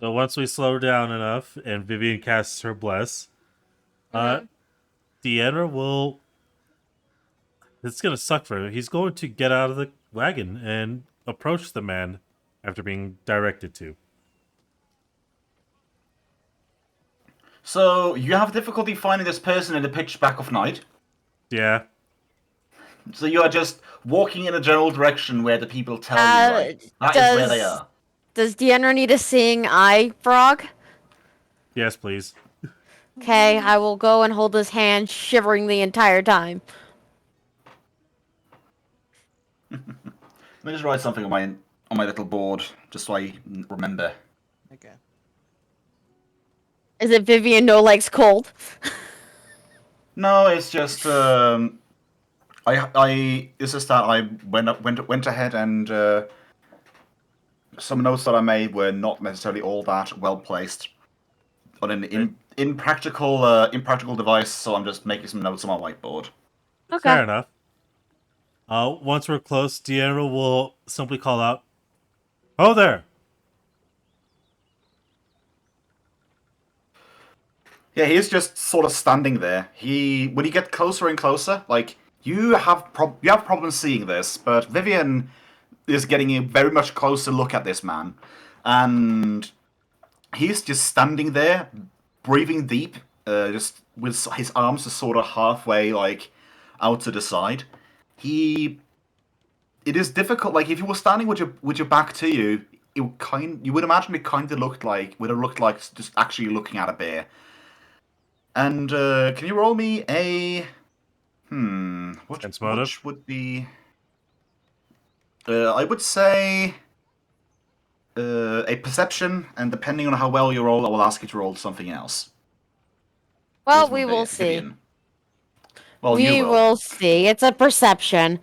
So once we slow down enough and Vivian casts her bless, Deanna will... It's gonna suck for him. He's going to get out of the wagon and approach the man after being directed to. So, you have difficulty finding this person in the pitch black of night. Yeah. So you are just walking in a general direction where the people tell you, right? That is where they are. Does Deanna need a seeing eye, Frog? Yes, please. Okay, I will go and hold his hand, shivering the entire time. Let me just write something on my little board, just so I remember. Okay. Is it Vivian no likes cold? No, it's just it's just that I went ahead and some notes that I made were not necessarily all that well placed on an impractical device, so I'm just making some notes on my whiteboard. Okay. Fair enough. Once we're close, Deanna will simply call out, "Oh there!" Yeah, he's just sort of standing there. When you get closer and closer, like you have problems seeing this, but Vivian is getting a very much closer look at this man, and he's just standing there, breathing deep, just with his arms just sort of halfway like out to the side. It is difficult. Like if you were standing with your back to you, you would imagine it kind of would have looked like just actually looking at a bear. And can you roll me a Sense motive? which would be I would say a perception, and depending on how well you roll, I will ask you to roll something else. Well, This we be will see. Vivian. Well, We you will see. It's a perception.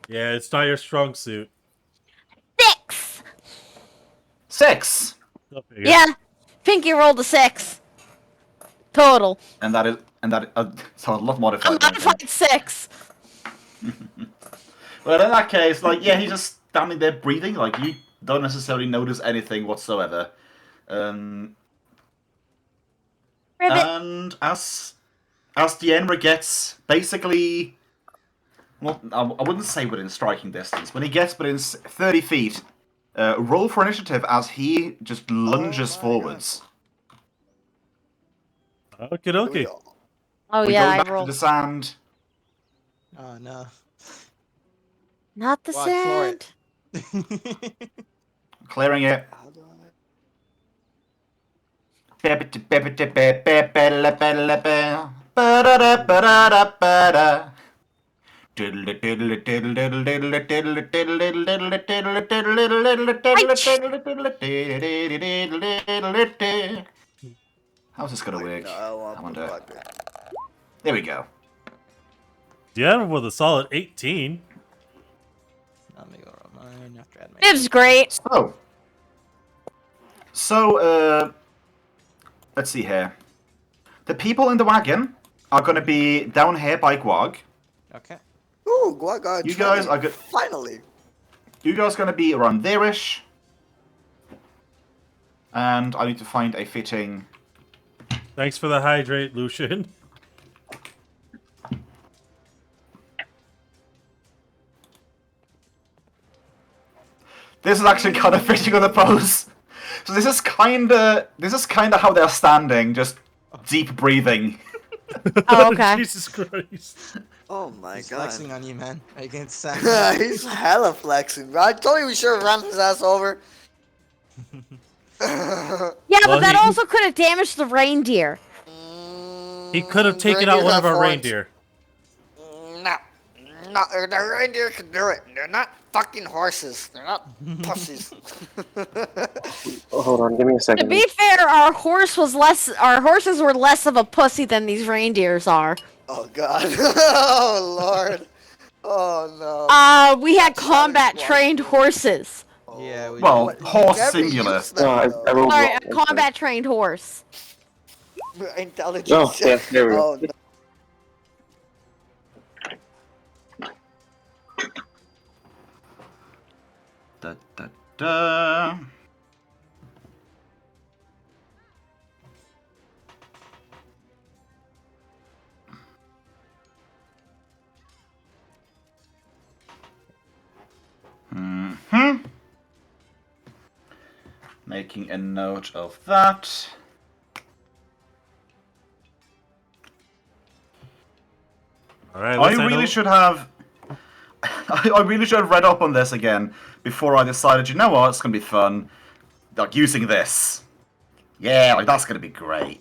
Yeah, it's not your strong suit. 6! 6, Go figure. Yeah, Pinky rolled a 6. Total. and that so a lot modified. I'm than modified 6. Well, in that case, like, yeah, he's just standing there breathing. Like, you don't necessarily notice anything whatsoever. Ribbit. And as Deanra gets basically, well, I wouldn't say within striking distance. When he gets within 30 feet roll for initiative as he just lunges my forwards. Okie dokie. Oh We yeah, go I back to rolled. the sand. Oh no. Not the Walk for sand. it. Clearing it. How do I... How's this gonna work? No, I want I to wonder. fuck it. There we go. Yeah, with a solid 18. Let me go roll mine after I had my. It's great. So, let's see here. The people in the wagon are going to be down here by Guag. Okay. Ooh, Guaga. You guys are good. Finally. You guys are going to be around there-ish. And I need to find a fitting... Thanks for the hydrate, Lucian. This is actually kind of fitting on the pose. So this is kind of how they're standing, just deep breathing. Oh, okay. Jesus Christ. Oh my He's god. flexing on you, man. I can sack. He's hella flexing, bro. I told you we should have run his ass over. Yeah, Well, but that he- also could have damaged the reindeer. He could have taken out one of our reindeer. No, the reindeer can do it. They're not fucking horses. They're not pussies. Oh, hold on, give me a To second. be fair, our horses were less of a pussy than these reindeers are. Oh god. Oh lord. Oh no. We had combat trained horses. Yeah. We Well, did. horse Never singular. used them, No, I though. rolled Sorry, wrong. a combat trained horse. Intelligence. Oh, yeah, there we go. Oh, no. Da, da, da. Making a note of that. All right, I really should have. I really should have read up on this again before I decided. You know what? It's gonna be fun. Like using this. Yeah, like that's gonna be great.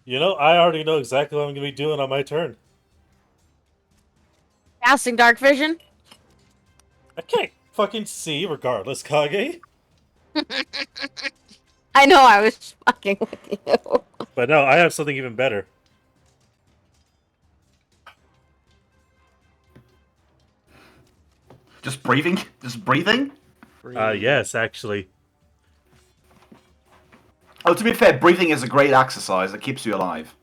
You know, I already know exactly what I'm going to be doing on my turn. Casting dark vision. I can't fucking see regardless, Kage. I know I was fucking with you. But no, I have something even better. Just breathing. Just breathing. Yes, actually. Oh, to be fair, breathing is a great exercise. It keeps you alive.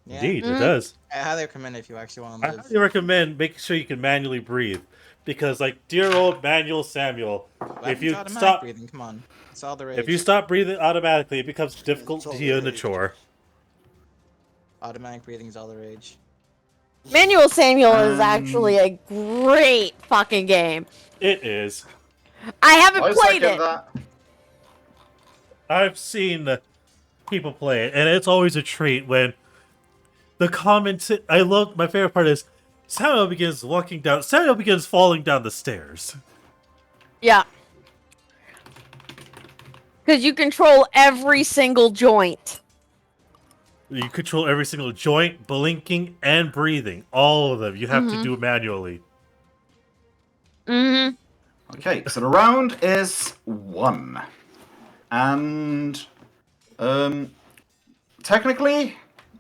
Yeah. Indeed, it does. I highly recommend it if you actually want to I live. highly recommend making sure you can manually breathe. Because, like, dear old Manuel Samuel, if you Automatic stop breathing, come on. It's all the rage. if you stop breathing automatically, it becomes difficult all to the you in a rage. chore. Automatic breathing is all the rage. Manual Samuel is actually a great fucking game. It is. I haven't I played second it. that. I've seen people play it, and it's always a treat when the comments. I love. My favorite part is Samuel begins falling down the stairs. Yeah. Because you control every single joint. You control every single joint, blinking, and breathing. All of them. You have to do it manually. Mm-hmm. Okay, so the round is 1. And technically,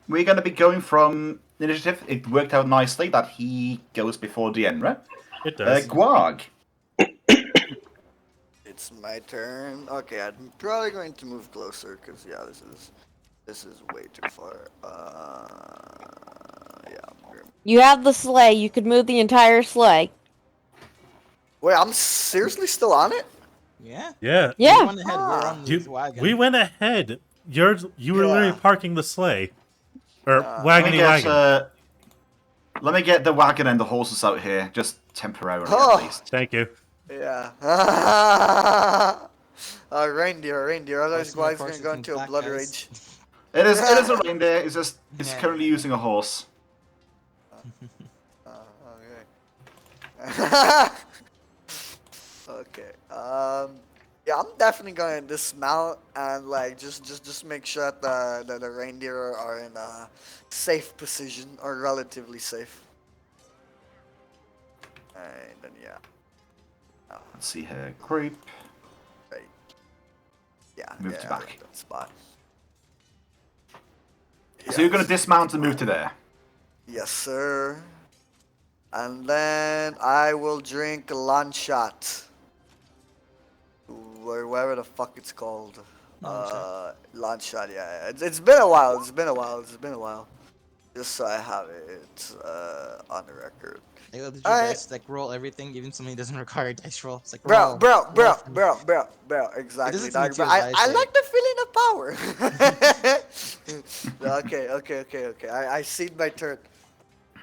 we're going to be going from initiative. It worked out nicely that he goes before Dienra. It does. Guag. It's my turn. Okay, I'm probably going to move closer because yeah, this is way too far. Yeah. You have the sleigh. You could move the entire sleigh. Wait, I'm seriously still on it? Yeah. Yeah. We Yeah. went ahead. We're on You- the wagon. we went ahead. You were literally Yeah. parking the sleigh. Or Let me wagony get, wagon. Let me get the wagon and the horses out here, just temporarily Oh. at least. Thank you. Yeah. Reindeer. Otherwise, my Guy's gonna horses go can into a back, blood guys. rage. It is a reindeer. It's Yeah. currently using a horse. Okay. Okay. Yeah, I'm definitely gonna dismount and like just make sure that the reindeer are in a safe position or relatively safe. And then yeah. Let's see here. Creep. Right. Yeah. Move yeah, to I back. like that spot. So you're gonna Yes. dismount and move to there. Yes, sir. And then I will drink 𝓮𝓵𝓷𝓵. Whatever the fuck it's called. 𝓮𝓵𝓷𝓵, yeah. It's been a while. It's been a while. Just so I have it on the record. Like, did you Alright. guys like roll everything, even something that doesn't require a dice roll? It's like Bro, roll. exactly. doesn't Dog, seem bro. too I bad, like the feeling of power. Okay. I cede my turn. I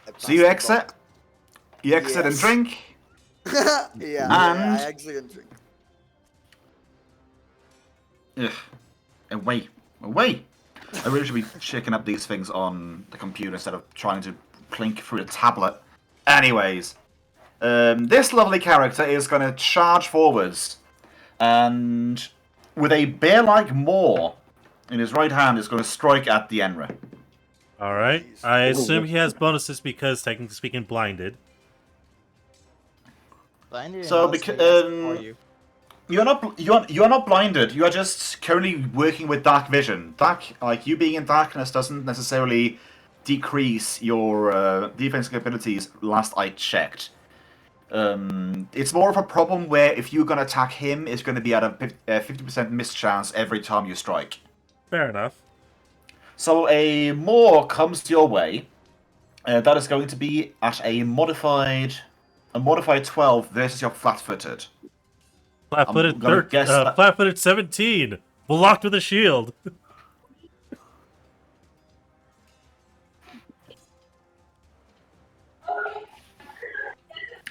So pass you the exit. You exit and Yes. drink. yeah, And- I exit and drink. Ugh. Away. I really should be checking up these things on the computer instead of trying to clink through the tablet. Anyways, this lovely character is going to charge forwards, and with a bear-like maw in his right hand, is going to strike at the 𝓮𝓵. All right. I assume he has bonuses because, technically speaking, blinded. Blinded So, and because also, yes, for you. you're not blinded. You are just currently working with dark vision. Like you being in darkness doesn't necessarily decrease your defense capabilities. Last I checked, it's more of a problem where if you're gonna attack him, it's going to be at a 50% miss chance every time you strike. Fair enough. So a maw comes your way. That is going to be at a modified 12 versus your flat-footed. Flat-footed, gonna guess that- flat-footed 17. Blocked with a shield.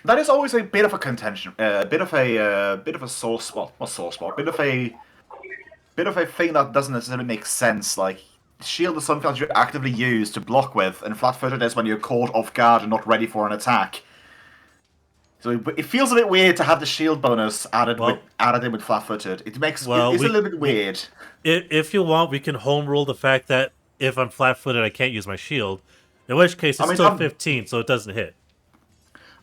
That is always a bit of a contention, a bit of a sore spot, not sore spot, bit of a thing that doesn't necessarily make sense. Like shield is something that you actively use to block with, and flat-footed is when you're caught off guard and not ready for an attack. So it feels a bit weird to have the shield bonus added in with flat-footed. It makes it's a little bit weird. If you want, we can home rule the fact that if I'm flat-footed, I can't use my shield. In which case, it's still 15, so it doesn't hit.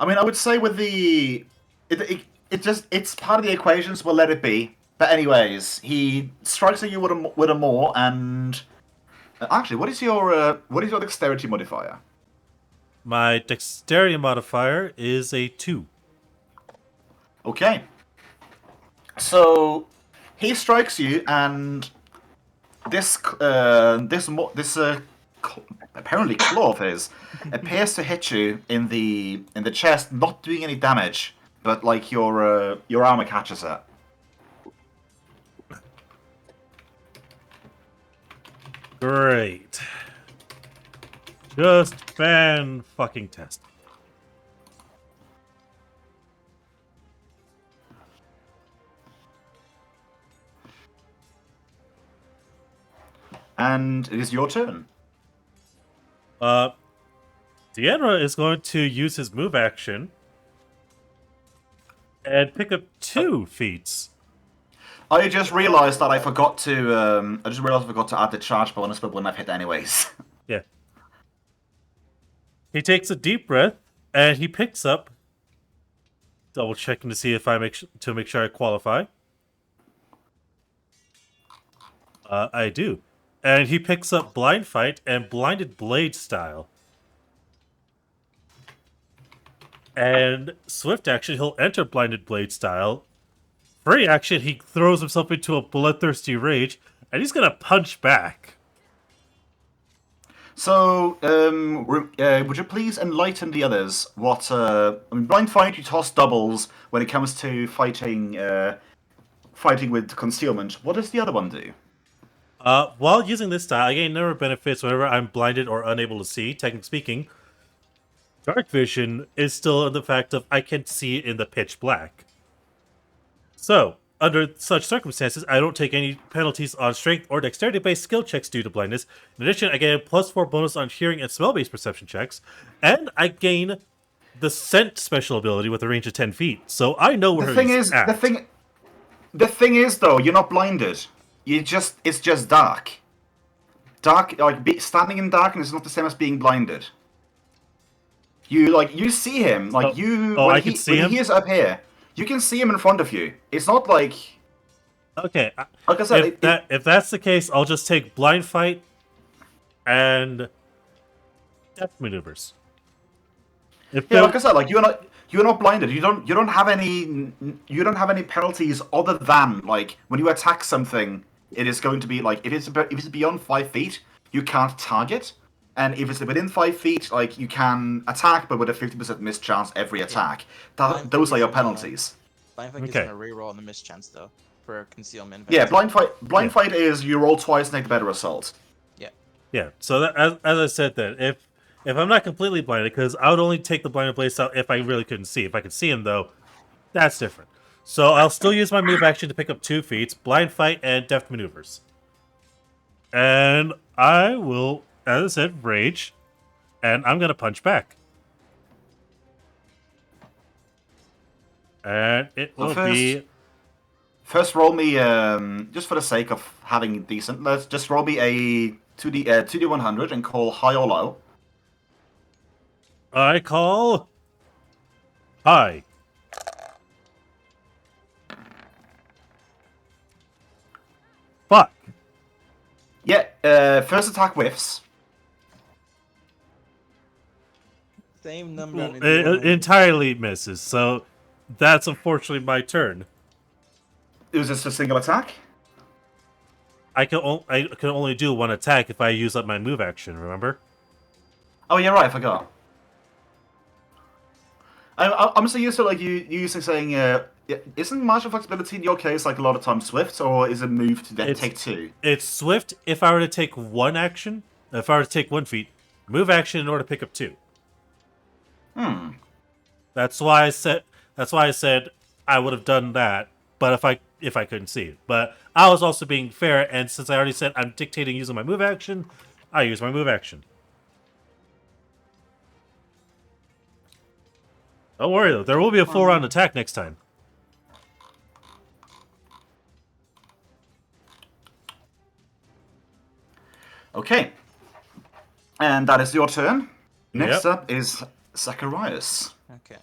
I mean, I would say with the it's part of the equations. We'll let it be. But anyways, he strikes at you with a maw, and actually, what is your dexterity modifier? My dexterity modifier is a 2. Okay. So he strikes you, and this apparently claw of his appears to hit you in the chest, not doing any damage, but like your armor catches it. Great. Just fan-fucking-tast. And it is your turn. 𝓮𝓵 is going to use his move action and pick up 2 feats. I just realised that I forgot to. Add the charge bonus, but wouldn't have hit anyways. Yeah. He takes a deep breath and he picks up. Double checking to see if make sure I qualify. I do, and he picks up blind fight and blinded blade style. And swift action, he'll enter blinded blade style. Free action, he throws himself into a bloodthirsty rage, and he's gonna punch back. So, would you please enlighten the others what? Blind fight, you toss doubles when it comes to fighting with concealment. What does the other one do? While using this style, I gain number of benefits whenever I'm blinded or unable to see. Technically speaking, dark vision is still in the fact of I can see in the pitch black. So, under such circumstances, I don't take any penalties on strength or dexterity-based skill checks due to blindness. In addition, I get a +4 bonus on hearing and smell-based perception checks, and I gain the scent special ability with a range of 10 feet. So I know where he's at. The thing is, though, you're not blinded. It's just dark. Dark, like standing in darkness is not the same as being blinded. You see him, like I can see him? He is up here. You can see him in front of you. It's not like. Okay. Like I said, if that's the case, I'll just take blind fight and death maneuvers. Like I said, like you're not blinded. You don't have any penalties other than like when you attack something. It is going to be like if it's beyond 5 feet, you can't target, and if it's within 5 feet, like you can attack, but with a 50% miss chance every attack. Those are your penalties. Blind fight gives him a reroll on the miss chance though for concealment. Yeah, blind fight is you roll twice and take the better assault. Yeah. Yeah. So as I said, then if I'm not completely blinded, because I would only take the blinded blaze out if I really couldn't see. If I could see him though, that's different. So I'll still use my move action to pick up 2 feats, blind fight, and deft maneuvers. And I will, as I said, rage, and I'm gonna punch back. And it will be. First, roll me just for the sake of having decent. Let's just roll me a 2d100 and call high or low. I call high. Fuck. Yeah, first attack whiffs. Same number. It entirely misses, so that's unfortunately my turn. Is this a single attack? I can only do one attack if I use up my move action, remember? Oh, yeah, right, I forgot. I'm so used to like you using saying, isn't martial flexibility in your case like a lot of times swift, or is it move to then take 2? It's swift if I were to take one action. If I were to take 1 feat, move action in order to pick up 2. That's why I said I would have done that, but if I couldn't see it. But I was also being fair, and since I already said I'm dictating using my move action, I use my move action. Don't worry though, there will be a full round attack next time. Okay. And that is your turn. Next up is Zacharias. Okay.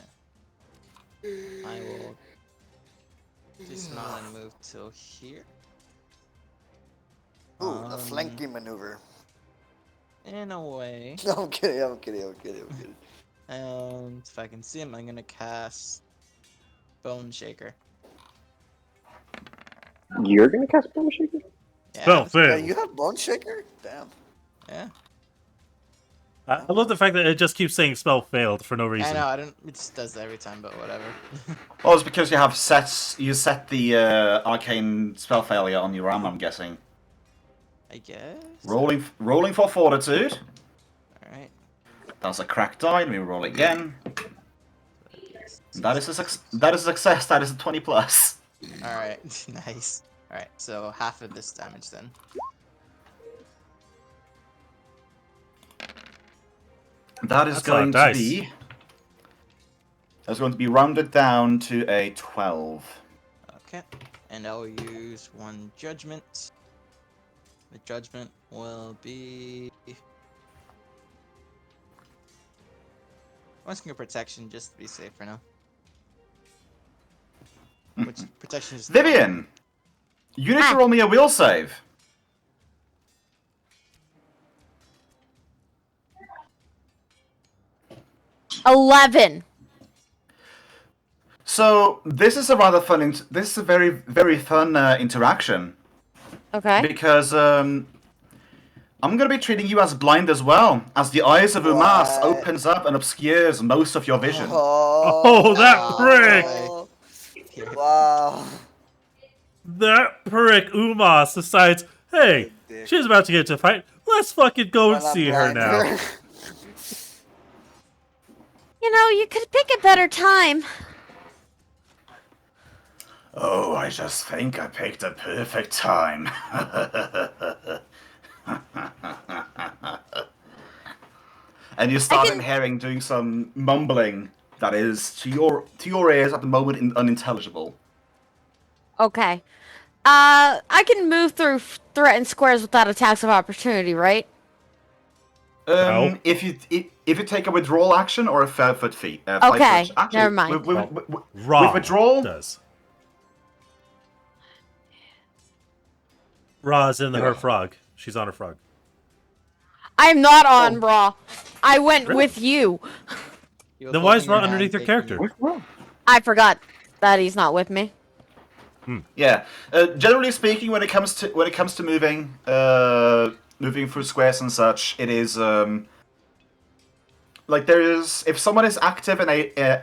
I will dismount and move till here. Ooh, the flanking maneuver. In a way. No, I'm kidding. And if I can see him, I'm gonna cast Bone Shaker. You're gonna cast Bone Shaker? Yeah. Yeah, you have Bone Shaker? Damn. Yeah. I love the fact that it just keeps saying spell failed for no reason. I know, it just does that every time, but whatever. Well, it's because you have set the arcane spell failure on your arm, I'm guessing. I guess. Rolling for fortitude. Alright. That's a cracked die. Let me roll again. That is a success. That is a 20 plus. Alright, nice. Alright, so half of this damage then. That's going to be rounded down to a 12. Okay, and I'll use 1 judgment. The judgment will be... I'm just gonna protection just to be safe for now. Which protection is... Vivian! You need to roll me a will save. $11. So this is a rather fun. This is a very, very fun interaction. Okay. Because I'm gonna be treating you as blind as well, as the eyes of Umas opens up and obscures most of your vision. Oh, that prick! Wow. That prick Umas decides, Hey, Dick. she's about to get into a fight. Let's fucking go and Well, I'm see her blind. now. You know, you could pick a better time. Oh, I just think I picked a perfect time. And you start can- hearing doing some mumbling that is to your ears at the moment unintelligible. Okay. I can move through threatened squares without attacks of opportunity, right? No. If you take a withdrawal action or a 5 foot feet. Okay, never mind. Ra withdrawal does. Ra's in her frog. She's on her frog. I'm not on Raw. I went with you. You Then were why is holding Ra your underneath hand, your taking character? I forgot that he's not with me. Yeah. Generally speaking, when it comes to moving, moving through squares and such, it is like if someone is active and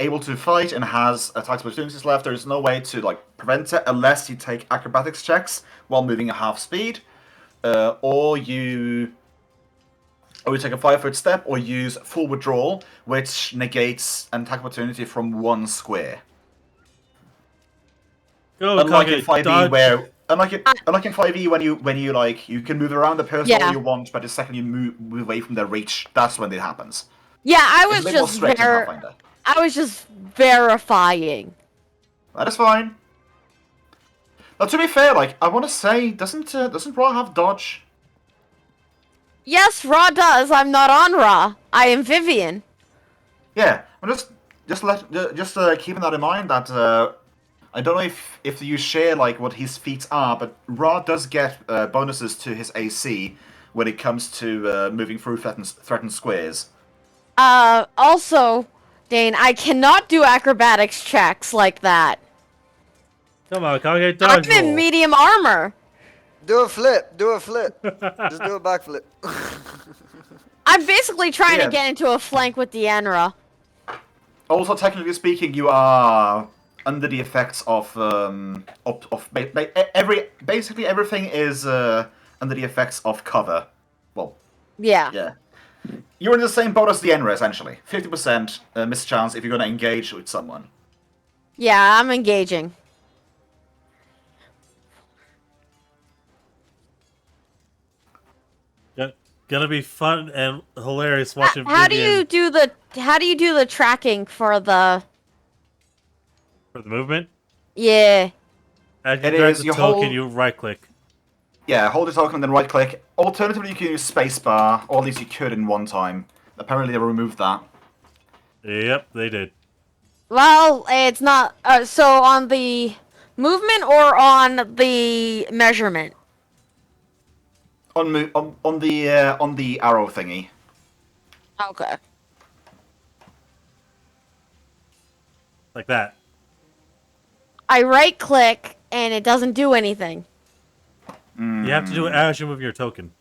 able to fight and has attacks opportunities left, there is no way to like prevent it unless you take acrobatics checks while moving at half speed, or you take a 5 foot step, or use full withdrawal, which negates an attack opportunity from 1 square. Go, Unlike in Kage, 5e, dodge. where unlike in 5e, when you like you can move around the person Yeah. all you want, but the second you move away from their reach, that's when it happens. Yeah, I It's was a bit more just strict in Pathfinder. I was just verifying. That is fine. Now, to be fair, like I want to say, doesn't Ra have dodge? Yes, Raw does. I'm not on Raw. I am Vivian. Yeah, I'm just keeping that in mind that I don't know if you share like what his feats are, but Ra does get bonuses to his AC when it comes to moving through threatened squares. Also, Dane, I cannot do acrobatics checks like that. Come on, Kage, dodge I'm in roll. medium armor. Do a flip. Do a flip. Just do a backflip. I'm basically trying Yeah. to get into a flank with the Enra. Also, technically speaking, you are under the effects of basically everything is under the effects of cover. Well, Yeah. yeah. You're in the same boat as the Enra, essentially. 50% mischance if you're going to engage with someone. Yeah, I'm engaging. Gonna be fun and hilarious watching How do Vivian you do the tracking for the for the movement. Yeah. As you It drag is, the you token, hold- you right click. Yeah, hold the token and then right click. Alternatively, you can use spacebar, or at least you could in one time. Apparently, they removed that. Yep, they did. Well, it's not so on the movement or on the measurement. On the arrow thingy. Okay. Like that. I right click and it doesn't do anything. You have to do it as you move your token.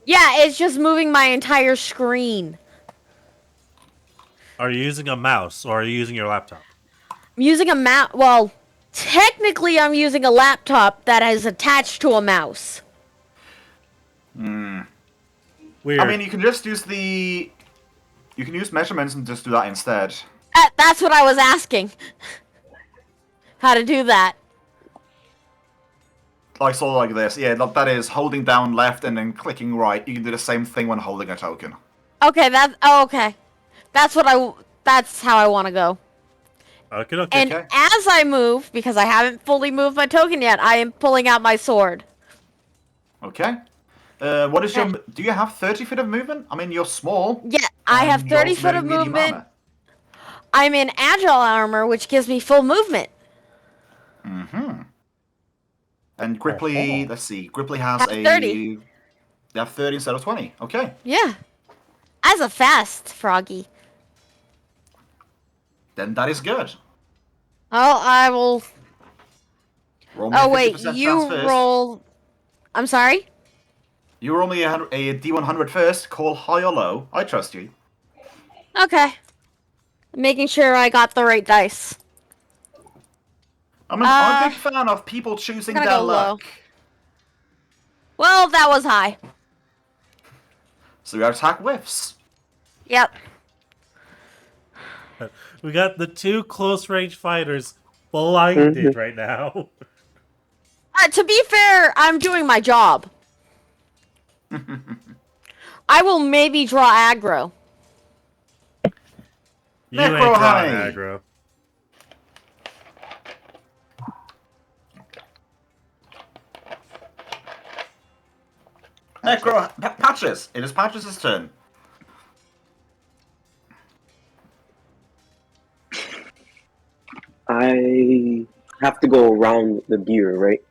Yeah, it's just moving my entire screen. Are you using a mouse or are you using your laptop? I'm using a mouse. Well, technically, I'm using a laptop that is attached to a mouse. Weird. I mean, you can just use the. You can use measurements and just do that instead. That's what I was asking. How to do that? Like sort of like this. Yeah, that is holding down left and then clicking right. You can do the same thing when holding a token. Okay, okay. That's how I want to go. Okay. And as I move, because I haven't fully moved my token yet, I am pulling out my sword. Okay. What is your? Do you have 30 feet of movement? I mean, you're small. Yeah, I have and you're 30 also foot of wearing medium movement. armor. I'm in agile armor, which gives me full movement. And Gripply, let's see. Gripply has Have a 30. They have 30 instead of 20. Okay. Yeah. As a fast froggy. Then that is good. Oh, I will. Roll me a Oh wait, 50% you chance first. roll. I'm sorry. You roll me a D100 first. Call high or low. I trust you. Okay. Making sure I got the right dice. I'm a big fan of people choosing gonna their go low. luck. Well, that was high. So your attack whiffs. Yep. We got the two close range fighters blinded right now. To be fair, I'm doing my job. I will maybe draw aggro. You ain't Necro drawing Honey. aggro. Patches. It is Patches' turn. I have to go around the deer, right?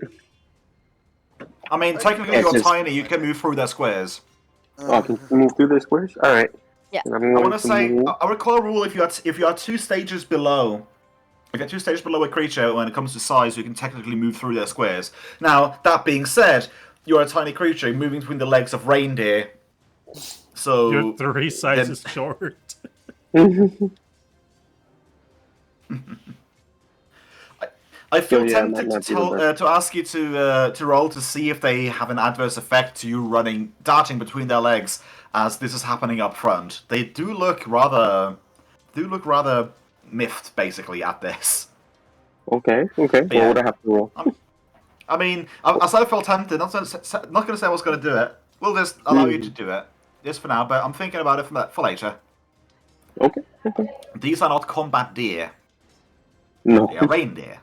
I mean, technically It's you're just- tiny. You can move through their squares. Oh, I can move through the squares? Alright. Yeah. And I'm I going want to say, move. I recall a rule: if you are 2 stages below, if you're 2 stages below a creature when it comes to size, you can technically move through their squares. Now, that being said, you're a tiny creature moving between the legs of reindeer. So You're 3 sizes short. I feel So, yeah, tempted might to not be the to ask you to roll to see if they have an adverse effect to you darting between their legs as this is happening up front. They do look rather miffed, basically, at this. Okay. Yeah. What would I have to roll? I mean, as I felt tempted, not going to say I was going to do it. We'll just allow you to do it, just for now. But I'm thinking about it for later. Okay. These are not combat deer; No. they are reindeer.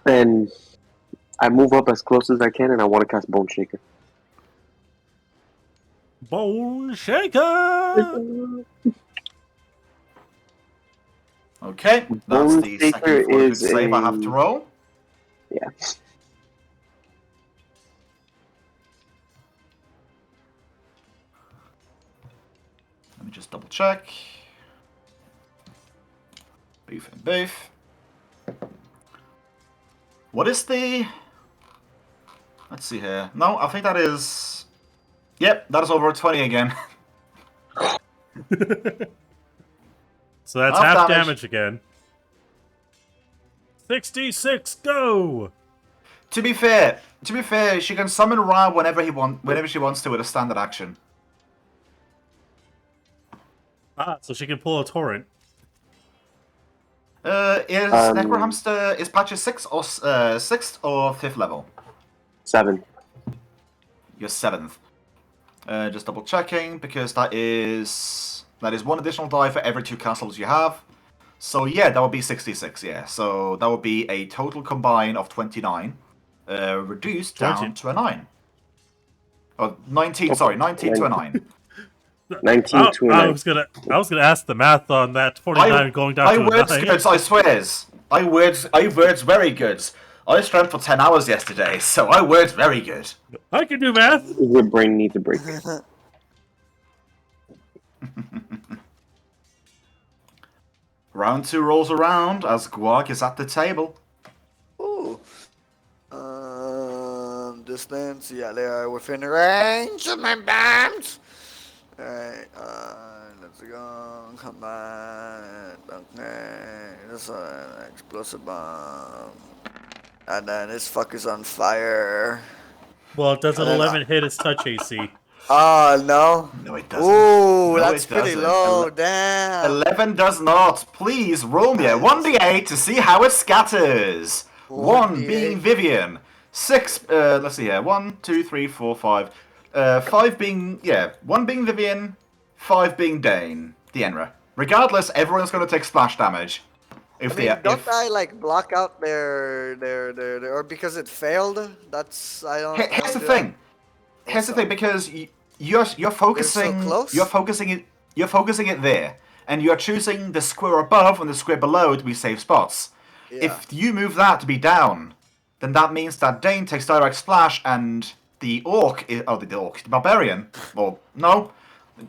And I move up as close as I can, and I want to cast Bone Shaker. Bone shaker! Okay, that's Bone the Shaker second fortitude is save I have to roll. Yeah. Let me just double check. Beef and beef. What is the... Let's see here. No, I think that is... Yep, that is over 20 again. So that's Half half damage. damage again. 66, go! To be fair, she can summon Ra whenever she wants to with a standard action. Ah, so she can pull a torrent. Is Necrohamster is Patches 6th or 5th level? 7. You're 7th. Just double checking because that is 1 additional die for every 2 castles you have. So yeah, that would be 66. Yeah, so that would be a total combine of 29, reduced 20. down to a 9. Oh, 19. Sorry, 19 to a 9. 19 to a 9. I was gonna ask the math on that 49 going down to a words 9. goods, I swears. I words very good. I streamed for 10 hours yesterday, so I words very good. I can do math. Your brain needs a break. Round 2 rolls around as Guag is at the table. Ooh. Distance. Yeah, they are within range of my bombs. Alright, let's go. Come on. Okay. This one, explosive bomb. And then this fucker's on fire. Well, does an And then, 11 hit his touch AC? Oh, no. No, it doesn't. Ooh, No, that's it pretty doesn't. low. Damn. 11 does not. Please roll me a 1d8 to see how it scatters. 1 1d8. being Vivian. 6, let's see here. 1, 2, 3, 4, 5. 5 being, 1 being Vivian, 5 being Dane, the Enra. Regardless, everyone's going to take splash damage. If I mean, don't I like block out their or because it failed? That's I don't. Here's the do thing. that. Here's the thing, because you're focusing close? you're focusing it there, and you're choosing the square above and the square below to be safe spots. Yeah. If you move that to be down, then that means that Dane takes direct splash, and the the barbarian. Well, no,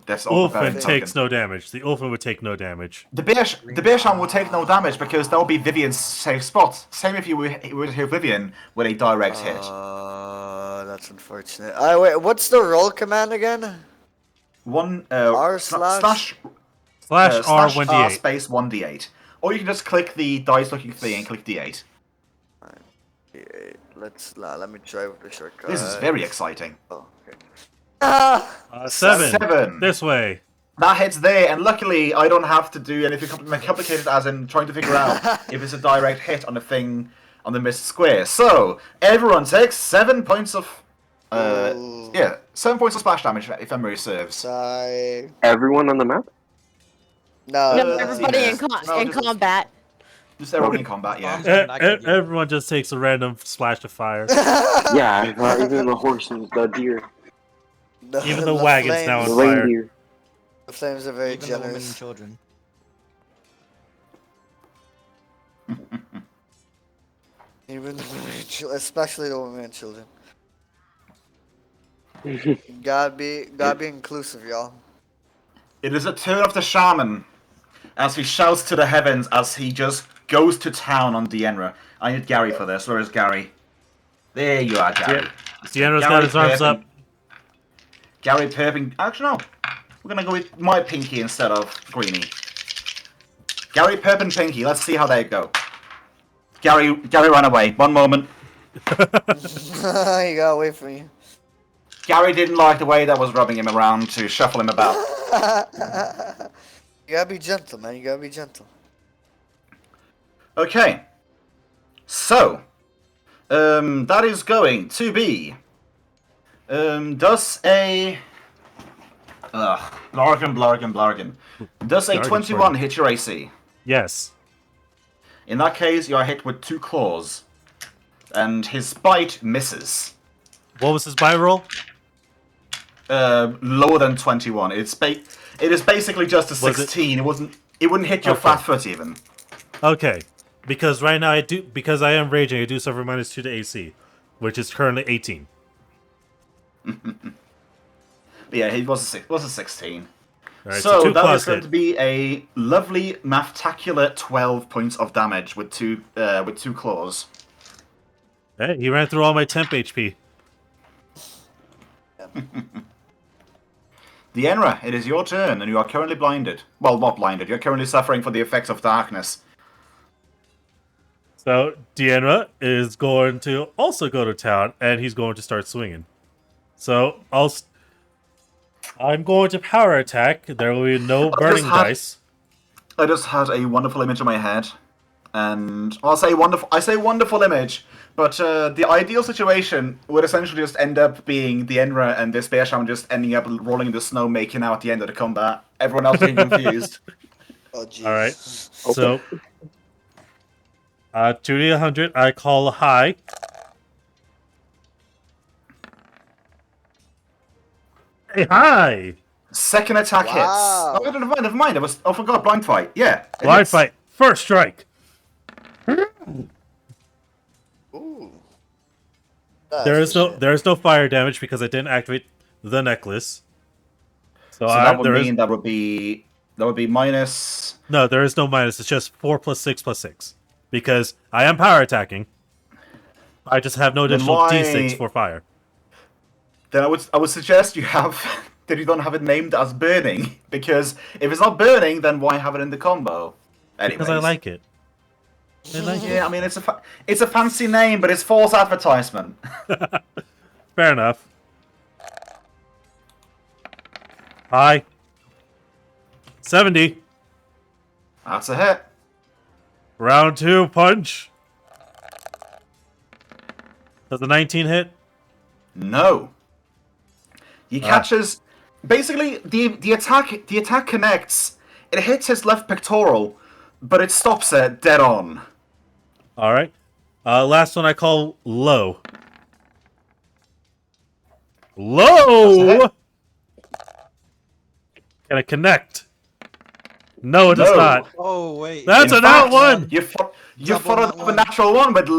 that's all Ulfin barbarian takes token. no damage. The Ulfin would take no damage. The Bearshan will take no damage because that will be Vivian's safe spot. Same if you would hit Vivian with a direct hit. That's unfortunate. Wait, what's the roll command again? R slash Slash R 1d8. space 1d8. Or you can just click the dice looking thing and click d8. Let me try with the shortcut. This is very exciting. Oh, okay. 7. 7. This way. That hits there, and luckily I don't have to do anything complicated as in trying to figure out if it's a direct hit on the thing on the missed square. So everyone takes 7 points of 7 points of splash damage if memory serves. Sorry. Everyone on the map? No, No, no, everybody yeah. in, No, in just- combat. Just everyone in combat, yeah. Everyone just takes a random splash of fire. Yeah, even the horses, the deer, Even the wagon's now the on fire. reindeer. The flames are very Even the women and generous. children. Even the women and especially the women and children. Gotta be inclusive, y'all. It is a turn of the shaman as he shouts to the heavens as he just goes to town on 𝓮𝓵𝓷. I need Gary for this. Where is Gary? There you are, Gary. 𝓮𝓵𝓷's got his arms up. Gary Perping. Actually, no. We're gonna go with my Pinky instead of Greenie. Gary Perp and Pinky. Let's see how they go. Gary ran away. One moment. You gotta wait for me. Gary didn't like the way that was rubbing him around to shuffle him about. You gotta be gentle, man. You gotta be gentle. Okay. So, that is going to be, does a, 𝓓𝓪𝓷𝓮'𝓼 Does a Blargin, 21 Blargin. hit your AC? Yes. In that case, you are hit with 2 claws. And his bite misses. What was his buy roll? Lower than 21. It is basically just a Was it- 16. It wouldn't hit your Okay. fat foot even. Okay. Because right now because I am raging, I do suffer -2 to AC, which is currently 18. But yeah, it was a 16. Alright, So 2 that claws is going hit. to be a lovely, mathtacular 12 points of damage with two claws. Hey, he ran through all my temp HP. 𝓮𝓵𝓷, it is your turn, and you are currently blinded. Well, not blinded. You're currently suffering from the effects of darkness. So 𝓮𝓵𝓷 is going to also go to town, and he's going to start swinging. So I'm going to power attack. There will be no burning dice. I just had a wonderful image in my head, and I say wonderful image, but the ideal situation would essentially just end up being 𝓮𝓵𝓷 and this bear shaman just ending up rolling in the snow, making out at the end of the combat. Everyone else being confused. Oh, jeez. All right. So 2d100, I call high. Hey, hi! Second attack Wow. hits. Oh, never mind. I forgot blind fight. Yeah. it Blind hits. fight. First strike. Ooh. There is no fire damage because I didn't activate the necklace. So, So that would there mean is that would be minus. no, there is no minus. It's just 4 + 6 + 6 because I am power attacking. I just have no Then additional why- d6 for fire Then I would suggest you have that you don't have it named as burning, because if it's not burning, then why have it in the combo? Anyways. because I like it. I like it. Yeah, I mean it's a fancy name, but it's false advertisement. Fair enough. High. 70. That's a hit. Round 2 punch. Does the 19 hit? No. He catches. Basically, the attack connects. It hits his left pectoral, but it stops it dead on. All right. Last one I call low. Low. Can I connect? No, it does No. not. Oh wait. That's In an out fact, one. You Double followed that up a one. natural one with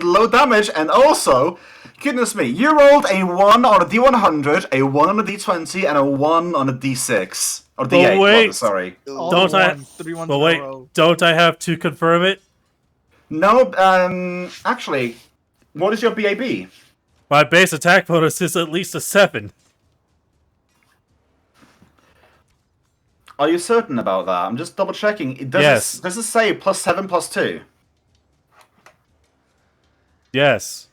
low damage, and also, goodness me, you rolled a 1 on a d100, a 1 on a d20, and a 1 on a d6 or But d8. wait. rather, sorry. All Don't I- one, 3 ones But in a wait, row. don't I have to confirm it? No, actually, what is your BAB? My base attack bonus is at least a 7. Are you certain about that? I'm just double checking. Yes. Does it say +7 +2? Yes.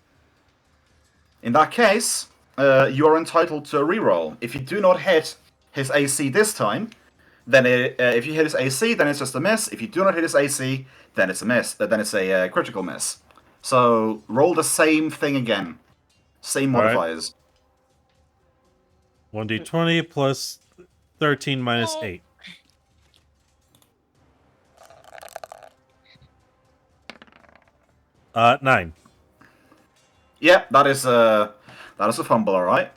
In that case, you are entitled to a reroll. If you do not hit his AC this time, then if you hit his AC, then it's just a miss. If you do not hit his AC, then it's a miss. Then it's a critical miss. So roll the same thing again. Same All right. modifiers. 1d20 plus 13 minus 8. Nine. Yeah, that is a fumble, all right.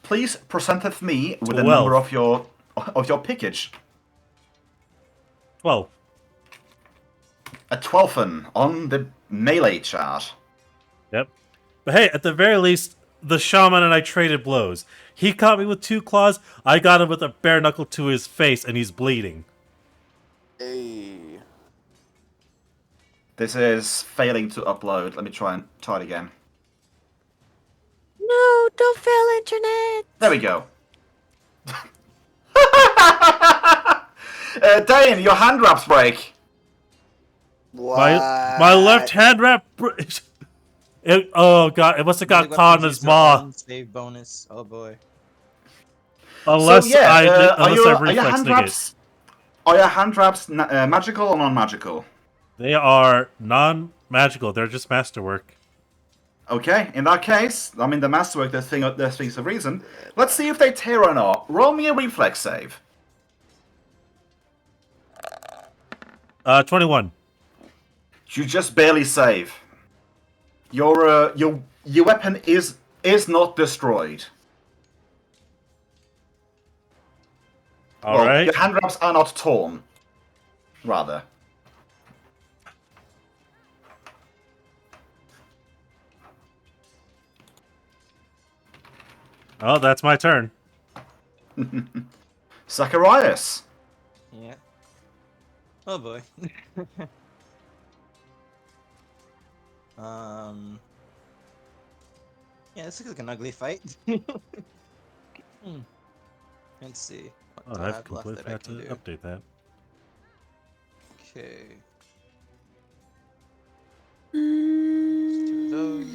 Please presenteth me with the 12. number of your pickage. 12. A 12 on the melee chart. Yep. But hey, at the very least, the shaman and I traded blows. He caught me with 2 claws. I got him with a bare knuckle to his face, and he's bleeding. Hey. This is failing to upload. Let me try it again. No, don't fail internet. There we go. Dane, your hand wraps break. What? My left hand wrap. Oh god, it must have got caught in his maw. Save bonus. Oh boy. Unless so, yeah, I are your reflex hand negate. wraps? Are your hand wraps magical or non-magical? They are non-magical. They're just masterwork. Okay, in that case, I mean the masterwork. There's things of reason. Let's see if they tear or not. Roll me a reflex save. 21. You just barely save. Your weapon is not destroyed. All right. Your hand wraps are not torn. Rather. Oh, that's my turn. Zacharias. Yeah. Oh boy. Yeah, this looks like an ugly fight. Let's see. What Oh, do I I've have left completely that I had to can do? update that. Okay. Let's do those.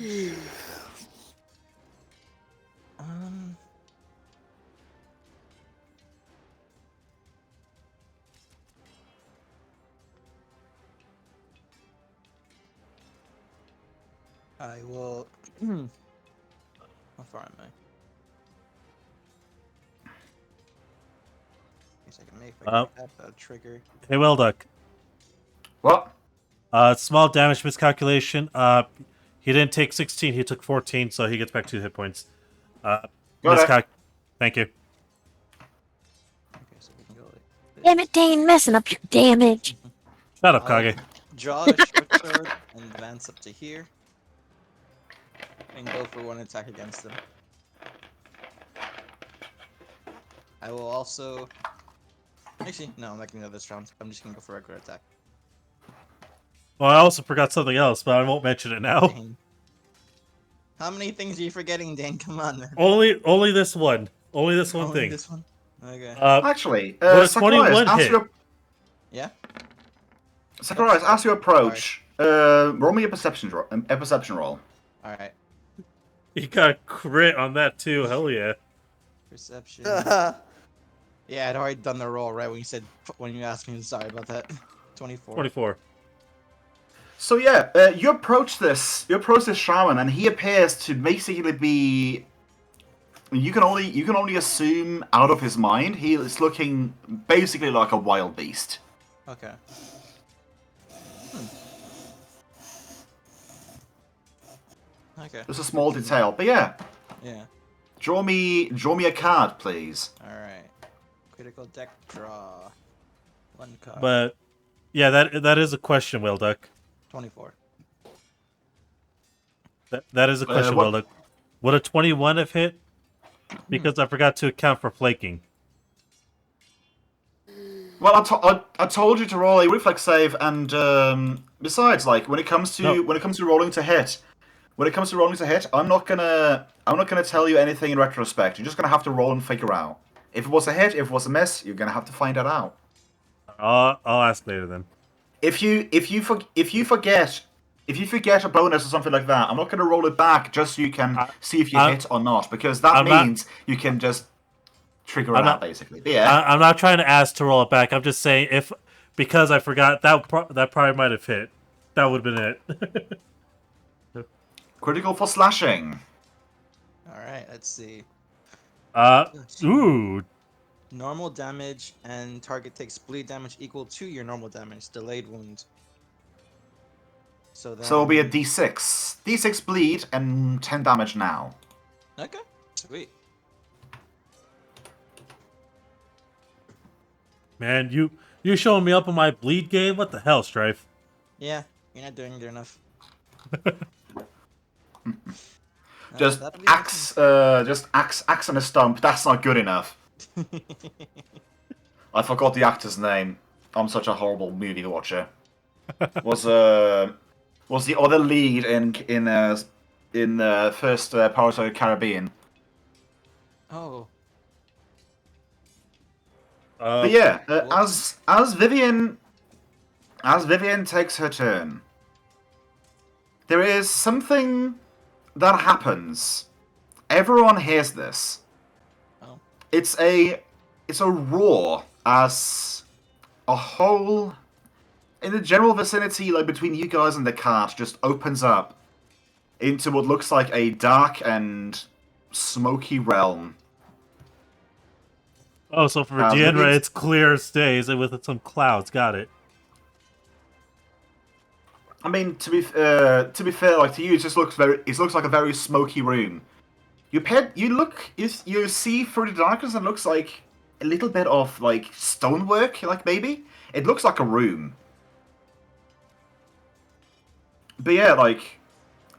I will. How far am I? Guess I can make if I can tap that trigger. Hey, Welduck. What? Small damage miscalculation. He didn't take 16. He took 14, so he gets back 2 hit points. Got it. Thank you. Okay, so we can go like this. Damn it, Dane, messing up your damage. Shut up, Kage. Draw a short sword and advance up to here. And go for one attack against them. I will also... Actually, no, I'm not gonna go this round. I'm just gonna go for a regular attack. Well, I also forgot something else, but I won't mention it now. Dane. How many things are you forgetting, Dane? Come on, man. Only this one. Only this one Only thing. this one? Okay. Actually, Would a Zacharias, 21 as hit? you Yeah? Zacharias, as you approach, roll me a perception roll. Alright. You got a crit on that too. Hell yeah. Perception. Yeah, I'd already done the roll right when you asked me. Sorry about that. 24. 24. So yeah, you approach this shaman, and he appears to basically be. You can only assume out of his mind he is looking basically like a wild beast. Okay. Okay. Just a small detail, but yeah. Yeah. Draw me a card, please. Alright. Critical deck draw. 1 card. But yeah, that is a question, Welduck. 24. That is a question, what- Welduck. Would a 21 have hit? Because I forgot to account for flaking. Well, I told you to roll a reflex save, and besides, like when it comes to rolling to hit, I'm not gonna tell you anything in retrospect. You're just gonna have to roll and figure out. If it was a hit, if it was a miss, you're gonna have to find that out. I'll ask later then. If you forget if you forget a bonus or something like that, I'm not going to roll it back just so you can see if you I- hit or not, because that I'm not- means you can just trigger it I'm out, not- basically. But yeah. I'm not trying to ask to roll it back. I'm just saying because I forgot that that probably might have hit. That would have been it. Critical for slashing. Alright, let's see. Ooh. Normal damage and target takes bleed damage equal to your normal damage. Delayed wound. So then... So it'll be a d6. D6 bleed and 10 damage now. Okay, sweet. Man, you showing me up on my bleed game? What the hell, Strife? Yeah, you're not doing good enough. Just that'll be axe on a stump. That's not good enough. I forgot the actor's name. I'm such a horrible movie watcher. Was the other lead in first Pirates of the Caribbean? Oh. But yeah, as Vivian takes her turn, there is something that happens. Everyone hears this. Oh. It's a roar as a hole in the general vicinity, like between you guys and the cart, just opens up into what looks like a dark and smoky realm. Oh, so for Deanra, it's clear stays and with some clouds. Got it. I mean, to be fair, like to you, it looks like a very smoky room. You see through the darkness and it looks like a little bit of like stonework, like maybe it looks like a room. But yeah, like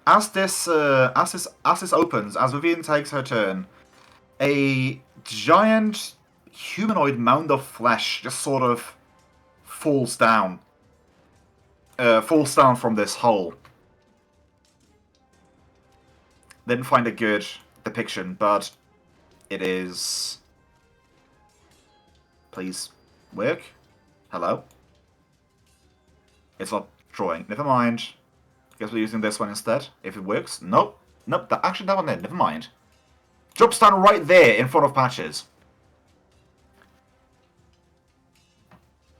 as this opens, as Vivian takes her turn, a giant humanoid mound of flesh just sort of falls down from this hole. Didn't find a good depiction, but it is. Please work. Hello. It's not drawing. Never mind. Guess we're using this one instead. If it works. Nope. Actually, that one there. Never mind. Drops down right there in front of Patches.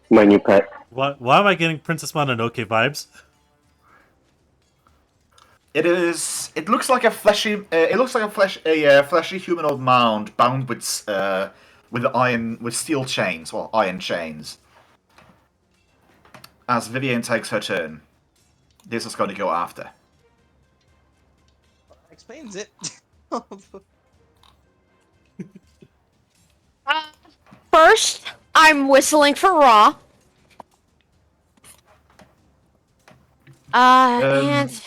My new pet. Why am I getting Princess Mononoke vibes? It looks like a fleshy. Fleshy humanoid mound bound with steel chains, well, iron chains. As Vivian takes her turn, this is going to go after. Explains it. First, I'm whistling for Raw. And...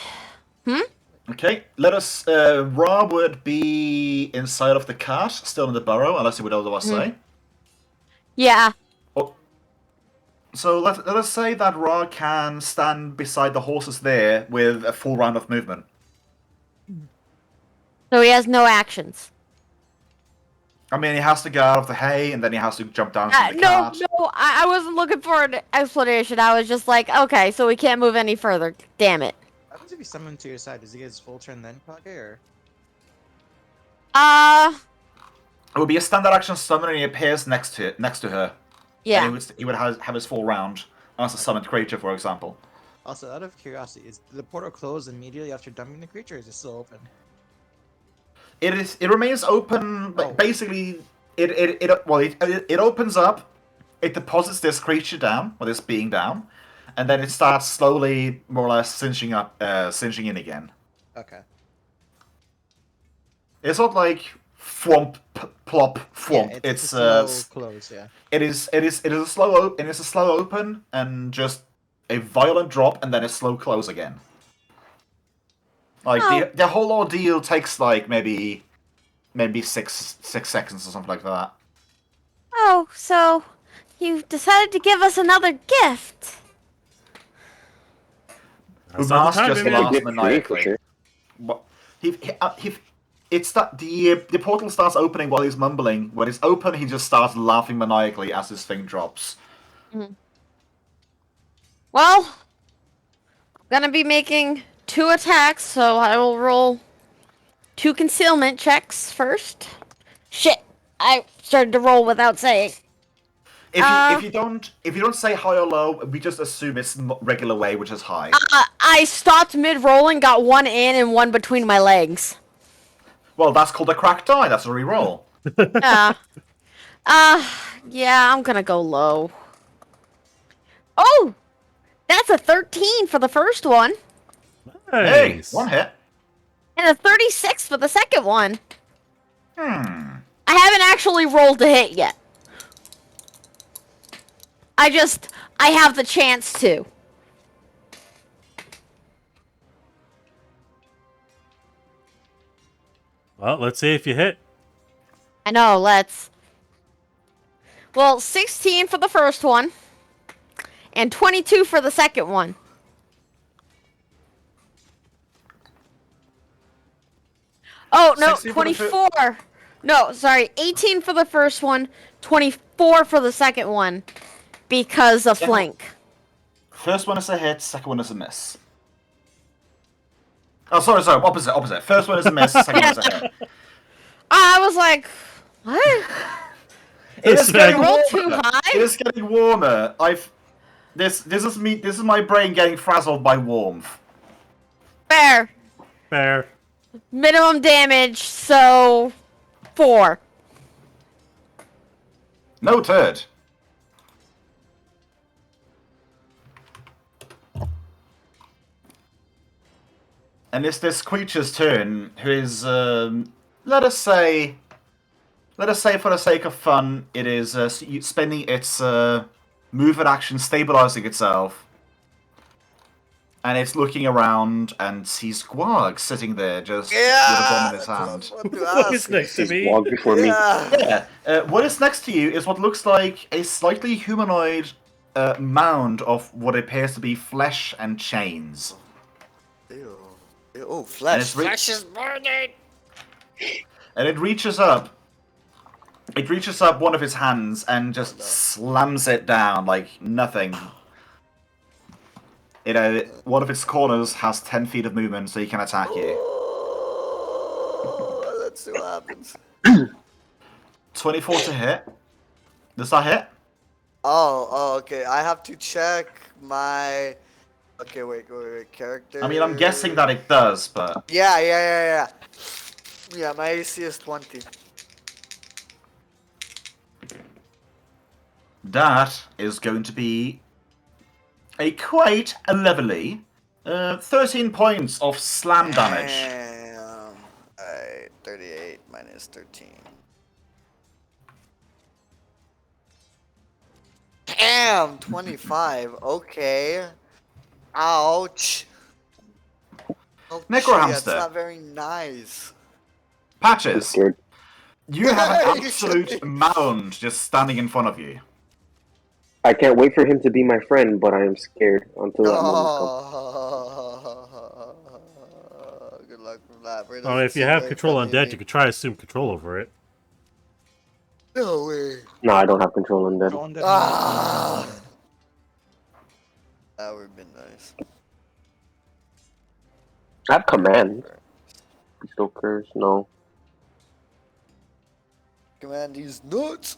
Okay, let us. Ra would be inside of the cart, still in the burrow, unless you would otherwise say. Yeah. Oh. So let us say that Ra can stand beside the horses there with a full round of movement. So he has no actions. I mean, he has to get out of the hay, and then he has to jump down from the cart. No, I wasn't looking for an explanation. I was just like, okay, so we can't move any further. Damn it. What happens if he summoned to your side? Does he get his full turn then, Kage, or? It would be a standard action summon, and he appears next to her. Yeah. And he would have his full round as a summoned creature, for example. Also, out of curiosity, is the portal closed immediately after dumping the creature, or is it still open? It remains open. But basically, it opens up. It deposits this creature down, or this being down, and then it starts slowly, more or less, cinching in again. Okay. It's not like thwomp, plop, thwomp. Yeah, it's a slow close, yeah. It is a slow open and just a violent drop, and then a slow close again. Like the whole ordeal takes like maybe 6 seconds or something like that. Oh, so you decided to give us another gift. Umas just baby. laughs maniacally. What? It's that the portal starts opening while he's mumbling. When it's open, he just starts laughing maniacally as this thing drops. Well, gonna be making 2 attacks, so I will roll 2 concealment checks first. Shit! I started to roll without saying. If you don't say high or low, we just assume it's regular way, which is high. I stopped mid-rolling, got 1 in and 1 between my legs. Well, that's called a cracked die. That's a reroll. Yeah. Yeah, I'm gonna go low. Oh! That's a 13 for the first one. Hey, Nice. 1 hit. And a 36 for the second one. Hmm. I haven't actually rolled to hit yet. I have the chance to. Well, let's see if you hit. I know, let's. Well, 16 for the first one. And 22 for the second one. Oh, no, 16 for the 24. No, sorry, 18 for the first one, 24 for the second one. Because of flank. First one is a hit, second one is a miss. Oh, sorry, opposite. First one is a miss, second one is a hit. I was like, what? It is getting Roll warmer. too high? It is getting warmer. This is me. This is my brain getting frazzled by warmth. Fair. Fair. Minimum damage, so 4. Noted. And it's this creature's turn, who is, let us say for the sake of fun, it is spending its move and action stabilizing itself. And it's looking around and sees Squarg sitting there just with a bomb in his hand. What is next to me? Walk before me. Yeah. What is next to you is what looks like a slightly humanoid mound of what appears to be flesh and chains. Ew. Oh, And, flesh. Flesh is burning. and it reaches up. It reaches up one of his hands and just slams it down like nothing. One of its corners has 10 feet of movement, so he can attack you. Oh, let's see what happens. 24 to hit. Does that hit? Oh, okay. I have to check my. Okay, wait. Character. I mean, I'm guessing that it does, but Yeah. Yeah, my AC is 20. that is going to be quite a levelly 13 points of slam damage. Damn. Alright, 38 minus 13. Damn, 25. Okay. Ouch. Oh, Necrohamster. That's not very nice. I'm Patches, scared. you have an You absolute should be. mound just standing in front of you. I can't wait for him to be my friend, but I am scared until that moment comes. Oh, good luck with that. Where Oh, does if it you say have very control friendly undead, me? you could try to assume control over it. No way. No, I don't have control on that. Go on, Ah. That would have been nice. I have command. Bestow curse, no. Command these nuts.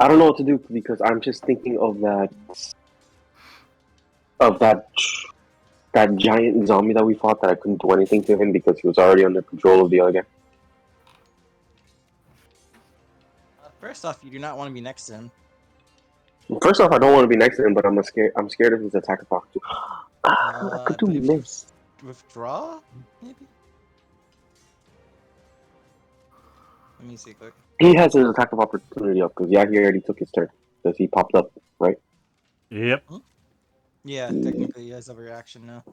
I don't know what to do because I'm just thinking of that giant zombie that we fought that I couldn't do anything to him because he was already under control of the other guy. First off, you do not want to be next to him. First off, I don't want to be next to him, but I'm scared of his attack of opportunity. I could do but if you miss. Withdraw? Maybe? Let me see quick. He has his attack of opportunity up because he already took his turn because he popped up, right? Yep. Yeah, technically he has a reaction now.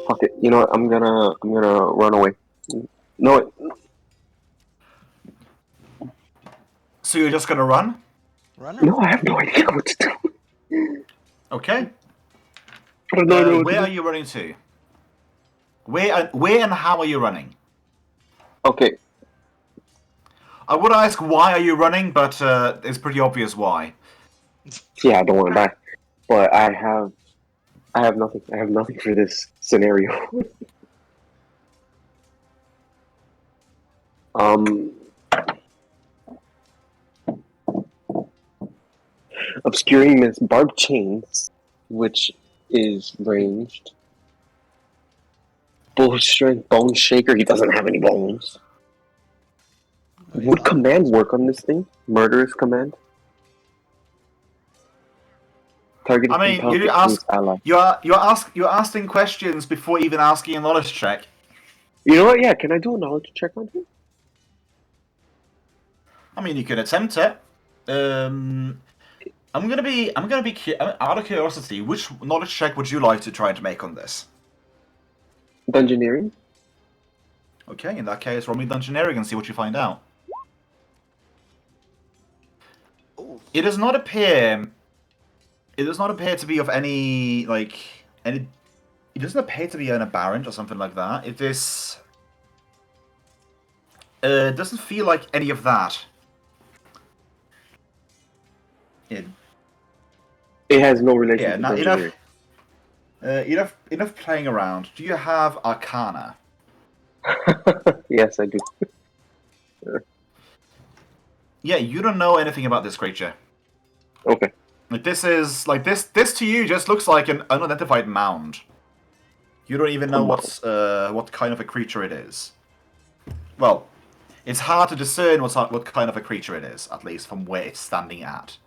Fuck it. You know what? I'm gonna run away. No, So you're just gonna run? Runner? no, I have no idea what to do. Okay. I don't know what to Where do. are you running to? Where and how are you running? Okay. I would ask why are you running, but it's pretty obvious why. Yeah, I don't want to die, but I have nothing. I have nothing for this scenario. Obscuring Miss Barbed Chains, which is ranged. Bull Strength Bone Shaker. He doesn't have any bones. Would command work on this thing? Murderous command. Target. I mean, you ask. You're asking questions before even asking a knowledge check. You know what? Yeah, can I do a knowledge check on him? I mean, you can attempt it. I'm gonna be out of curiosity. Which knowledge check would you like to try to make on this? Dungeoneering. Okay, in that case, roll me Dungeoneering and see what you find out. Ooh. It does not appear. It does not appear to be of any any. It doesn't appear to be an aberrant or something like that. It is. Doesn't feel like any of that. It has no relation Yeah, to not Dungeoneering. enough playing around. Do you have Arcana? Yes, I do. Yeah, you don't know anything about this creature. Okay. This to you just looks like an unidentified mound. You don't even know what kind of a creature it is. Well, it's hard to discern what kind of a creature it is, at least from where it's standing at.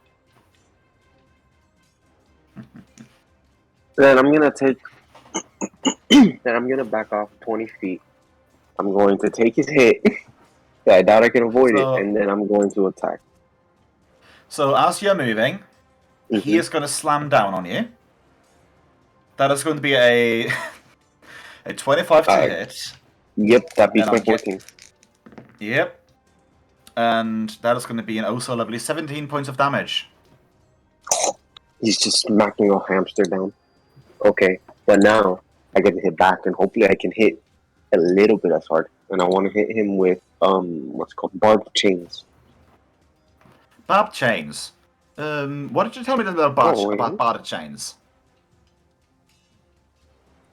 Then I'm gonna take. Then I'm gonna back off 20 feet. I'm going to take his hit. I doubt I can avoid it, and then I'm going to attack. So as you're moving, he is going to slam down on you. That is going to be a 25 to hit. Yep, that beats my 14. Yep. And that is going to be an also lovely 17 points of damage. He's just smacking a hamster down. Okay, but now I get to hit back, and hopefully I can hit a little bit as hard. And I want to hit him with what's it called, barbed chains. Barbed chains. What did you tell me about barbed chains?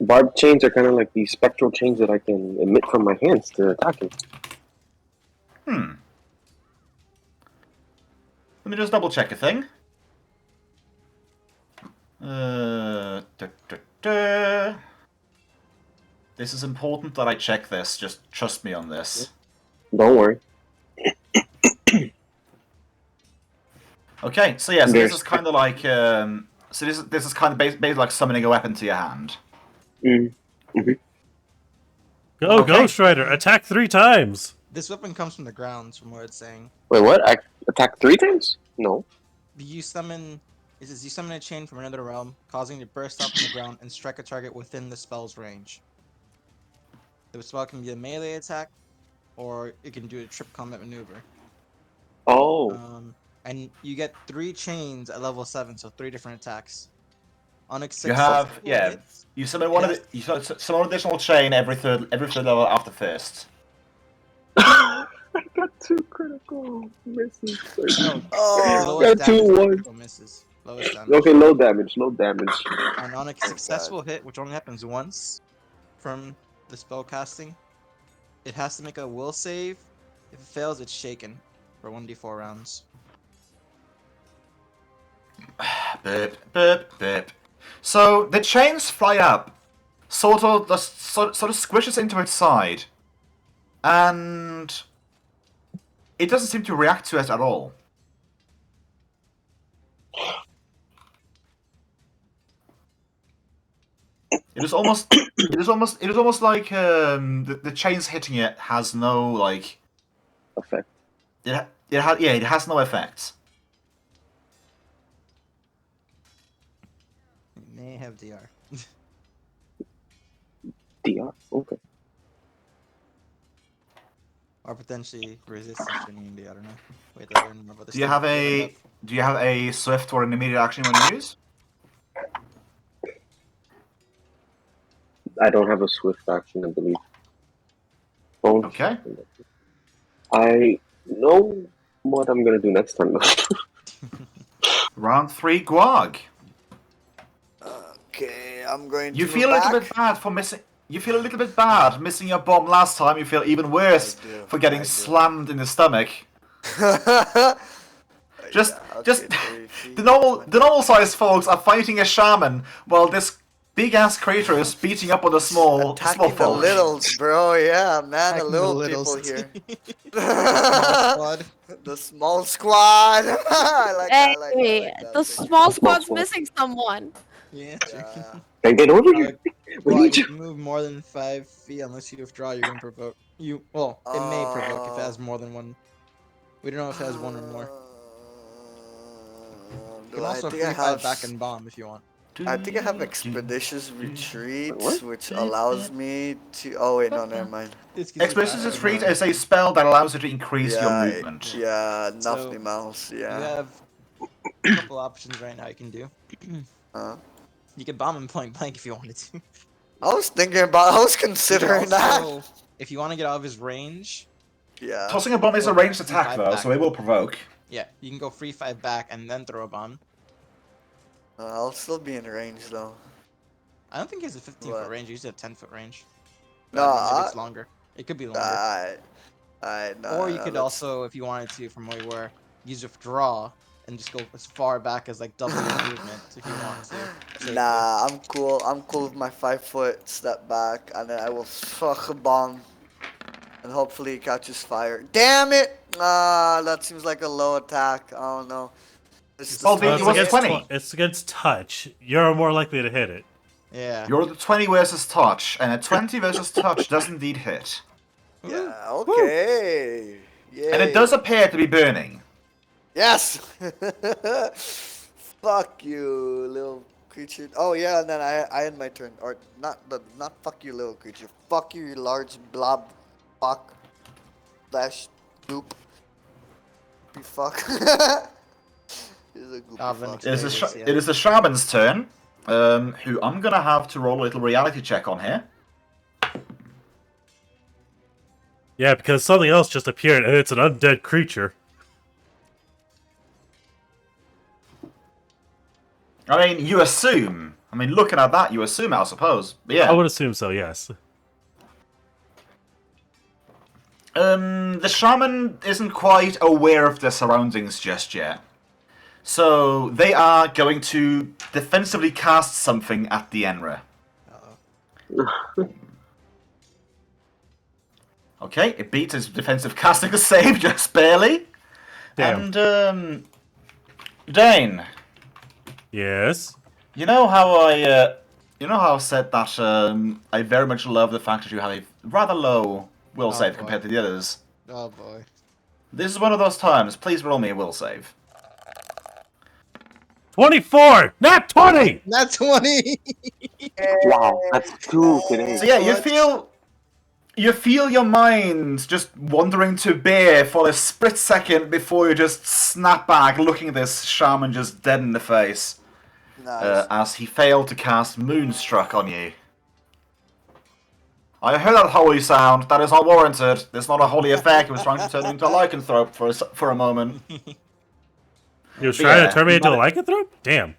Barbed chains are kind of like these spectral chains that I can emit from my hands to attack him. Let me just double check a thing. This is important that I check this. Just trust me on this. Don't worry. Okay, so yeah, so this is kind of like this is kind of basically like summoning a weapon to your hand. Go, Okay. Ghost Rider! Attack 3 times! This weapon comes from the grounds, from what it's saying. Wait, what? I attack 3 times? No. You summon. It says you summon a chain from another realm, causing it to burst up from the ground and strike a target within the spell's range. The spell can be a melee attack, or it can do a trip combat maneuver. Oh. And you get 3 chains at level 7, so 3 different attacks. On a You have successful yeah. hit, You summon one of the you summon an additional chain every third level after first. I got 2 critical misses. Oh, lowest got 2 damage, ones. critical misses. Lowest damage. Okay, low damage, low damage. And on a successful hit, which only happens once from the spell casting, it has to make a will save. If it fails, it's shaken for 1d4 rounds. Burp, burp, burp. So the chains fly up, sort of squishes into its side, and it doesn't seem to react to it at all. It is almost like the chains hitting it has no like Effect. It has no effect. It may have DR. DR? Okay. Or potentially resistance to immunity, I don't know. Wait, I learn more about this. Do you have a swift or an immediate action you want to use? I don't have a swift action, I believe. Bonus Okay. action. I know what I'm gonna do next time. Round 3, Guag. Okay, I'm going to You move feel a little back. bit bad for missing. You feel a little bit bad missing your bomb last time. You feel even worse I do, for getting I do. slammed in the stomach. Just, Yeah, okay, just 30 feet, the normal 20. sized folks are fighting a shaman while this big ass creature is beating up on the small Attacking the folks. littles, bro. Yeah, man, the Attacking little littles. people here. Small squad. The small squad. I like that. I like that. I Hey, like that. the Thank you. small squad's squad. missing someone. Yeah. Yeah. Hey, get over here. We Well, need if you. you move more than 5 feet, unless you withdraw, you're gonna provoke. Well, it may provoke if it has more than one. We don't know if it has one or more. You can I also think free I 5 have. back and bomb if you want. I think I have expeditious retreat, What? which allows me to. Oh wait, no, never mind. This gives you Expeditions faster Retreat movement. is a spell that allows you to increase your Yeah, movement. yeah, So, nothing mouse. You Yeah. have a couple options right now you can do. You could bomb him point blank if you wanted to. I was thinking about. I was You could considering that. also, if you want to get out of his range, Yeah. Tossing a bomb is a Well, ranged attack 5 though, back. so it will provoke. yeah, you can go free 5 back and then throw a bomb. I'll still be in range though. I don't think he has a 15-foot What? range. He's a 10-foot range. No, But, I mean, maybe it's longer. It could be longer. Alright, no. Or you no, could let's- also, if you wanted to, from where you were, use withdraw and just go as far back as like double your movement if you want to. safely. Nah, I'm cool. I'm cool with my 5-foot step back, and then I will fuck a bomb, and hopefully it catches fire. Damn it! That seems like a low attack. I don't know. It's the Oh, strength it It's was of against, 20. it's against touch. You're more likely to hit it. Yeah. You're the 20 versus touch, and a 20 versus touch does indeed hit. Yeah. Okay. Yeah. And it does appear to be burning. Yes. Fuck you, little creature. Oh yeah, and then I end my turn. Or not fuck you, little creature. Fuck you, you large blob. Fuck. Slash. Goop. You fuck. He's a goopy fuck. It is the shaman's turn, who I'm gonna have to roll a little reality check on here. Yeah, because something else just appeared and it's an undead creature. I mean, you assume. I mean, looking at that, you assume it, I suppose. But yeah. I would assume so, yes. The shaman isn't quite aware of their surroundings just yet. So they are going to defensively cast something at the 𝓮𝓵. Okay, it beats his defensive casting save just barely. Damn. And Dane, Yes. you know how I said that I very much love the fact that you have a rather low will save boy. compared to the others. Oh boy. This is one of those times. Please roll me a will save. 24! Not 20! Not 20! Wow, that's 2 today. So yeah, you feel your mind just wandering to bear for a split second before you just snap back, looking at this shaman just dead in the face, Nice. as he failed to cast Moonstruck on you. I heard that holy sound. That is not warranted. It's not a holy effect. It was trying to turn into a lycanthrope for a moment. He was trying Yeah, to turn me you into a might- lycanthrope? Damn.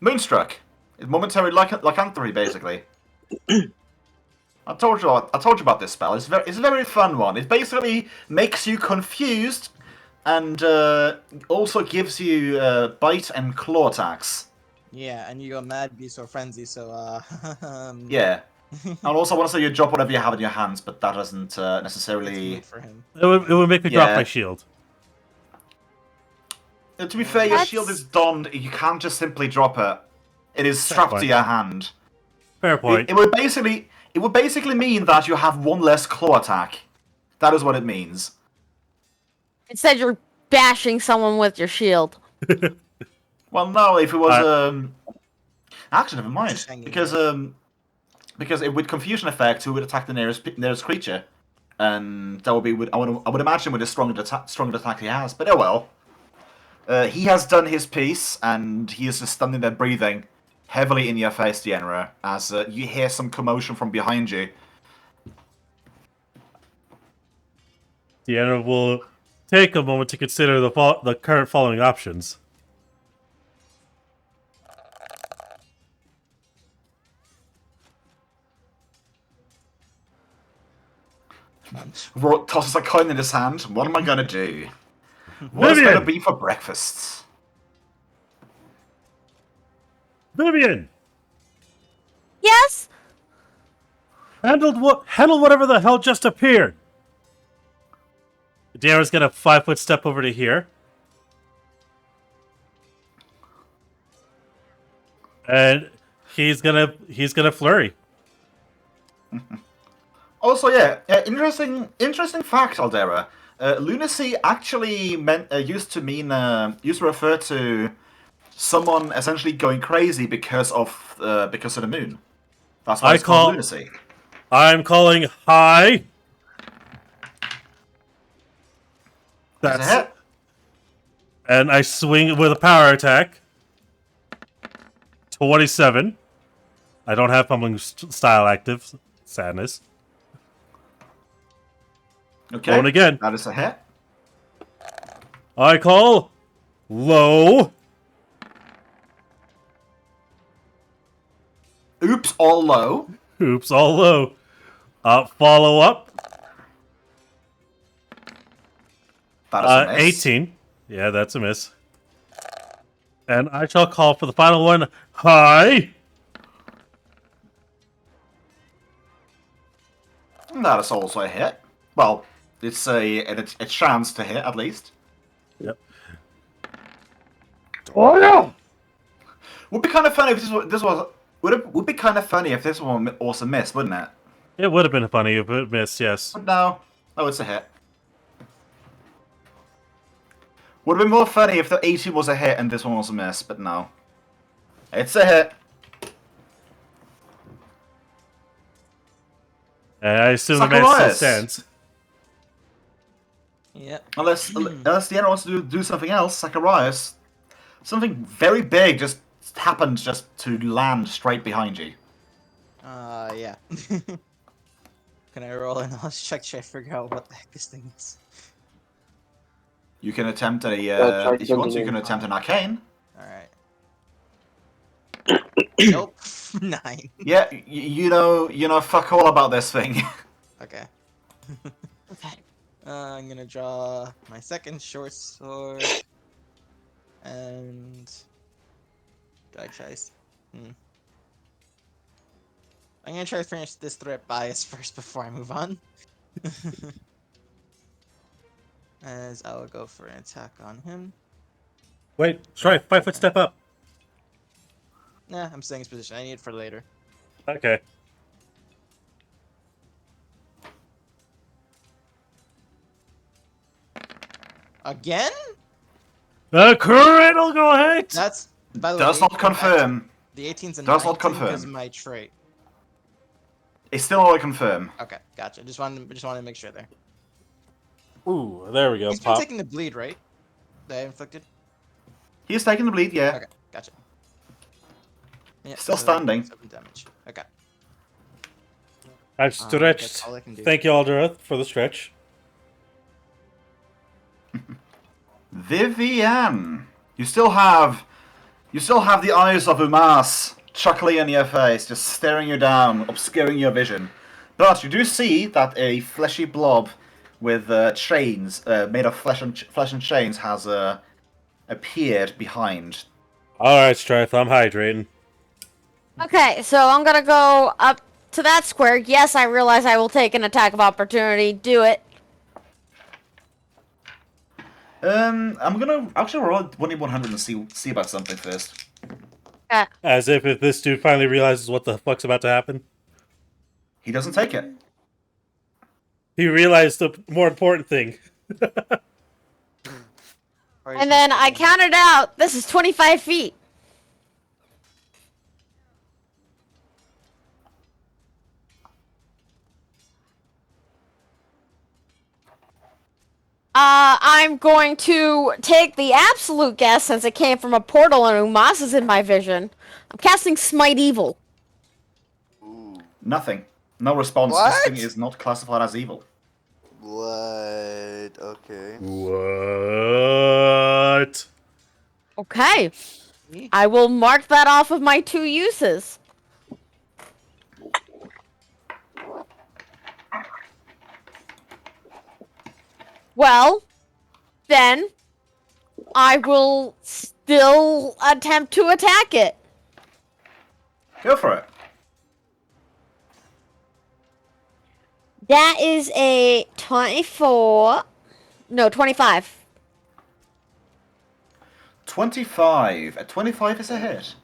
Moonstruck. It's momentary lycanthropy, basically. I told you about this spell. It's a very fun one. It basically makes you confused, and also gives you bite and claw attacks. Yeah, and you go mad, beast, or frenzy, so Yeah. And also, want to say you drop whatever you have in your hands, but that doesn't it's necessarily. good for him. It would make me drop Yeah. my shield. To be fair, your That's- shield is donned. You can't just simply drop it. It is strapped to point. your hand. Fair point. It would basically mean that you have one less claw attack. That is what it means. Instead, you're bashing someone with your shield. Well, no, if it was actually, never mind. Just hanging Because it with confusion effect, who would attack the nearest creature, and that would be I would imagine with the strongest attack he has. But oh well. He has done his piece, and he is just standing there breathing, heavily in your face, Deanna, as you hear some commotion from behind you. Deanna will take a moment to consider the current following options. Rourke tosses a coin in his hand. What am I gonna do? What is gonna be for breakfast? Vivian! Yes? Handle whatever the hell just appeared. Deanna's gonna 5-foot step over to here. And he's gonna flurry. Also, yeah, interesting fact, Aldera. Lunacy actually used to refer to someone essentially going crazy because of the moon. That's why it's called lunacy. I'm calling high. That's a hit. And I swing with a power attack. 27. I don't have pummeling style active. Sadness. Okay. Going again. That is a hit. I call low. Oops, all low. Oops, all low. Follow up. That is a miss. 18. Yeah, that's a miss. And I shall call for the final one high. That is also a hit. Well, it's a chance to hit at least. Yep. Oh no! Would be kind of funny if this was would be kind of funny if this one was a miss, wouldn't it? It would have been funny if it missed, yes. But no, it's a hit. Would have been more funny if the 18 was a hit and this one was a miss, but no. It's a hit. And I assume the man still stands. Yep. Unless the other wants to do something else, Zacharias. Something very big just happened just to land straight behind you. Yeah. Can I roll a knowledge check to figure out what the heck this thing is? You can attempt a if you want to, you can attempt an arcane. Alright. Nope. 9. Yeah, you know fuck all about this thing. Okay. Okay. I'm gonna draw my second short sword. And... Drag choice. I'm gonna try to finish this threat bias first before I move on. As I will go for an attack on him. Wait, try 5-foot step up. Nah, I'm staying in his position. I need it for later. Okay. Again? Critical, go ahead! That's... By the way, Does not confirm. The 18's a Does 19 not confirm. because of my trait. It's still not a confirm. Okay, gotcha. Just wanted to make sure there. Ooh, there we go. He's been Pop. taking the bleed, right? That I inflicted? He's taking the bleed, yeah. Okay, gotcha. Yeah, Still so standing. 7 damage. Okay. I've That's stretched. all I can do. Thank you, Aldera, for the stretch. Vivian, you still have the eyes of Umas chuckling in your face, just staring you down, obscuring your vision. But you do see that a fleshy blob with chains made of flesh and chains has appeared behind. All right, Strife, I'm hydrating. Okay, so I'm gonna go up to that square. Yes, I realize I will take an attack of opportunity. Do it. I'm gonna actually roll 1d100 and see about something first. As if this dude finally realizes what the fuck's about to happen. He doesn't take it. He realized the more important thing. And then I counted out. This is 25 feet. I'm going to take the absolute guess since it came from a portal and Umas is in my vision. I'm casting Smite Evil. Nothing. No response. What? This thing is not classified as evil. What? Okay. What? Okay. I will mark that off of my 2 uses. Well, then I will still attempt to attack it. Go for it. That is a 24. No, 25. 25. A 25 is a hit.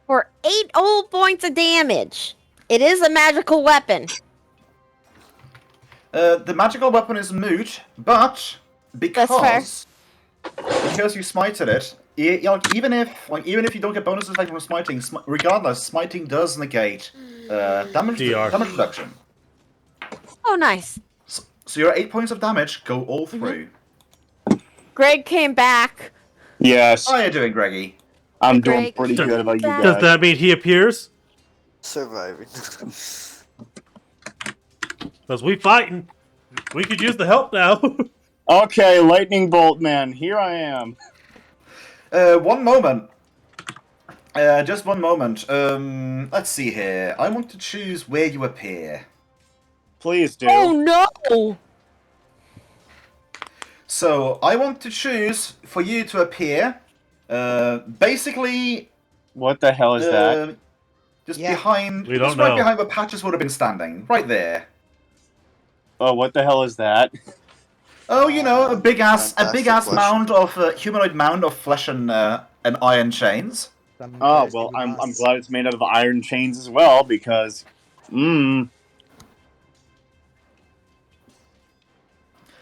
For 8 whole points of damage. It is a magical weapon. The magical weapon is moot, but That's fair. because you smited it, even if you don't get bonus effect from smiting, regardless, smiting does negate damage reduction. Oh, nice. So your 8 points of damage go all through. Greg came back. Yes, How are you doing, Greggy? I'm Greg. doing pretty good about you Does Does guys. that mean he appears? Surviving. Because we fighting. We could use the help now. Okay, lightning bolt, man. Here I am. One moment. Just one moment. Let's see here. I want to choose where you appear. Please do. Oh, no. So I want to choose for you to appear. Basically, What the hell is that? just Yeah. behind. We don't just right know. behind where Patches would have been standing, right there. Oh, what the hell is that? Oh, you know, a big ass Fantastic question. mound of humanoid mound of flesh and iron chains. Oh, well, I'm glad it's made out of iron chains as well because,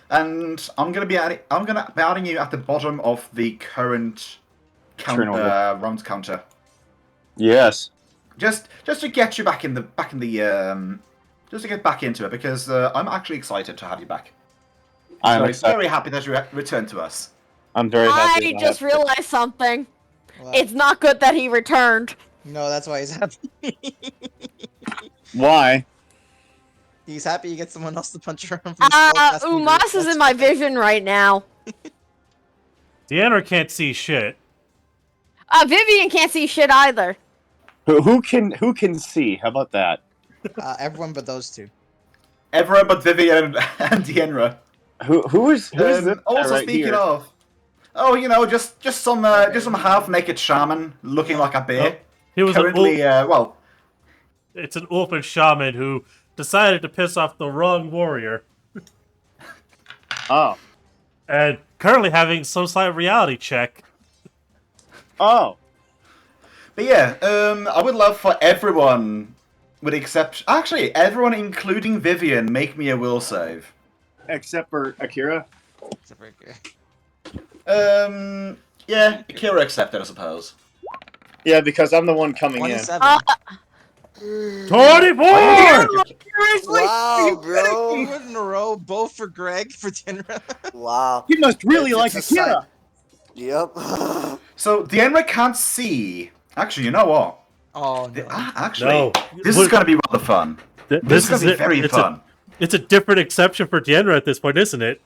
And I'm gonna be adding you at the bottom of the current Turnover. round counter. Yes. Just to get you back in the just to get back into it because I'm actually excited to have you back. I'm So excited. very happy that you returned to us. I'm very happy. I about just it. realized something. What? It's not good that he returned. No, that's why he's happy. Why? He's happy he gets someone else to punch around from the spellcasting group, Umas is that's in my why. vision right now. Deanna can't see shit. Vivian can't see shit either. Who can see? How about that? Everyone but those two. Everyone but Vivian and Dienra. Who is this guy Also right speaking here? of, oh, you know, just some half-naked shaman looking like a bear. He was Currently, it's an open shaman who decided to piss off the wrong warrior Oh. and currently having some slight reality check. Oh. but yeah, I would love for everyone, with exception, actually everyone including Vivian, make me a will save. Except for Akira. Except for- Yeah, Akira accepted, I suppose. Yeah, because I'm the one coming in. 27. 24! Wow, bro. Good in a row, both for Greg for Tenra. Wow. You must really like It's a Akira. Yep. So Dienra can't see. Actually, you know what? Oh no. Actually, No. this is going to be rather fun. This is going to be very fun. It's a different exception for Deanna at this point, isn't it?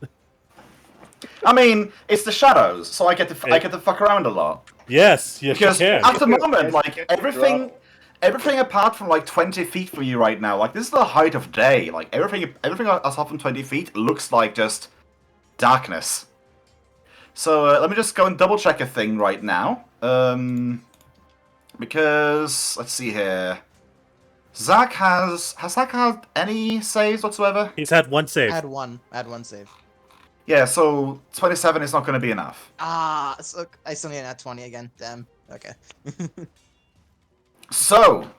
I mean, it's the shadows, so I get to fuck around a lot. Yes, yes, Because you can. at the moment, like everything apart from like 20 feet from you right now, like this is the height of day. Like everything aside from 20 feet looks like just darkness. So let me just go and double check a thing right now. Because let's see here. Zach has Zach had any saves whatsoever? He's had one save. Add one save. Yeah, so 27 is not going to be enough. So I still need an at 20 again. Damn. Okay. So,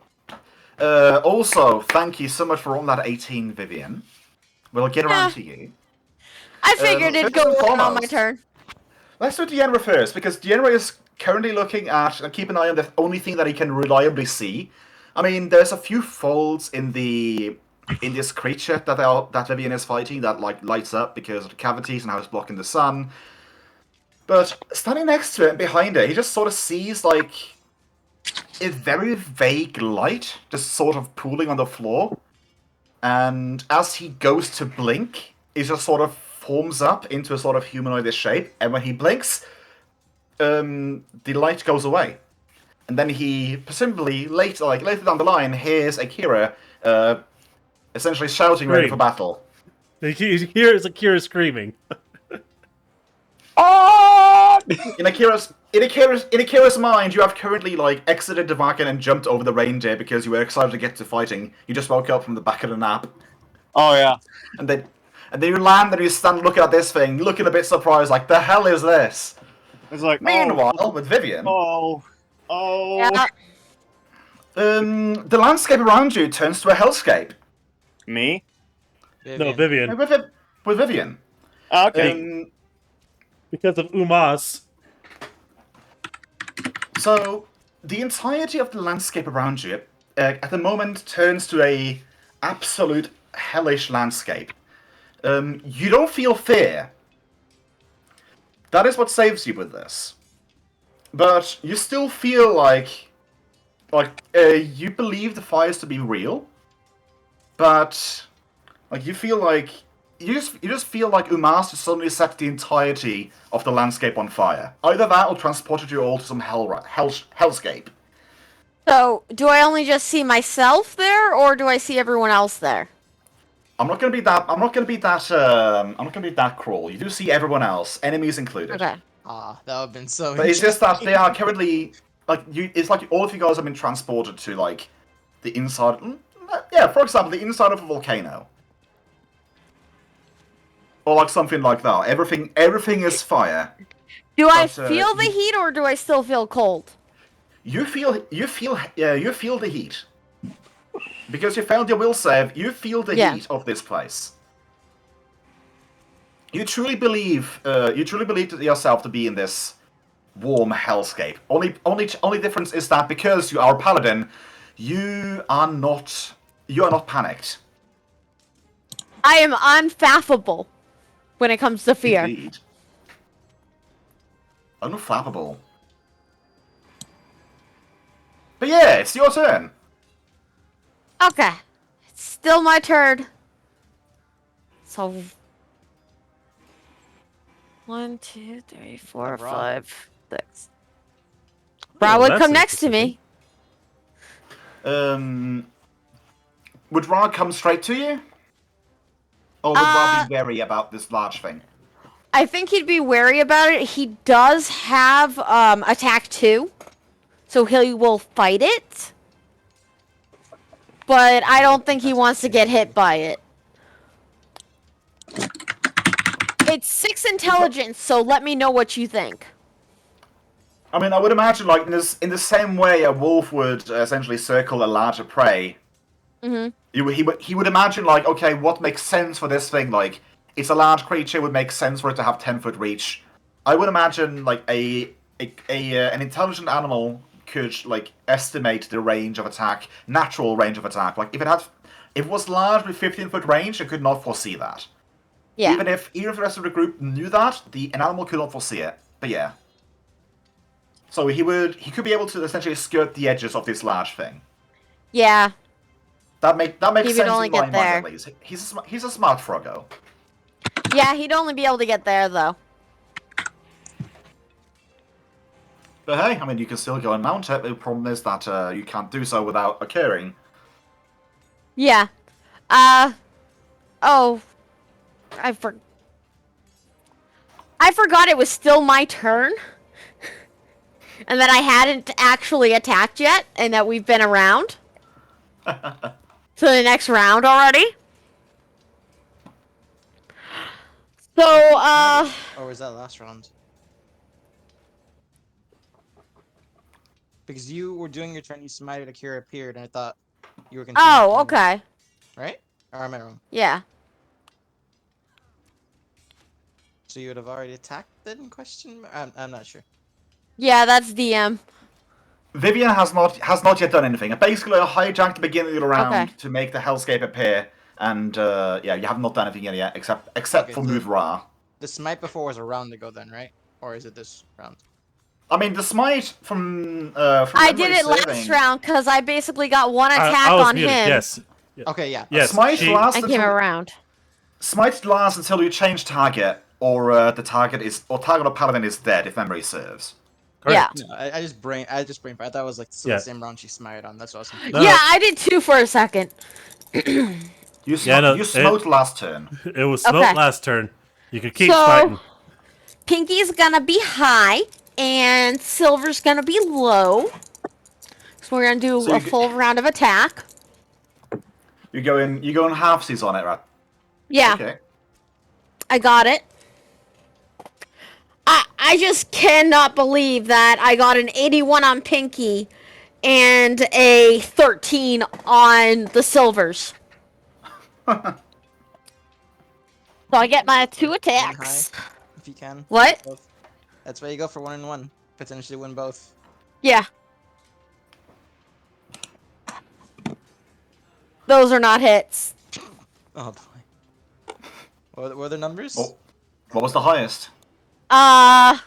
also, thank you so much for rolling that 18, Vivian. We'll get around to you. I figured it'd go first and down on my foremost- turn. Let's do Deanra first, because Deanra is currently looking at and keep an eye on the only thing that he can reliably see. I mean, there's a few folds in the in this creature that Vivian is fighting that like lights up because of the cavities and how it's blocking the sun. But standing next to it and behind it, he just sort of sees like a very vague light just sort of pooling on the floor. And as he goes to blink, it just sort of forms up into a sort of humanoid shape. And when he blinks, the light goes away. And then he presumably later down the line hears Akira essentially shouting ready for battle. He hears Akira screaming. Oh! In Akira's mind, you have currently like exited the wagon and jumped over the reindeer because you were excited to get to fighting. You just woke up from the back of the nap. Oh yeah. And then you land and you stand looking at this thing, looking a bit surprised, like the hell is this? It's like Meanwhile, with Vivian, Yeah. the landscape around you turns to a hellscape. Me? No, Vivian. With Vivian. Okay. Because of Umas. So, the entirety of the landscape around you, at the moment, turns to a absolute hellish landscape. You don't feel fear. That is what saves you with this. But you still feel like you believe the fires to be real, but like you feel like you just feel like Umas just suddenly set the entirety of the landscape on fire. Either that or transported you all to some hellscape. So, do I only just see myself there, or do I see everyone else there? I'm not gonna be that cruel. You do see everyone else, enemies included. Okay. Ah, that would have been so. But it's just that they are currently it's like all of you guys have been transported to like the inside. Yeah, for example, the inside of a volcano, or like something like that. Everything is fire. Do I feel the heat, or do I still feel cold? You feel the heat because you failed your will save. You feel the heat of this place. You truly believe to yourself to be in this warm hellscape. Only difference is that because you are a paladin, you are not panicked. I am unfathomable when it comes to fear. Indeed. Unflappable. But yeah, it's your turn. Okay. It's still my turn. So 1, 2, 3, 4, 5, 6. Bra would come next to me. Would Ra come straight to you? Or would Ra be wary about this large thing? I think he'd be wary about it. He does have attack 2, so he will fight it. But I don't think he wants to get hit by it. It's 6 intelligence, so let me know what you think. I mean, I would imagine, like, in the same way a wolf would essentially circle a larger prey. Mm-hmm. He would imagine, like, okay, what makes sense for this thing? Like, it's a large creature, it would make sense for it to have 10-foot reach. I would imagine, like, an intelligent animal could, like, estimate the range of attack, natural range of attack. Like, if it was large with 15-foot range, it could not foresee that. Yeah. Even if the rest of the group knew that, an animal could not foresee it. But yeah. So he could be able to essentially skirt the edges of this large thing. Yeah. That makes sense only in my get mind there. at least. He's a smart froggo. Yeah, he'd only be able to get there, though. But hey, I mean, you can still go and mount it. The problem is that you can't do so without occurring. Yeah. Oh. I forgot it was still my turn. And that I hadn't actually attacked yet, and that we've been around. To the next round already. So, Or was that last round? Because you were doing your turn, you smited, Akira appeared, and I thought you were continuing. Oh, okay. Right? Or am I wrong? Yeah. So you would have already attacked then? Question? I'm not sure. Yeah, that's DM. Vivian has not yet done anything. Basically, I hijacked the beginning of the round Okay. to make the hellscape appear. And yeah, you have not done anything yet except Okay, for so- move Ra. The smite before was a round ago, then, right? Or is it this round? I mean, the smite from I memory did it last serving- round because I basically got one attack I was on muted. him Yes. Okay, yeah. Yes. Smite she- lasts and came until around. Smite lasts until you change target, or the target or paladin is dead if memory serves. Correct. No, I just brain. I thought it was like still Yeah. the same round she smited on. That's what I was confused. No, Yeah, I did too for a second. You no, smote last turn. It was smoke Okay. last turn. You could keep So- fighting. Pinky's gonna be high, and Silver's gonna be low. So we're gonna do So a you g- full round of attack. You go in halfsies on it, right? Yeah, Okay. I got it. I just cannot believe that I got an 81 on Pinky and a 13 on the Silvers. So I get my 2 attacks. If you can. What? Both. That's why you go for 1 and 1. Potentially win both. Yeah. Those are not hits. Oh boy. What were the numbers? Oh, what was the highest? I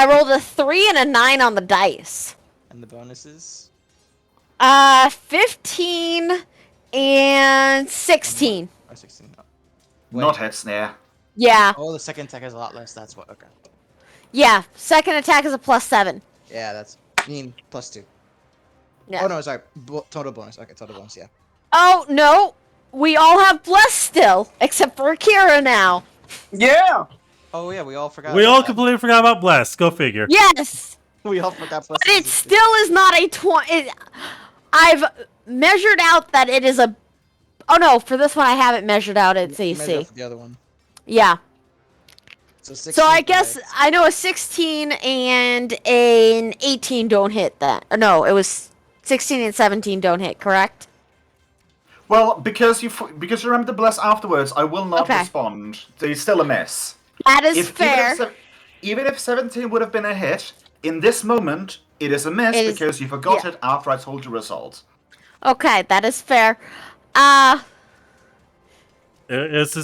rolled a 3 and a 9 on the dice. And the bonuses? 15 and 16. Or 16. Oh. Not hits, yeah. Yeah. Oh, the second attack has a lot less. That's what. Okay. Yeah. Second attack is a +7. Yeah, that's. I mean, +2. Yeah. Oh no, sorry. Total bonus. Okay, total bonus. Yeah. Oh, no. We all have Bless still, except for Akira now. Yeah. Oh yeah, we all forgot. We about all that. completely forgot about Bless. Go figure. Yes. We all forgot. But it still is not a 20. I've measured out that it is a. Oh no, for this one I haven't measured out its Measure AC. for the other one. Yeah. So 16. So I guess I know a 16 and an 18 don't hit that. Or no, it was 16 and 17 don't hit, correct? Well, because you remember to bless afterwards, I will not Okay. respond. There's still a miss. That is If- fair. Even if 17 would have been a hit, in this moment, it is a miss It is- because you forgot yeah. it after I told you the result. Okay, that is fair. It's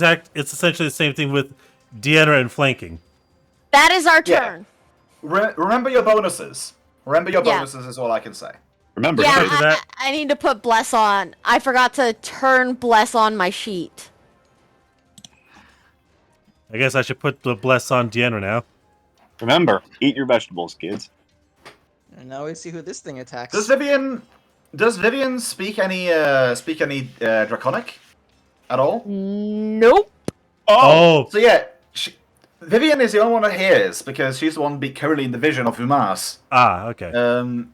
essentially the same thing with Deanna and flanking. That is our Yeah. turn. Remember your bonuses. Remember your Yeah. bonuses is all I can say. Remember, Yeah, After that- I need to put Bless on. I forgot to turn Bless on my sheet. I guess I should put the Bless on Deanna now. remember, eat your vegetables, kids. And now we see who this thing attacks. Does Vivian speak any Draconic at all? Nope. Oh, So yeah, Vivian is the only one that hears because she's the one currently in the vision of Umas. okay.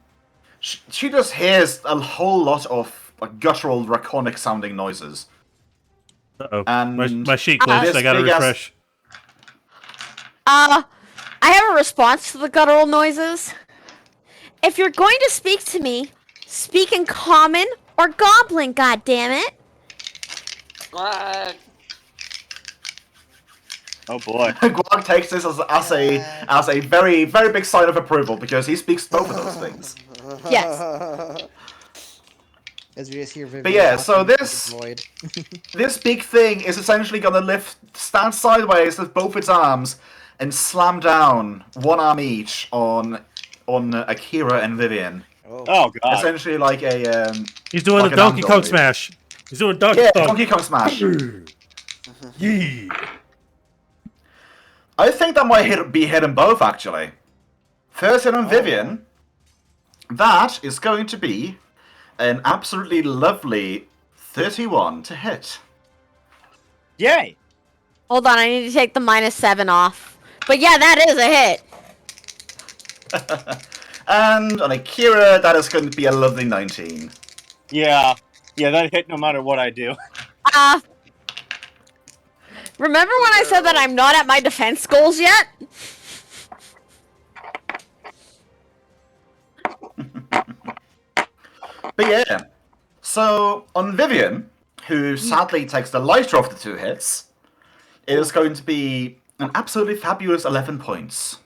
She just hears a whole lot of guttural draconic sounding noises. Uh-oh. and My sheet glitched. this I gotta big ass- refresh. I have a response to the guttural noises. If you're going to speak to me, speak in common or goblin, goddammit. What? Oh boy. Guag takes this as a very very big sign of approval because he speaks both of those things. Yes. As we just hear Vivian But yeah, so laughing this- into the void. This big thing is essentially gonna stand sideways with both its arms and slam down one arm each on Akira and Vivian. Oh god. Essentially like a He's doing like the an Donkey Android. Kong smash. He's doing Donkey yeah, Kong. Donkey Kong Smash. Yeah. I think that might be hitting both actually. First hit on Vivian. That is going to be an absolutely lovely 31 to hit. Yay. Hold on, I need to take the -7 off. But yeah, that is a hit. And on Akira, that is going to be a lovely 19. Yeah. Yeah, that hit no matter what I do. Remember when I said that I'm not at my defense goals yet? But yeah, so on Vivian, who sadly takes the lighter of the two hits, it is going to be an absolutely fabulous 11 points.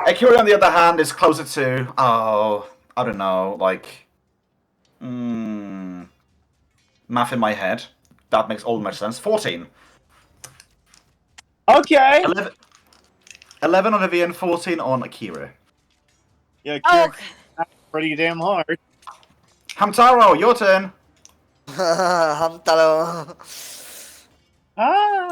Akira, on the other hand, is closer to, I don't know, like, Math in my head. That makes all much sense. 14. Okay. 11 on Vivian, 14 on Akira. Yeah, Oh, Kira, pretty damn hard. Hamtaro, your turn. 𝓮𝓺𝓷𝓮. Ah.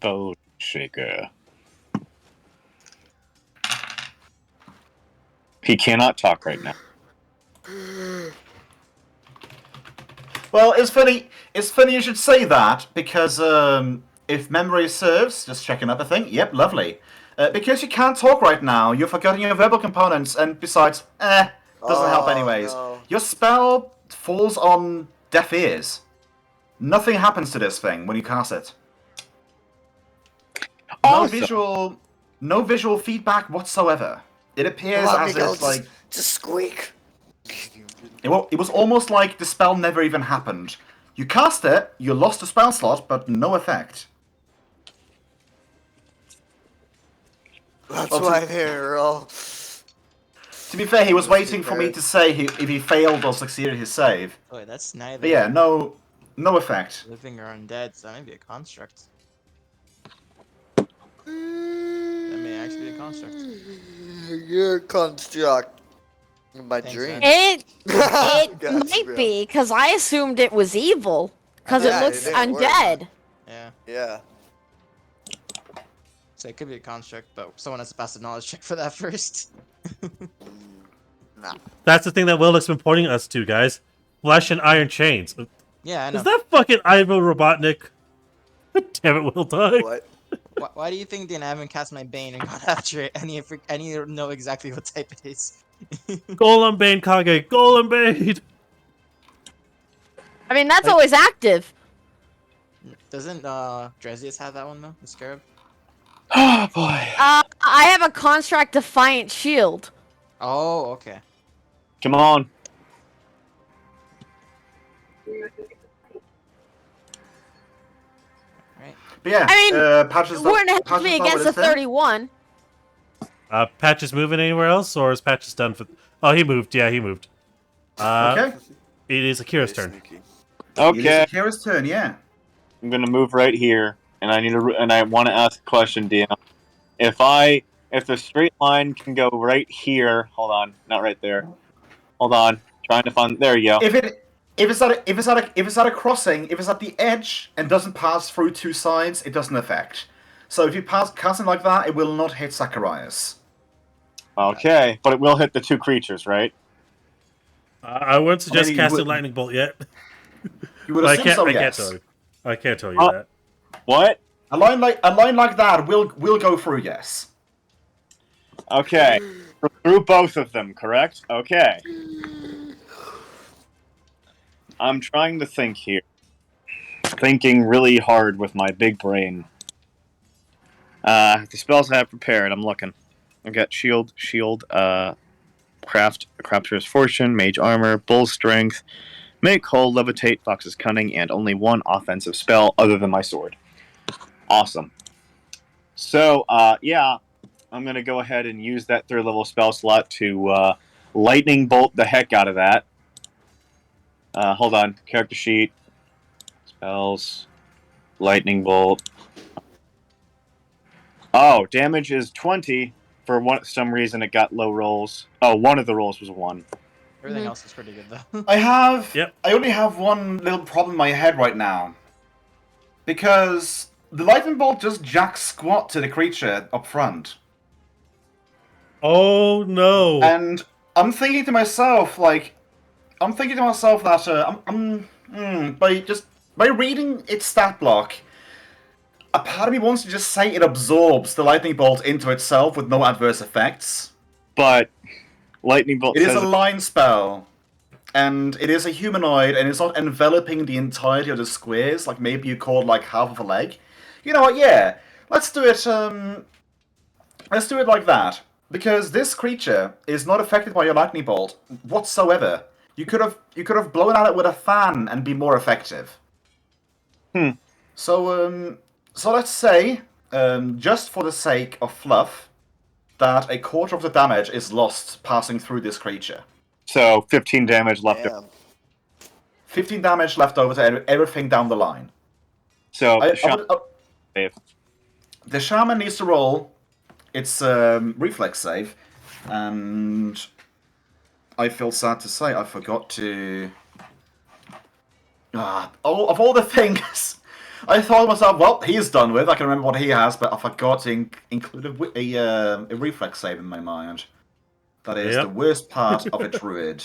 Bone shaker. He cannot talk right now. Well, it's funny. It's funny you should say that because if memory serves, just checking up a thing. Yep, lovely. Because you can't talk right now, you're forgetting your verbal components, and besides, doesn't help anyways. No. Your spell falls on deaf ears. Nothing happens to this thing when you cast it. Awesome. No visual feedback whatsoever. It appears Come on, as Miguel, if like just squeak. it was almost like the spell never even happened. You cast it, you lost a spell slot, but no effect. That's Well, why they're all. To be fair, he was waiting for me to say if he failed or succeeded his save. Oh, wait, that's neither. But yeah, no effect. Living or undead, so that may be a construct. That may actually be a construct. You're a construct. In my Thanks, dream. man. it Gotcha, might bro. be because I assumed it was evil because Yeah, it looks it didn't work. undead. Yeah. Yeah. So it could be a construct, but someone has to pass the knowledge check for that first. Nah. That's the thing that Willick's been pointing us to, guys. Flesh and iron chains. Yeah, I know. Is that fucking Ivo Robotnik? Damn it, we'll die. What? Why do you think Dan I haven't cast my Bane and got after it? I need to know exactly what type it is. Golem Bane Kage, Golem Bane! I mean, that's always active. Doesn't Drezius have that one though? The Scarab? Oh boy. I have a construct defiant shield. Oh, okay. Come on. Right. But yeah, I mean, Patches It wouldn't help Patches me not against with a his turn? 31. Patches moving anywhere else, or is Patches done for... Oh, he moved. Yeah, he moved. Okay. It is Akira's turn. Sneaky. It Okay. is Akira's turn, yeah. I'm gonna move right here, and I want to ask a question, DM. If the straight line can go right here, hold on, not right there. Hold on, trying to find. There you go. If it's at a crossing, if it's at the edge and doesn't pass through two sides, it doesn't affect. So if you cast it like that, it will not hit Zacharias. Okay, but it will hit the two creatures, right? I wouldn't suggest you casting wouldn't. Lightning Bolt yet. You would I assume can't. so, I can't yes. tell you. I can't tell you Oh. that. What? A line like that will go through, yes. Okay, through both of them, correct? Okay. I'm trying to think here. Thinking really hard with my big brain. The spells I have prepared, I'm looking. I've got shield, crafter's fortune, mage armor, bull strength, make whole, levitate, fox's cunning, and only one offensive spell other than my sword. Awesome. So, yeah, I'm gonna go ahead and use that 3rd level spell slot to lightning bolt the heck out of that. Hold on, character sheet, spells, lightning bolt. Oh, damage is 20. For some reason, it got low rolls. Oh, one of the rolls was 1. Everything else is pretty good though. I only have one little problem in my head right now. Because the lightning bolt just jacks squat to the creature up front. Oh no! And I'm thinking to myself that by reading its stat block, a part of me wants to just say it absorbs the lightning bolt into itself with no adverse effects. But lightning bolt It is says a line spell, and it is a humanoid, and it's not enveloping the entirety of the squares, like maybe you called like half of a leg. You know what, yeah. Let's do it like that. Because this creature is not affected by your lightning bolt whatsoever. You could have blown at it with a fan and be more effective. So let's say, just for the sake of fluff, that a quarter of the damage is lost passing through this creature. So 15 damage left. Damn. 15 damage left over to everything down the line. So The shaman needs to roll its reflex save, and I feel sad to say I forgot to. Of all the things, I thought to myself, well, he's done with. I can remember what he has, but I forgot to include a reflex save in my mind. That is the worst part of a druid.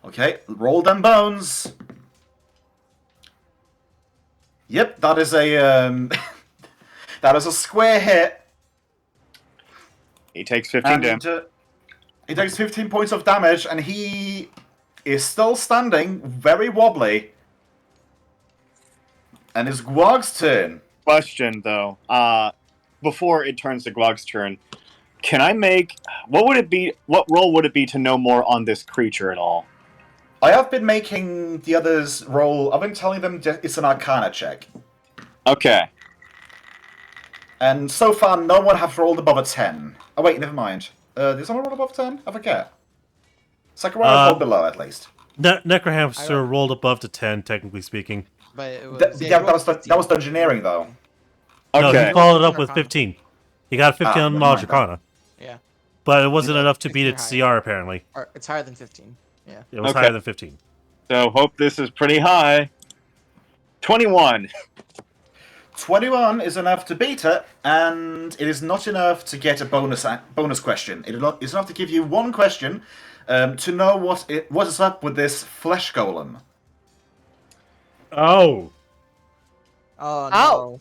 Okay, roll them bones. Yep, that is a that is a square hit. He takes 15 damage. He takes 15 points of damage, and he is still standing, very wobbly. And it's Gwog's turn. Question, though. Before it turns to Gwog's turn, can I make... What role would it be to know more on this creature at all? I have been making the others roll... I've been telling them it's an Arcana check. Okay. And so far, no one has rolled above a 10. Oh, wait, never mind. Did someone roll above 10? I forget. Zachariah rolled below, at least. 𝓮𝓼𝓛𝓲𝓷𝓽 rolled above to 10, technically speaking. But it was, that was Dungeoneering, though. No, Okay. he followed it up with 15. He got a 15 on Knowledge Arcana. Yeah. But it wasn't enough to beat 15 or its higher. CR, apparently. Or it's higher than 15. Yeah. It was Okay. higher than 15. So, hope this is pretty high. 21. 21 is enough to beat it, and it is not enough to get a bonus question. It's enough to give you one question to know what is up with this flesh golem. Oh! Oh no.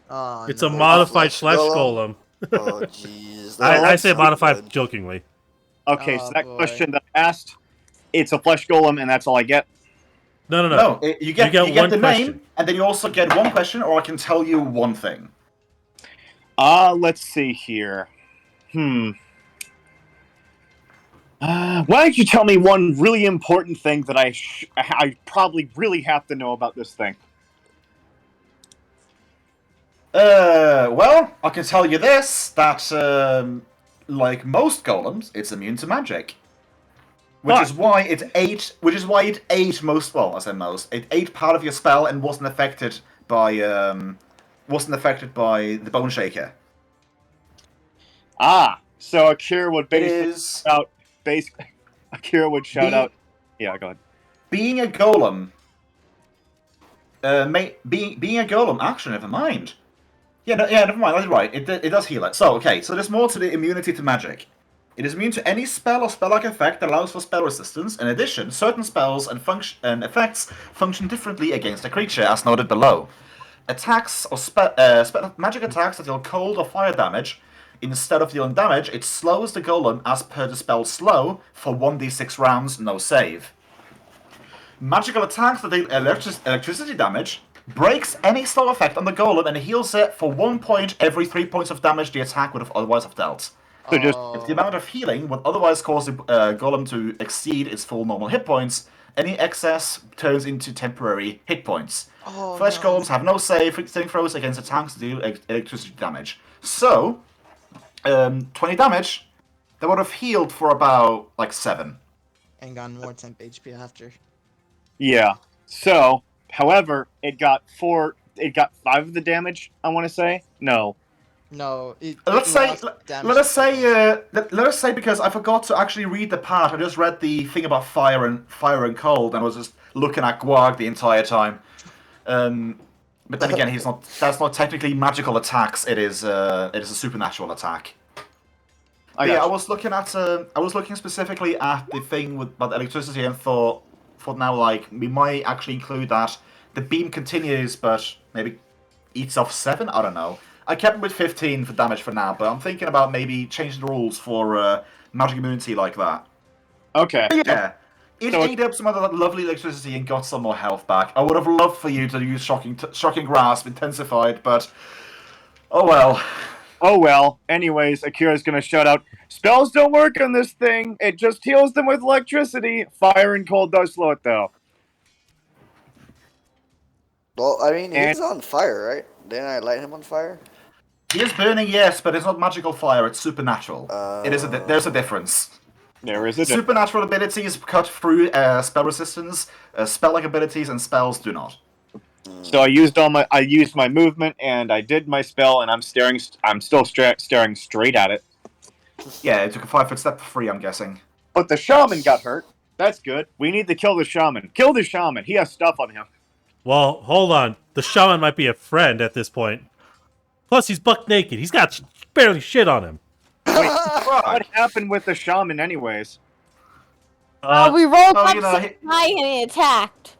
Oh, It's no. a modified Flesh flesh golem. golem. Oh jeez. I say That's modified good. jokingly. Okay, Oh, so that boy. question that I asked, it's a flesh golem, and that's all I get? No. No, you get one the question. name, and then you also get one question, or I can tell you one thing. Let's see here. Why don't you tell me one really important thing that I probably really have to know about this thing? Well, I can tell you this, that, like most golems, it's immune to magic. Which is why it ate most, well, I say most, it ate part of your spell and wasn't affected by the Bone Shaker. So Akira would basically shout out. Yeah, go ahead. Being a golem, being a golem, actually, never mind. Never mind, that's right, it does heal it. So there's more to the immunity to magic. It is immune to any spell or spell-like effect that allows for spell resistance. In addition, certain spells and effects function differently against a creature, as noted below. Attacks or magic attacks that deal cold or fire damage, instead of dealing damage, it slows the golem as per the spell slow for 1d6 rounds, no save. Magical attacks that deal electricity damage breaks any slow effect on the golem and heals it for 1 point every 3 points of damage the attack would have otherwise have dealt. So just If the amount of healing would otherwise cause the golem to exceed its full normal hit points, any excess turns into temporary hit points. Flesh golems have no saving throws against attacks that deal electricity damage. So, 20 damage, that would have healed for about, 7. And gotten more temp HP after. yeah. So, however, it got 5 of the damage. I want to say no. No. Let us say because I forgot to actually read the part. I just read the thing about fire and cold, and I was just looking at Gwog the entire time. But then again, that's not technically magical attacks. It is a supernatural attack. I was looking specifically at the thing about electricity and thought now we might actually include that. The beam continues, but maybe eats off 7. I don't know. I kept it with 15 for damage for now, but I'm thinking about maybe changing the rules for magic immunity like that. Okay. Yeah. It ate up some of that lovely electricity and got some more health back. I would have loved for you to use Shocking Grasp intensified, but oh well. Oh well. Anyways, Akira's gonna shout out, spells don't work on this thing. It just heals them with electricity. Fire and cold does slow it though. Well, I mean, he's on fire, right? Didn't I light him on fire? He is burning, yes, but it's not magical fire. It's supernatural. There's a difference. There is a difference. Supernatural abilities cut through spell resistance. Spell-like abilities and spells do not. So I used my movement and I did my spell and I'm still staring straight at it. Yeah, it took a 5-foot step for free, I'm guessing. But the shaman got hurt. That's good. We need to kill the shaman. Kill the shaman. He has stuff on him. Well, hold on. The shaman might be a friend at this point. Plus, he's buck naked. He's got barely shit on him. Wait, what happened with the shaman anyways? We rolled up you so know, high and he attacked.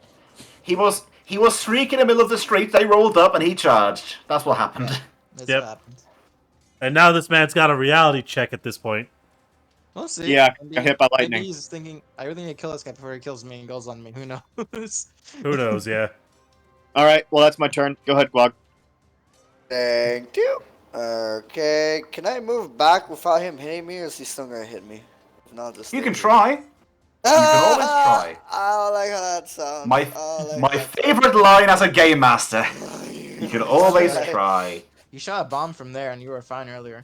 He was streaking in the middle of the street. They rolled up and he charged. That's what happened. That's Yep. what happened. And now this man's got a reality check at this point. We'll see. Yeah, Maybe- got hit by maybe lightning. he's thinking, I really need to kill this guy before he kills me and goes on me. Who knows? Who knows, yeah. Alright, well that's my turn. Go ahead, Guag. Thank you. Okay, can I move back without him hitting me, or is he still gonna hit me? If not, just You stay can here. try. You can always try. I don't like how that sounds. My I don't like my that favorite line as a game master. You can always Right. try. You shot a bomb from there and you were fine earlier.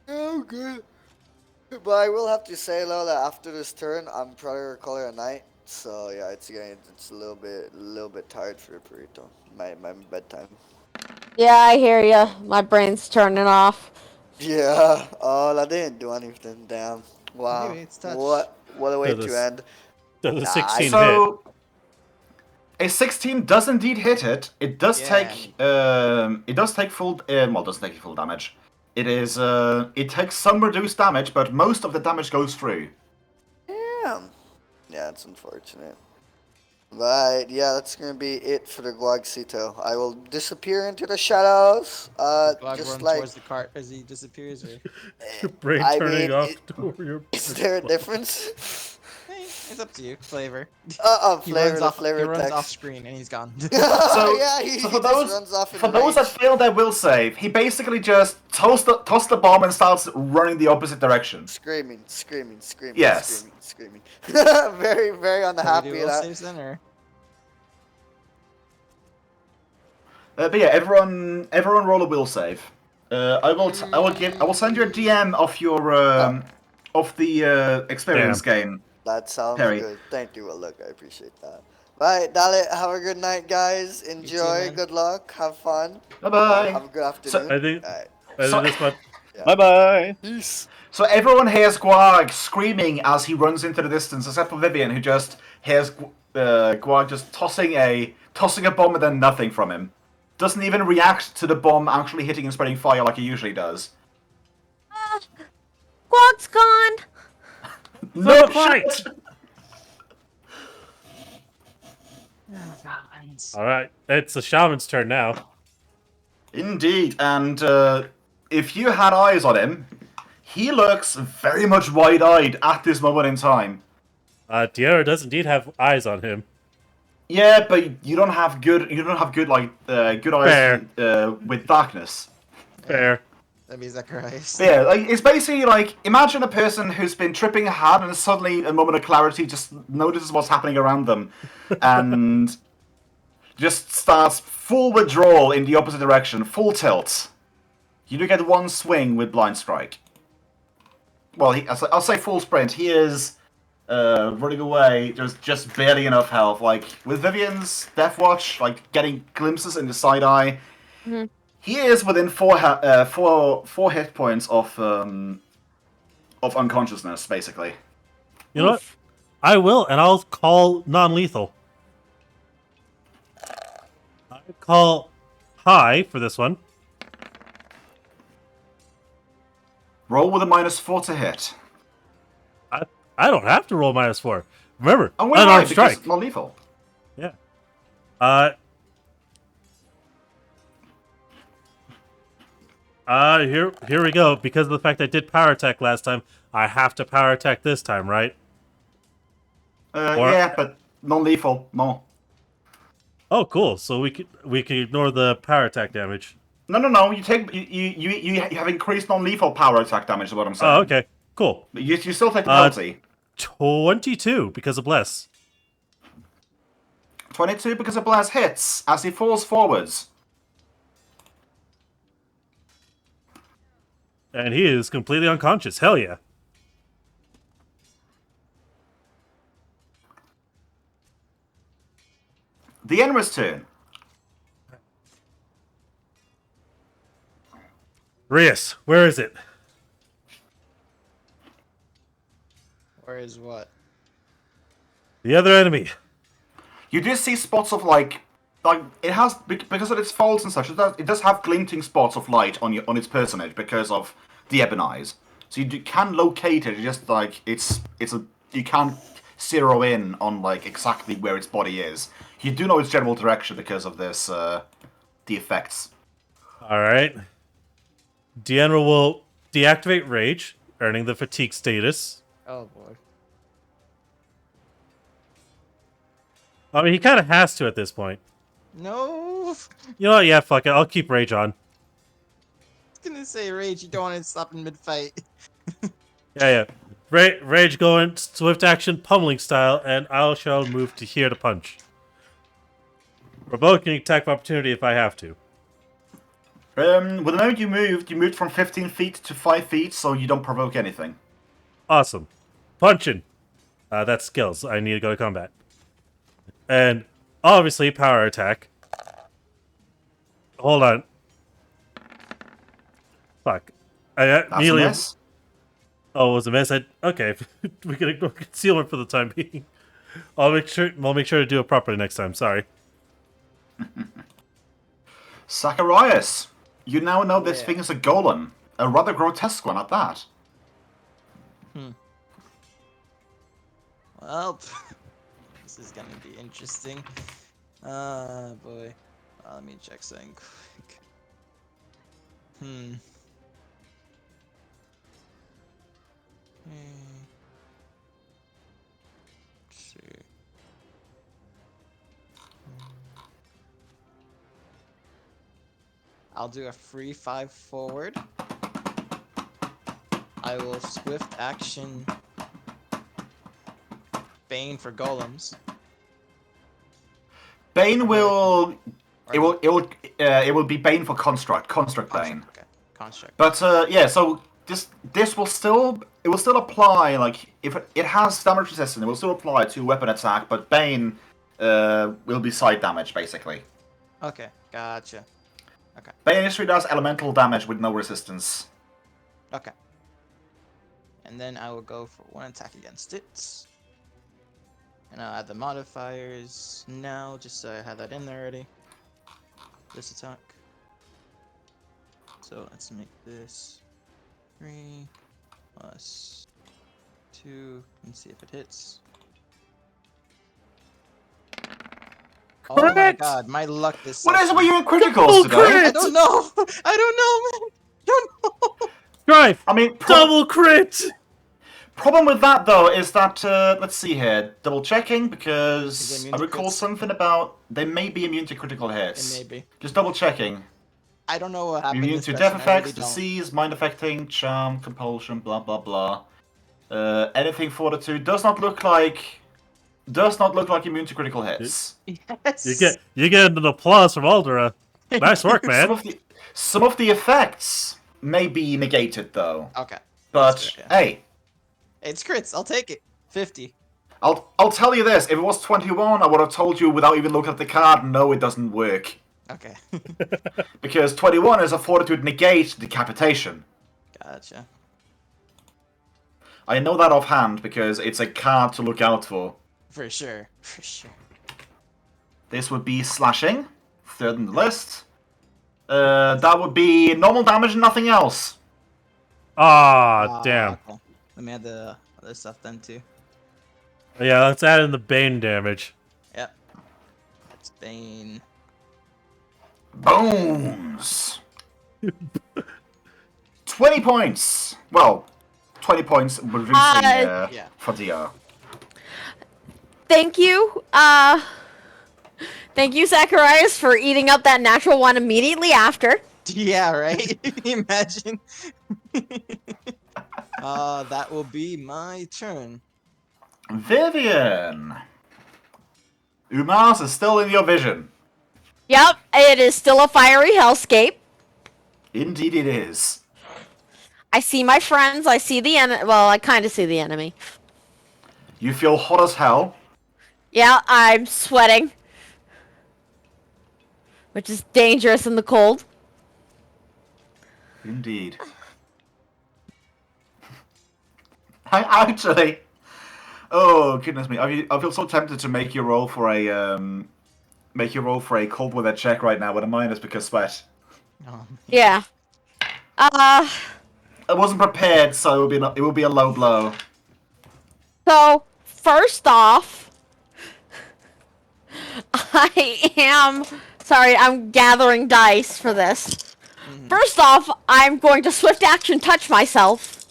Oh, good. But I will have to say though that after this turn, I'm probably gonna call it a night. So yeah, it's a little bit tired for a burrito. My bedtime. Yeah, I hear ya. My brain's turning off. Yeah. Oh, I didn't do anything. Damn. Wow. Maybe it's touch. What a way Does to this- end. Does a Nah, 16 hit? So a 16 does indeed hit it. It does Yeah. take full well, doesn't take full damage. It takes some reduced damage, but most of the damage goes through. Damn. Yeah, it's unfortunate. Right, yeah, that's gonna be it for the 𝓮𝓼. I will disappear into the shadows. Glog Just run like. towards the cart as he disappears. Or... Your brain I turning mean, off it- to your... Is there a difference? Hey, it's up to you. Flavor. Flavor, the He flavor runs text. off screen and he's gone. So- yeah, he so for just those- runs off in For those that rage. fail their will save, he basically just tossed the bomb and starts running the opposite direction. Screaming. Yes. Screaming. Very, very unhappy. Will That. saves then, or... But yeah, everyone roll a will save. I will send you a DM of your of the experience game. That sounds Perry. good. Thank you, look, I appreciate that. Right, 𝓚𝓪𝓷, have a good night, guys. Enjoy, man. good luck, have fun. Bye bye. Have a good afternoon. I think... Alright. I So- think this might... Bye bye. Peace. So everyone hears Guag screaming as he runs into the distance, except for Vivian, who just hears Guag just tossing a bomb and then nothing from him. Doesn't even react to the bomb actually hitting and spreading fire like he usually does. Guag's gone. No fight! shit! Alright, it's the shaman's turn now. Indeed, and if you had eyes on him, he looks very much wide-eyed at this moment in time. Tierra does indeed have eyes on him. Yeah, but you don't have good good eyes with darkness. Fair. That'd be Zacharias. Yeah, like it's basically like imagine a person who's been tripping hard and suddenly a moment of clarity just notices what's happening around them and just starts full withdrawal in the opposite direction, full tilt. You do get one swing with blind strike. Well, I'll say full sprint. He is running away. There's just barely enough health. Like with Vivian's Death Watch, like getting glimpses in the side eye. Mhm. He is within four hit points of unconsciousness, basically. You know what? I will, and I'll call non-lethal. I call high for this one. Roll with a -4 to hit. I don't have to roll -4. Remember, Oh, wait, why? unarmed Because strike. non-lethal. Yeah. Here we go. Because of the fact I did power attack last time, I have to power attack this time, right? Yeah, but non-lethal. No. Oh, cool. So we could ignore the power attack damage. No. You have increased non-lethal power attack damage. Is what I'm saying. Oh, okay. Cool. But you still take the penalty. 22 because of bless. 22 because of blast hits as he falls forwards. And he is completely unconscious. Hell yeah. The Enra's turn. Rias, where is it? Or is what? The other enemy. You do see spots of like it has because of its folds and such. It does have glinting spots of light on its personage because of the ebon eyes. So you can locate it. Just like you can't zero in on like exactly where its body is. You do know its general direction because of this the effects. All right. Deanra will deactivate Rage, earning the fatigue status. Oh boy. I mean, he kind of has to at this point. No. You know what? Yeah, fuck it. I'll keep Rage on. I was gonna say Rage. You don't want to stop in mid-fight. Yeah. Rage going swift action pummeling style, and I shall move to here to punch. Provoking attack of opportunity if I have to. With the moment you moved from 15 feet to 5 feet, so you don't provoke anything. Awesome. Punching. That's skills. I need to go to combat. And obviously power attack. Hold on. Fuck. That's a miss. Oh, it was a miss. Okay, we can ignore concealment for the time being. I'll make sure to do it properly next time. Sorry. Zacharias, you now know this thing is a golem, a rather grotesque one at that. Well, this is gonna be interesting. Boy. Let me check something quick. Let's see. I'll do a free 5 forward. I will swift action Bane for golems. Bane will it will be Bane for construct Bane. Okay, construct. But yeah, so this will still apply like if it has damage resistance, it will still apply to weapon attack, but Bane will be side damage basically. Okay, gotcha. Okay. Bane history does elemental damage with no resistance. Okay. And then I will go for 1 attack against it. And I'll add the modifiers now, just so I have that in there already. This attack. So let's make this 3 plus 2 and see if it hits. Oh my Crit! god, my luck this What is it session. with you in criticals today? crit! I don't know! I don't know, man! Don't know! Drive! I mean, Double crit! problem with that though is that let's see here, double checking Is because it immune I to recall crits? something about they may be immune to critical hits. It may be. Just double checking. I don't know what happened Immune this to session, death I really effects, don't. disease, mind affecting, charm, compulsion, blah blah blah. Anything fortitude does not look like immune to critical hits. Yes! You get an applause from Aldera. Nice work, man. Some of the effects may be negated though. Okay. But That's fair, yeah. hey, It's crits, I'll take it. 50. I'll tell you this, if it was 21, I would have told you without even looking at the card, no, it doesn't work. Okay. Because 21 is a fortitude negate decapitation. Gotcha. I know that offhand because it's a card to look out for. For sure. For sure. This would be slashing, third in the list. That would be normal damage and nothing else. Damn. Okay. Let me add the other stuff then too. Yeah, let's add in the Bane damage. Yep. That's Bane. Bones! 20 points! Well, 20 points reducing Yeah. fatigue. Thank you. Thank you, Zacharias, for eating up that natural one immediately after. Yeah, right? Can you imagine? That will be my turn. Vivian! Umas is still in your vision. Yep, it is still a fiery hellscape. Indeed it is. I see my friends. I see the enemy. Well, I kind of see the enemy. You feel hot as hell. Yeah, I'm sweating, which is dangerous in the cold. Indeed. I actually. Oh goodness me! I feel so tempted to make you roll for a cold weather check right now with a minus because sweat. Oh, Yeah. I wasn't prepared, so it will be a low blow. So first off, I am sorry. I'm gathering dice for this. First off, I'm going to swift action touch myself.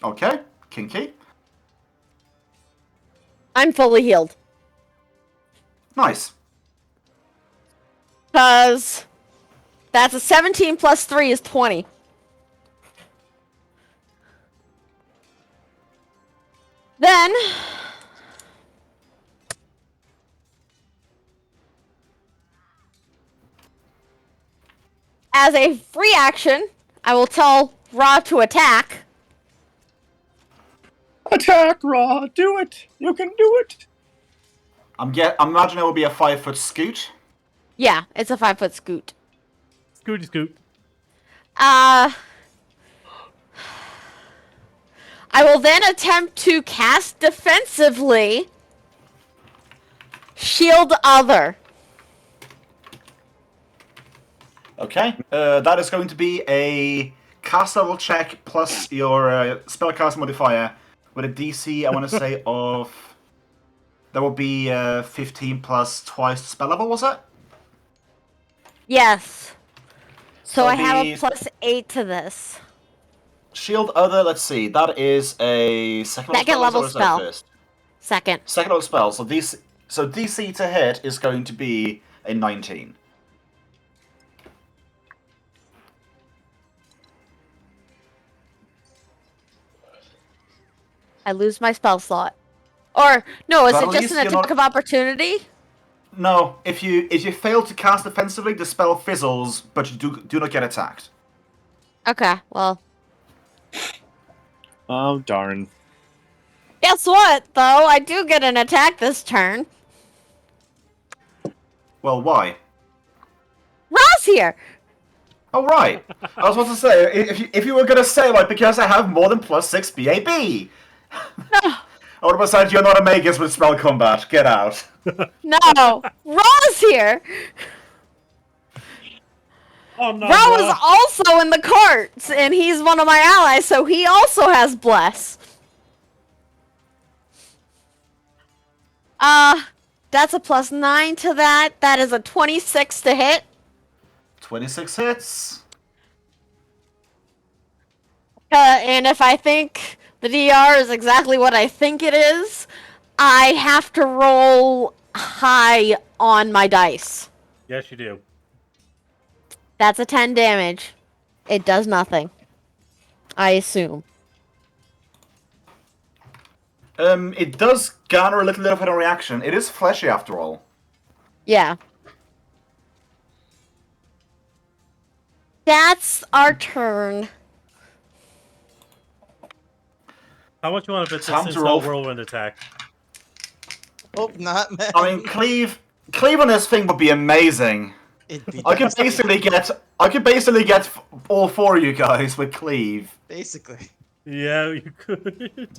Okay, kinky. I'm fully healed. Nice. Because that's a 17 plus 3 is 20. Then, as a free action, I will tell Ra to attack. Attack, Raw! Do it! You can do it! I'm imagining it will be a 5-foot scoot. Yeah, it's a 5-foot scoot. Scooty scoot. I will then attempt to cast defensively Shield Other. Okay, that is going to be a cast level check plus your spellcast modifier with a DC, I want to say, of... That will be 15 plus twice the spell level, was it? Yes. So I That'll have be- a plus 8 to this. Shield Other, let's see, that is a second Level or is that spell. first? Second. Second level spell, so DC to hit is going to be a 19. I lose my spell slot. Or, no, is But it at just least an you're attack not- of opportunity? No, if you fail to cast defensively, the spell fizzles, but you do not get attacked. Okay, well. Oh, darn. Guess what, though? I do get an attack this turn. Well, why? Ra's here! Oh, right. I was supposed to say, if you were going to say, like, because I have more than plus 6 BAB. No. I would have said, you're not a magus with spell combat. Get out. No! Ra's here! Oh no. Ra was also in the carts, and he's one of my allies, so he also has Bless. That's a plus 9 to that. That is a 26 to hit. 26 hits. And if I think the DR is exactly what I think it is, I have to roll high on my dice. Yes, you do. That's a 10 damage. It does nothing. I assume. It does garner a little bit of a reaction. It is fleshy after all. Yeah. That's our turn. How much you want to bet Time this to is roll. a whirlwind attack? Hope not, man. I mean, cleave on this thing would be amazing. It'd be I could basically get all 4 of you guys with cleave. basically. Yeah, you could.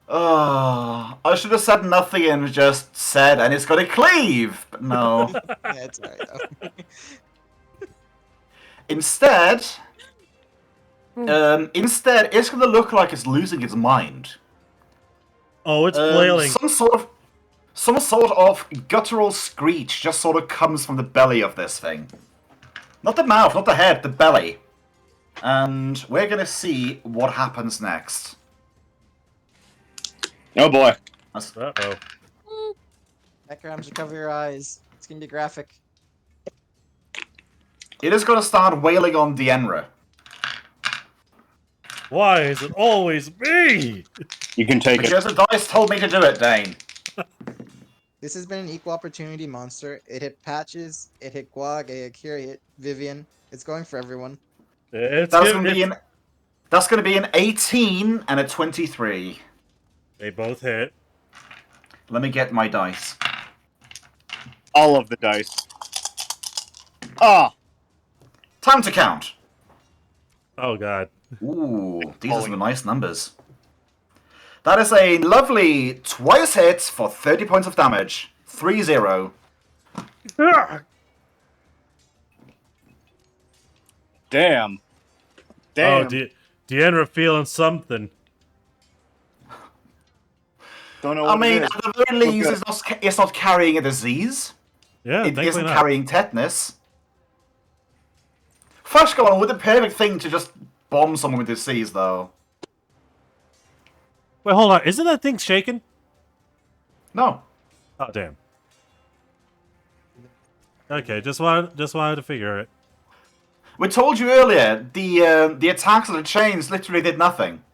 Oh, I should have said nothing and just said, and it's got a cleave. But no. Yeah, it's alright though. Instead, it's gonna look like it's losing its mind. Oh, it's flailing. Some sort of guttural screech just sort of comes from the belly of this thing. Not the mouth, not the head, the belly. And we're gonna see what happens next. Oh boy. Uh-oh. Backgrounds to cover your eyes. It's gonna be graphic. It is gonna start wailing on 𝓮𝓵𝓷𝓮. Why is it always me? You can take it. Because the dice told me to do it, Dane. This has been an equal opportunity monster. It hit Patches, it hit Guag, it hit Kira, it hit Vivian. It's going for everyone. It's That's giving gonna be it. That's going to be an 18 and a 23. They both hit. Let me get my dice. All of the dice. Ah! Time to count. Oh god. Ooh, these are some nice numbers. That is a lovely twice hit for 30 points of damage. 3-0. Damn. Oh, Deanna feeling something. Don't know I what mean, it is. at the very least, it's not carrying a disease. Yeah, It thankfully isn't not. carrying tetanus. Flash going on with the perfect thing to just bomb someone with disease, though. Wait, hold on. Isn't that thing shaking? No. Oh, damn. Okay, just wanted to figure it. We told you earlier, the attacks of the chains literally did nothing.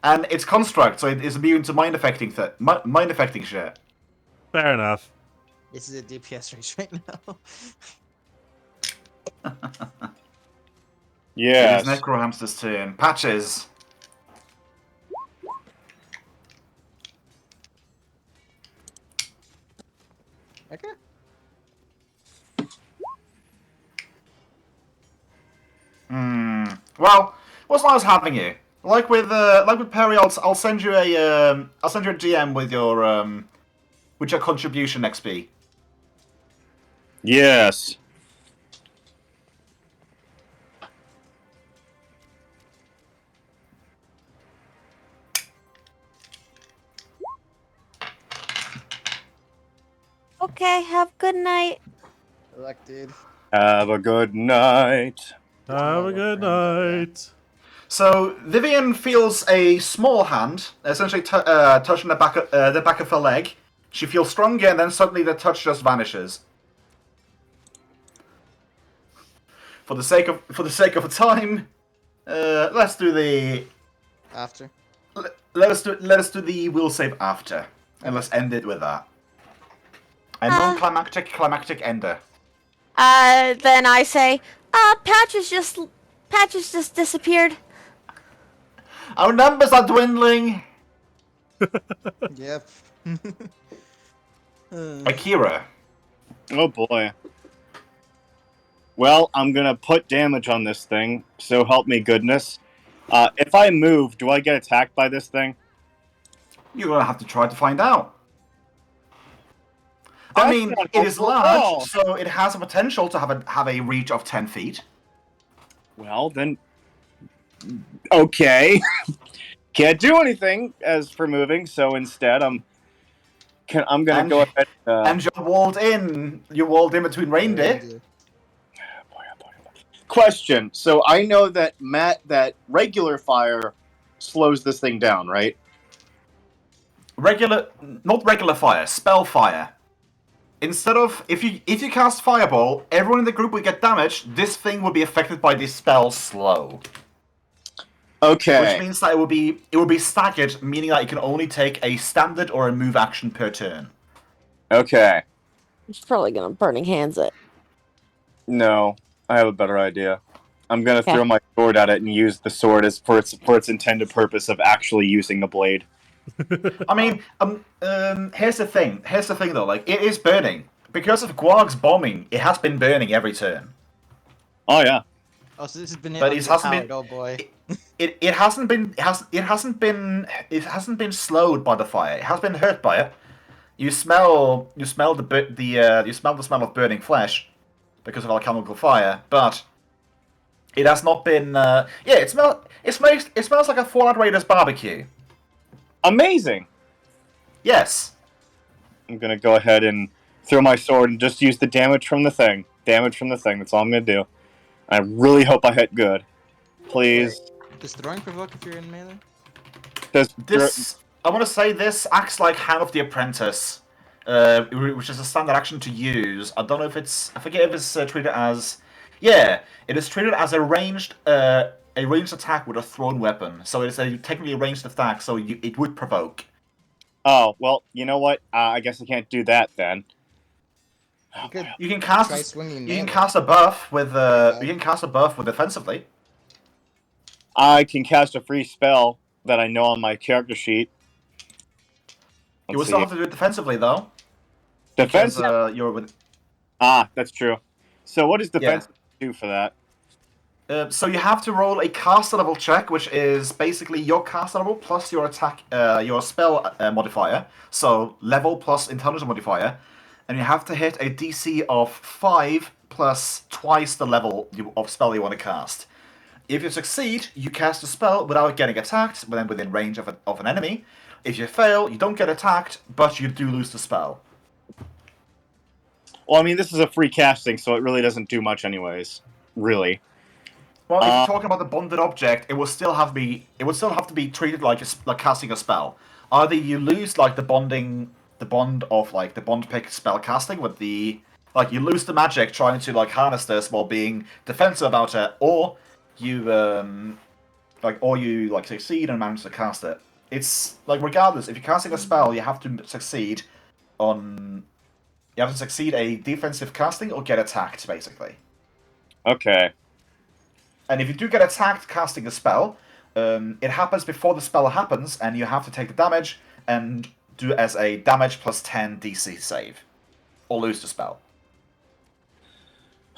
And it's construct, so it is immune to mind affecting shit. Fair enough. This is a DPS range right now. Yes. It is Necrohamster's turn. Patches. Okay. Well, what's nice having you? Like with Perry, I'll send you a DM with your contribution XP. Yes. Okay, have a good night. Good luck, dude. Have a good night. Have a good night. So Vivian feels a small hand, essentially touching the back of her leg. She feels stronger, and then suddenly the touch just vanishes. For the sake of time, let's do the After. let us do the will save after, and let's end it with that. A non-climactic ender. Then I say, Patches just disappeared. Our numbers are dwindling. Yep. Akira. Oh boy. Well, I'm gonna put damage on this thing, so help me goodness. If I move, do I get attacked by this thing? You're gonna have to try to find out. I That's mean, not it is helpful at all. large, so it has a potential to have a reach of 10 feet. Well, then... Okay. Can't do anything as for moving, so instead I'm gonna go ahead... And you're walled in. You're walled in between reindeer. Question. So I know that that regular fire slows this thing down, right? Not regular fire, spell fire. Instead of if you cast fireball, everyone in the group will get damaged. This thing will be affected by this spell slow. Okay. Which means that it will be staggered, meaning that you can only take a standard or a move action per turn. Okay. He's probably gonna burning hands it. No, I have a better idea. I'm gonna throw my sword at it and use the sword as for its intended purpose of actually using the blade. I mean, here's the thing. Here's the thing, though. Like, it is burning because of Guarg's bombing. It has been burning every turn. Oh yeah. Oh, so this has been But it hasn't been. Oh boy. It hasn't been slowed by the fire. It has been hurt by it. You smell the smell of burning flesh because of alchemical fire, but it has not been. It smells like a Fallout Raiders barbecue. Amazing. Yes. I'm gonna go ahead and throw my sword and just use the damage from the thing. Damage from the thing. That's all I'm gonna do. I really hope I hit good. Please. Does throwing provoke if you're in melee? I want to say this acts like Hand of the Apprentice, which is a standard action to use. I don't know if it's. I forget if it's treated as. Yeah, it is treated as a ranged attack with a thrown weapon. So it's technically a ranged attack. So it would provoke. Oh well, you know what? I guess I can't do that then. You can cast. You can cast a buff with. You can cast a buff with defensively. I can cast a free spell that I know on my character sheet. You will still have to do it defensively, though. Defense. Because, you're with. That's true. So what does defense do for that? So you have to roll a caster level check, which is basically your caster level plus your attack, your spell modifier. So level plus intelligence modifier, and you have to hit a DC of 5 plus twice the level of spell you want to cast. If you succeed, you cast a spell without getting attacked, when within range of an enemy. If you fail, you don't get attacked, but you do lose the spell. Well, I mean, this is a free casting, so it really doesn't do much anyways. Really. Well, if you're talking about the bonded object, it will still have to be treated like casting a spell. Either you lose like the bond pick spell casting with the you lose the magic trying to harness this while being defensive about it, or you succeed and manage to cast it. It's regardless, if you're casting a spell, you have to succeed a defensive casting or get attacked, basically. Okay. And if you do get attacked casting a spell, it happens before the spell happens, and you have to take the damage and do it as a damage plus 10 DC save, or lose the spell.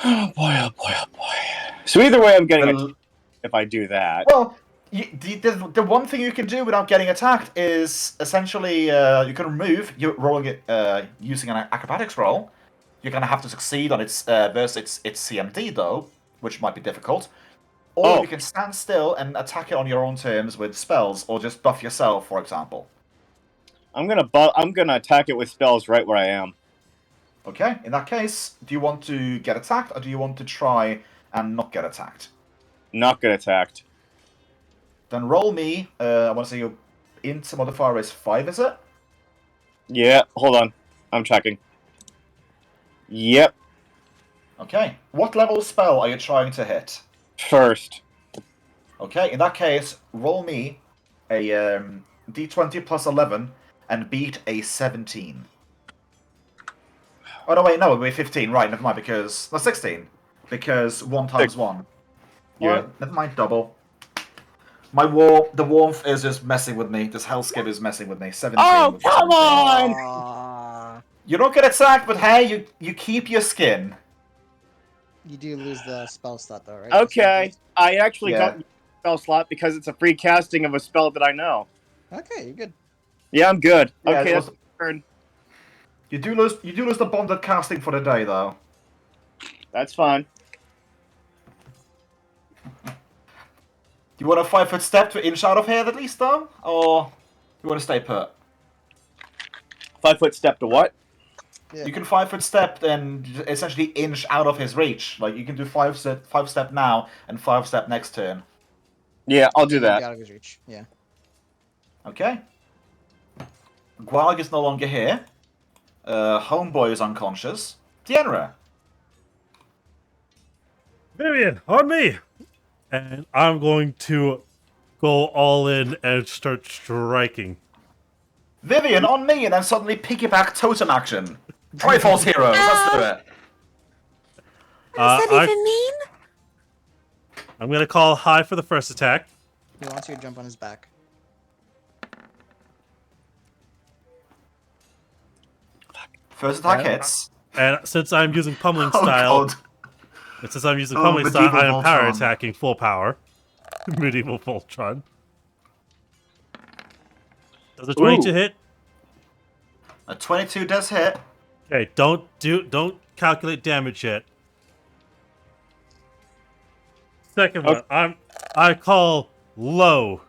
Oh boy, oh boy, oh boy. So either way, I'm getting attacked if I do that. Well, the one thing you can do without getting attacked is essentially you can remove. You're rolling it using an acrobatics roll. You're gonna have to succeed on its versus its CMD though, which might be difficult. Or you can stand still and attack it on your own terms with spells, or just buff yourself, for example. I'm gonna attack it with spells right where I am. Okay, in that case, do you want to get attacked, or do you want to try and not get attacked? Not get attacked. Then roll me. I want to say your int modifier is 5, is it? Yeah, hold on. I'm checking. Yep. Okay. What level spell are you trying to hit? First. Okay, in that case, roll me a d20 plus 11 and beat a 17. Oh, no, wait, no, it'll be 15. Right, never mind, because... No, 16. Because 1 times 1. Yeah. Alright, never mind, double. The warmth is just messing with me. This hellskip is messing with me. 17. Oh, come 17. on! You don't get attacked, but hey, you keep your skin. You do lose the spell slot though, right? Okay, I actually Yeah. don't use the spell slot because it's a free casting of a spell that I know. Okay, you're good. Yeah, I'm good. Yeah, Okay, it that's was- my turn. You do lose the bonded casting for the day, though. That's fine. Do you want a 5-foot step to inch out of here at least, though? Or you want to stay put? 5-foot step to what? Yeah. You can 5-foot step and essentially inch out of his reach. Like, you can do 5 step now and 5 step next turn. Yeah, I'll do Get that. out of his reach. Yeah. Okay. Guarg is no longer here. Homeboy is unconscious. 𝓲𝓪𝓷. Vivian, on me! And I'm going to go all in and start striking. Vivian on me, and then suddenly piggyback totem action. Triforce Heroes, let's do it. What does that even mean? I'm going to call high for the first attack. He wants you to jump on his back. First attack Yeah. hits. And since I'm using pummeling Oh, style, God. and since I'm using Oh, pummeling style, I medieval am power Voltron. attacking full power. Medieval Voltron. Does a 22 Ooh. hit? A 22 does hit. Okay, don't calculate damage yet. Second one, I call low.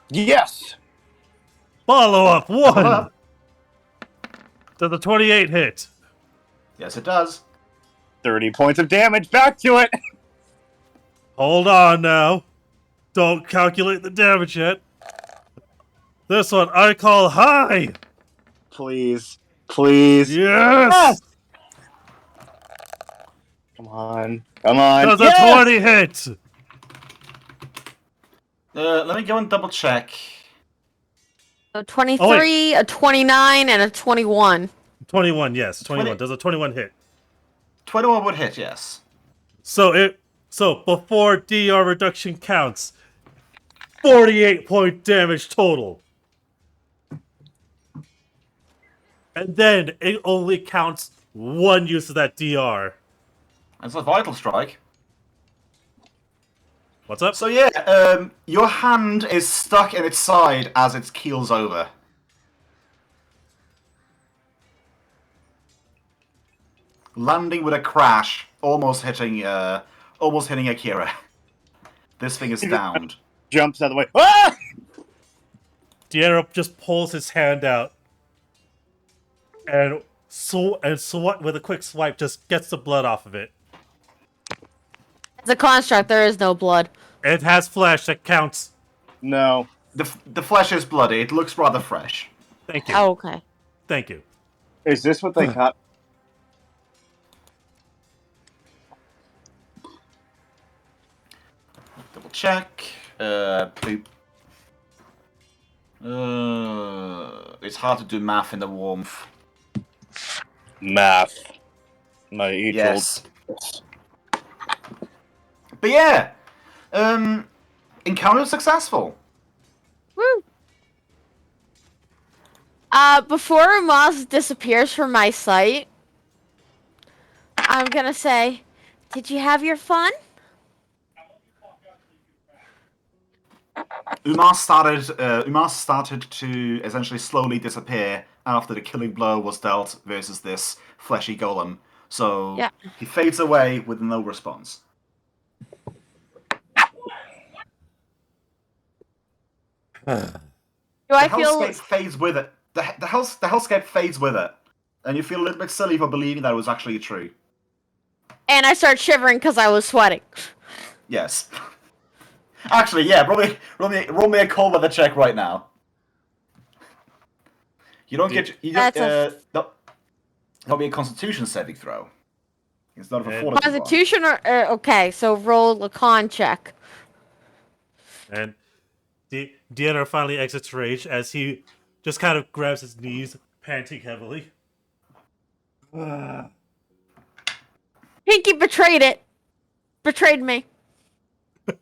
Yes! Follow up one. Follow up. Does a 28 hit? Yes, it does. 30 points of damage. Back to it! Hold on now. Don't calculate the damage yet. This one I call high. Please. Please. Yes. Come on. Come on. Does Yes! a 20 hit? Let me go and double check. So 23, a 29, and a 21. 21, yes. 21. 20. Does a 21 hit? 21 would hit, yes. So before DR reduction counts, 48-point damage total. And then it only counts one use of that DR. It's a vital strike. What's up? So yeah, your hand is stuck in its side as it keels over. Landing with a crash, almost hitting Akira. This thing is downed. Jumps out of the way. Ah! Deanna just pulls his hand out and with a quick swipe just gets the blood off of it. It's a construct. There is no blood. It has flesh that counts. No. The flesh is bloody. It looks rather fresh. Thank you. Oh, okay. Thank you. Is this what they cut? Double check. Boop. It's hard to do math in the warmth. Math. My age Yes. But yeah, encounter successful. Woo! Before Umaz disappears from my sight, I'm gonna say, did you have your fun? Umar started to essentially slowly disappear after the killing blow was dealt versus this fleshy golem. So Yeah. he fades away with no response. Do I The feel hellscape fades with it. The hellscape fades with it, and you feel a little bit silly for believing that it was actually true. and I start shivering because I was sweating. Yes. Actually, yeah. Roll me a cold weather check right now. You don't get. You don't. That's That'll be a Constitution saving throw. It's not a fortitude one. Constitution or okay, so roll a con check. And Deanna finally exits rage as he just kind of grabs his knees, panting heavily. Pinky betrayed it. Betrayed me.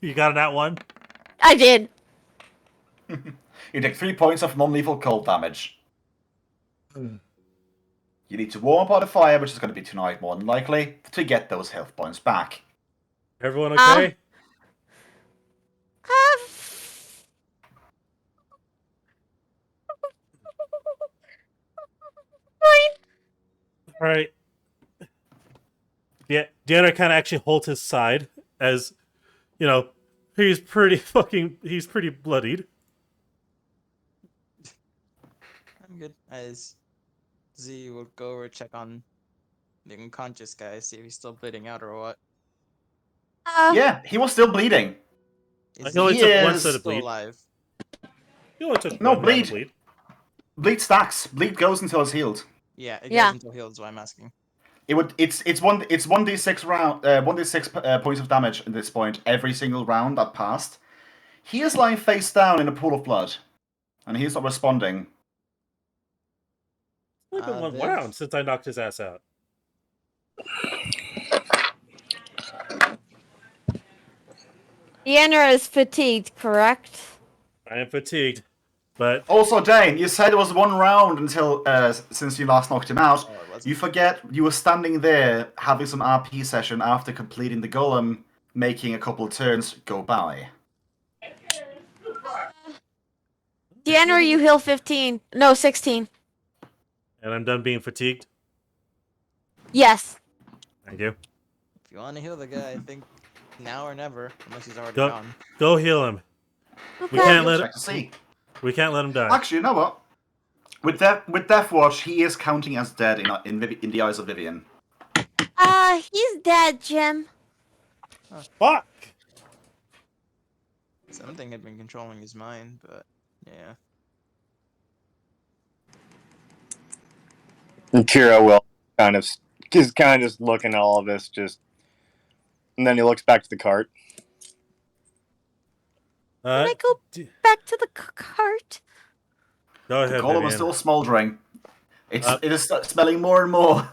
You got an at one? I did. You take 3 points of non-lethal cold damage. You need to warm up by the fire, which is going to be tonight more than likely, to get those health points back. Everyone okay? Alright. Yeah, Deanna kind of actually holds his side as, you know, he's pretty bloodied. I'm good. As Z will go over check on the unconscious guy, see if he's still bleeding out or what. Yeah, he was still bleeding. Is He only He took one is set of still bleed. alive? He only took No, one round of bleed. bleed. Bleed stacks. Bleed goes until it's healed. Yeah, it Yeah. goes until healed, is why I'm asking. It's 1d6 points of damage at this point every single round that passed. He is lying face down in a pool of blood, and he's not responding. It's only been one Viv? round since I knocked his ass out. Deanna is fatigued, correct? I am fatigued, but Also, Dane, you said it was one round until since you last knocked him out. Oh, it wasn't. You forget you were standing there having some RP session after completing the golem, making a couple of turns go by. Deanna, you heal 15. No, 16. and I'm done being fatigued. Yes. Thank you. If you want to heal the guy, I think now or never, unless he's already Go- gone. Go heal him. We Okay. can't Check let to see. we can't let him die. Actually, you know what? With Death Watch, he is counting as dead in the eyes of Vivian. He's dead, Jim. Fuck! Something had been controlling his mind, but yeah. And Kira will is kind of just looking at all of this, and then he looks back to the cart. Can I go back to the cart? Go The ahead, golem Vivian. is still smoldering. It is smelling more and more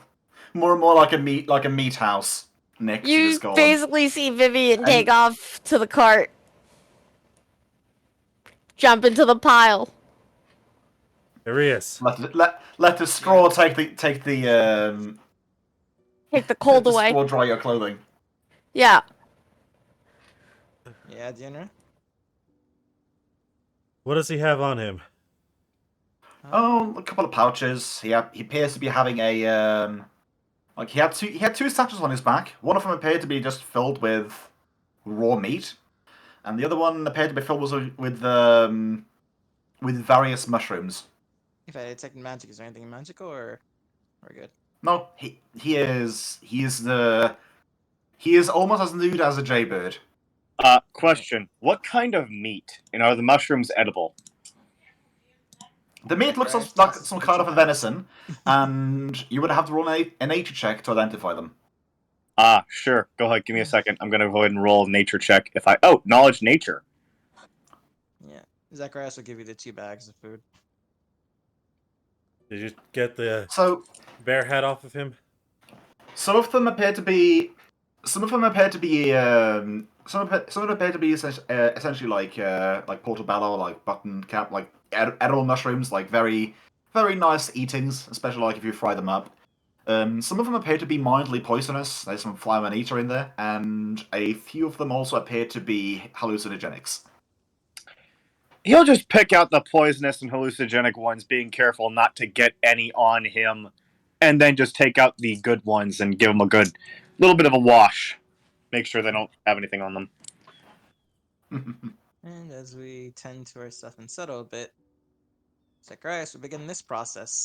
like a meat house next to You this golem. basically see Vivian take And- off to the cart. Jump into the pile. There he is. Let the straw take the Take the let cold the away. straw dry your clothing. Yeah. Yeah, dinner. What does he have on him? Oh, a couple of pouches. He appears to be having a like he had two satchels on his back. One of them appeared to be just filled with raw meat, and the other one appeared to be filled with various mushrooms. If I detect magic, is there anything magical or we're good? No, he is almost as nude as a jaybird. Question: what kind of meat? And are the mushrooms edible? The meat looks Right, like that's some what kind you of a have. venison, and you would have to roll a nature check to identify them. Sure. Go ahead. Give me a second. I'm gonna go ahead and roll a nature check. Knowledge nature. Yeah. Zacharias will give you the 2 bags of food. Did you get the So bear hat off of him? some of them appear to be essentially like portobello, like button cap, like edible mushrooms, like very very nice eatings, especially like if you fry them up. Some of them appear to be mildly poisonous. There's some fly eater in there, and a few of them also appear to be hallucinogenics. He'll just pick out the poisonous and hallucinogenic ones, being careful not to get any on him, and then just take out the good ones and give them a good little bit of a wash. Make sure they don't have anything on them. And as we tend to our stuff and settle a bit, Zacharias will begin this process.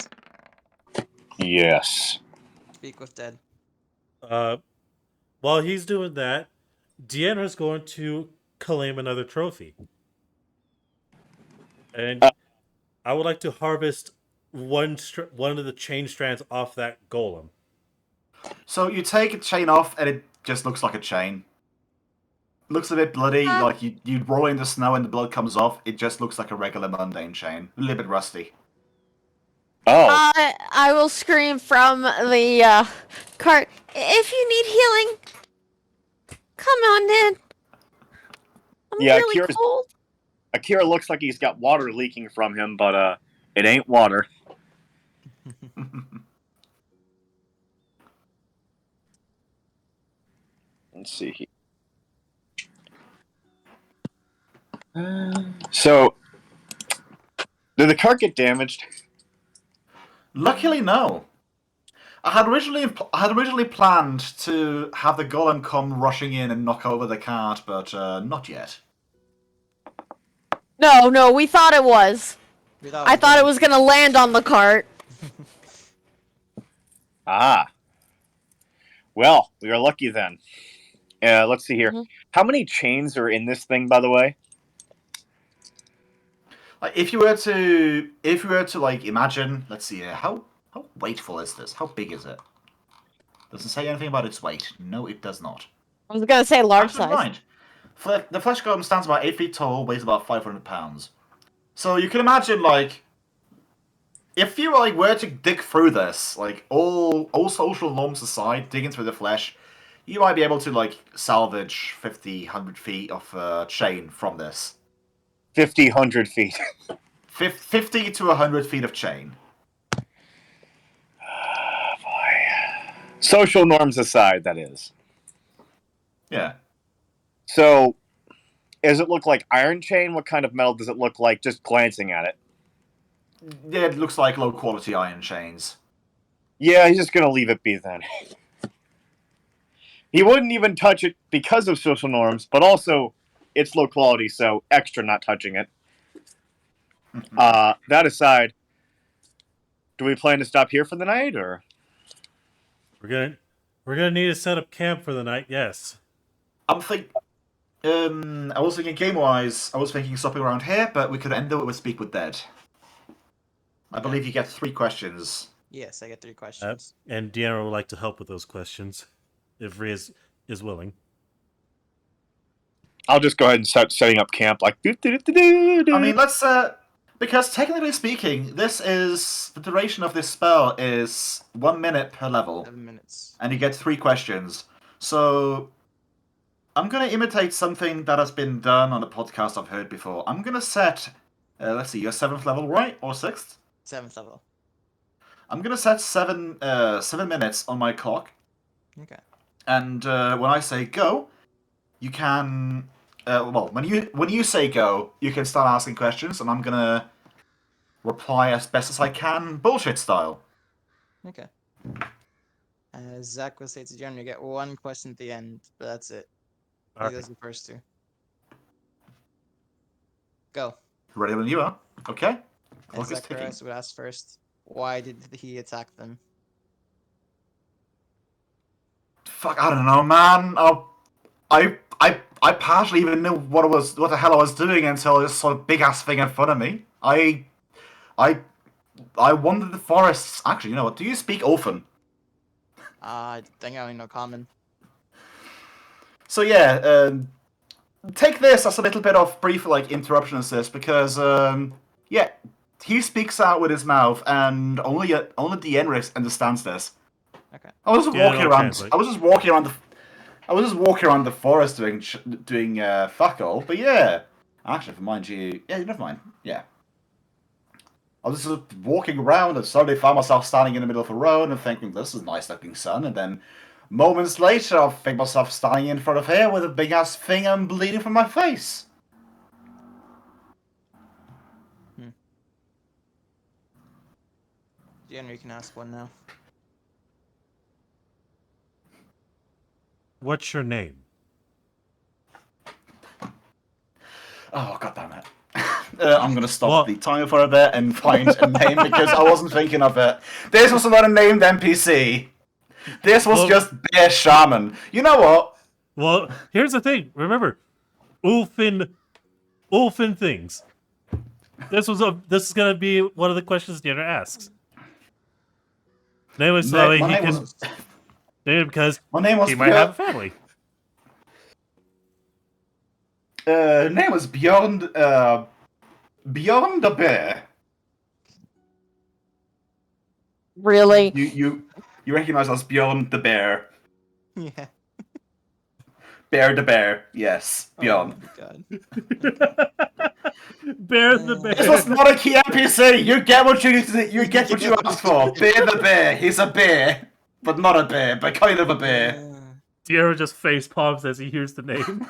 Yes. Speak with dead. While he's doing that, Deanna's going to claim another trophy. And I would like to harvest one of the chain strands off that golem. So you take a chain off, and it just looks like a chain. Looks a bit bloody, like you roll in the snow and the blood comes off. It just looks like a regular mundane chain, a little bit rusty. Oh. I will scream from the cart. If you need healing, come on in. I'm really cold. Akira looks like he's got water leaking from him, but it ain't water. Let's see here. So, did the cart get damaged? Luckily, no. I had originally planned to have the golem come rushing in and knock over the cart, but not yet. No, we thought it was. I thought it was gonna land on the cart. Well, we are lucky then. Let's see here. Mm-hmm. How many chains are in this thing, by the way? Like, if you were to like imagine, let's see here, how weightful is this? How big is it? Doesn't say anything about its weight. No, it does not. I was gonna say large Actually, size. right. The flesh golem stands about 8 feet tall, weighs about 500 pounds. So you can imagine, like, if you like were to dig through this, like all social norms aside, digging through the flesh, you might be able to like salvage 50, 100 feet of chain from this. 50, 100 feet. 50 to 100 feet of chain. Social norms aside, that is. Yeah. So, does it look like iron chain? What kind of metal does it look like just glancing at it? Yeah, it looks like low quality iron chains. Yeah, he's just gonna leave it be then. He wouldn't even touch it because of social norms, but also it's low quality, so extra not touching it. That aside, do we plan to stop here for the night, or? We're gonna need to set up camp for the night. Yes. I was thinking game-wise, I was thinking stopping around here, but we could end it with Speak with Dead. I believe you get 3 questions. Yes, I get 3 questions. And Deanna would like to help with those questions, if Riz is willing. I'll just go ahead and start setting up camp. Like, I mean, let's because technically speaking, the duration of this spell is 1 minute per level, 7 minutes. and you get 3 questions. So I'm gonna imitate something that has been done on the podcast I've heard before. I'm gonna set, let's see, you're 7th level, right, or 6th? 7th level. I'm gonna set 7 minutes on my clock, Okay. and when I say go, you can. Well, when you say go, you can start asking questions, and I'm gonna reply as best as I can, bullshit style. Okay. Zach will say to Jen, you get one question at the end, but that's it. I think Okay. those are the first two. Go. Ready when you are. Okay. And Clock is ticking. Zacharias would ask first, why did he attack them? Fuck, I don't know, man. I partially even knew what the hell I was doing until this sort of big ass thing in front of me. I wandered the forests. Actually, you know what? Do you speak Orphan? I think I only know common. So yeah, take this as a little bit of brief interruption as this because yeah, he speaks out with his mouth and only the 𝓮𝓼 understands this. Okay. I was just Yeah, walking it'll around. translate. I was just walking around the forest doing fuck all. But yeah, actually, for mind you, yeah, never mind. Yeah, I was just walking around and suddenly found myself standing in the middle of a road and thinking, "This is a nice looking sun." And then moments later, I think myself standing in front of here with a big ass thing and bleeding from my face. Jen, you can ask one now. What's your name? Oh, god damn it. I'm gonna stop What? the timer for a bit and find a name because I wasn't thinking of it. This was not a named NPC. This was Well- just Bear Shaman. You know what? Well, here's the thing. Remember, Ulfin things. This is gonna be one of the questions Dinner asks. Name was so he My name can was- name him because My name was he might have a family. name was Beyond the Bear. Really? You recognize us Beyond the Bear. Yeah. Bear the Bear. Yes, Beyond. Oh my god. Bear the This bear. was not a key NPC. You get what you get what you asked for. Bear the Bear. He's a bear, but not a bear, but kind of a bear. Sierra just face palms as he hears the name.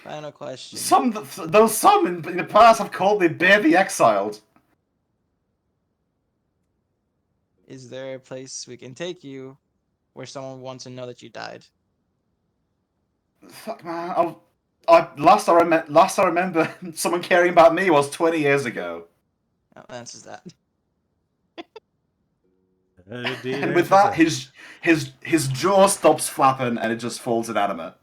Final question. Some in the past have called me Bear the Exiled. Is there a place we can take you where someone wants to know that you died? Fuck man, last I remember someone caring about me was 20 years ago. That answers that. And with that, his jaw stops flapping and it just falls inanimate.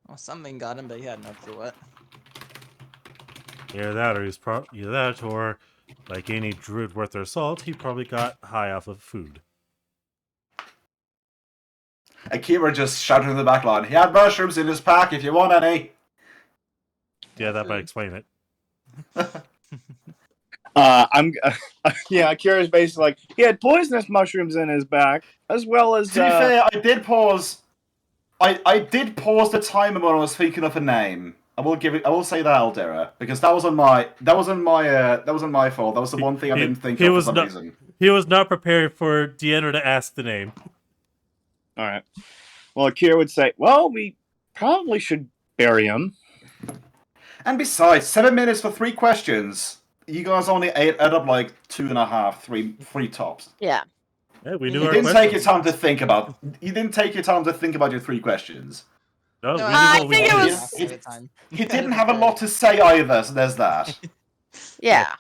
Well, something got him, but he had no clue what. Either that, or like any druid worth their salt, he probably got high off of food. Akira just shouted in the back line, "He had mushrooms in his pack if you want any." Yeah, that might explain it. Yeah, Akira's basically like, he had poisonous mushrooms in his back, as well as, To be fair, I did pause. I did pause the timer when I was thinking of a name. I will say that, Aldera, because that wasn't my fault. That was the one thing I didn't think of for some reason. He was not prepared for Deanna to ask the name. Alright. Well, Akira would say, well, we probably should bury him. And besides, 7 minutes for 3 questions. You guys only ate up like 2.5, 3 tops. Yeah. Yeah, we knew You our didn't questions. take your time to think about. You didn't take your time to think about your 3 questions. No, we knew I what we think it did. was- He didn't have a lot to say either, so there's that. Yeah.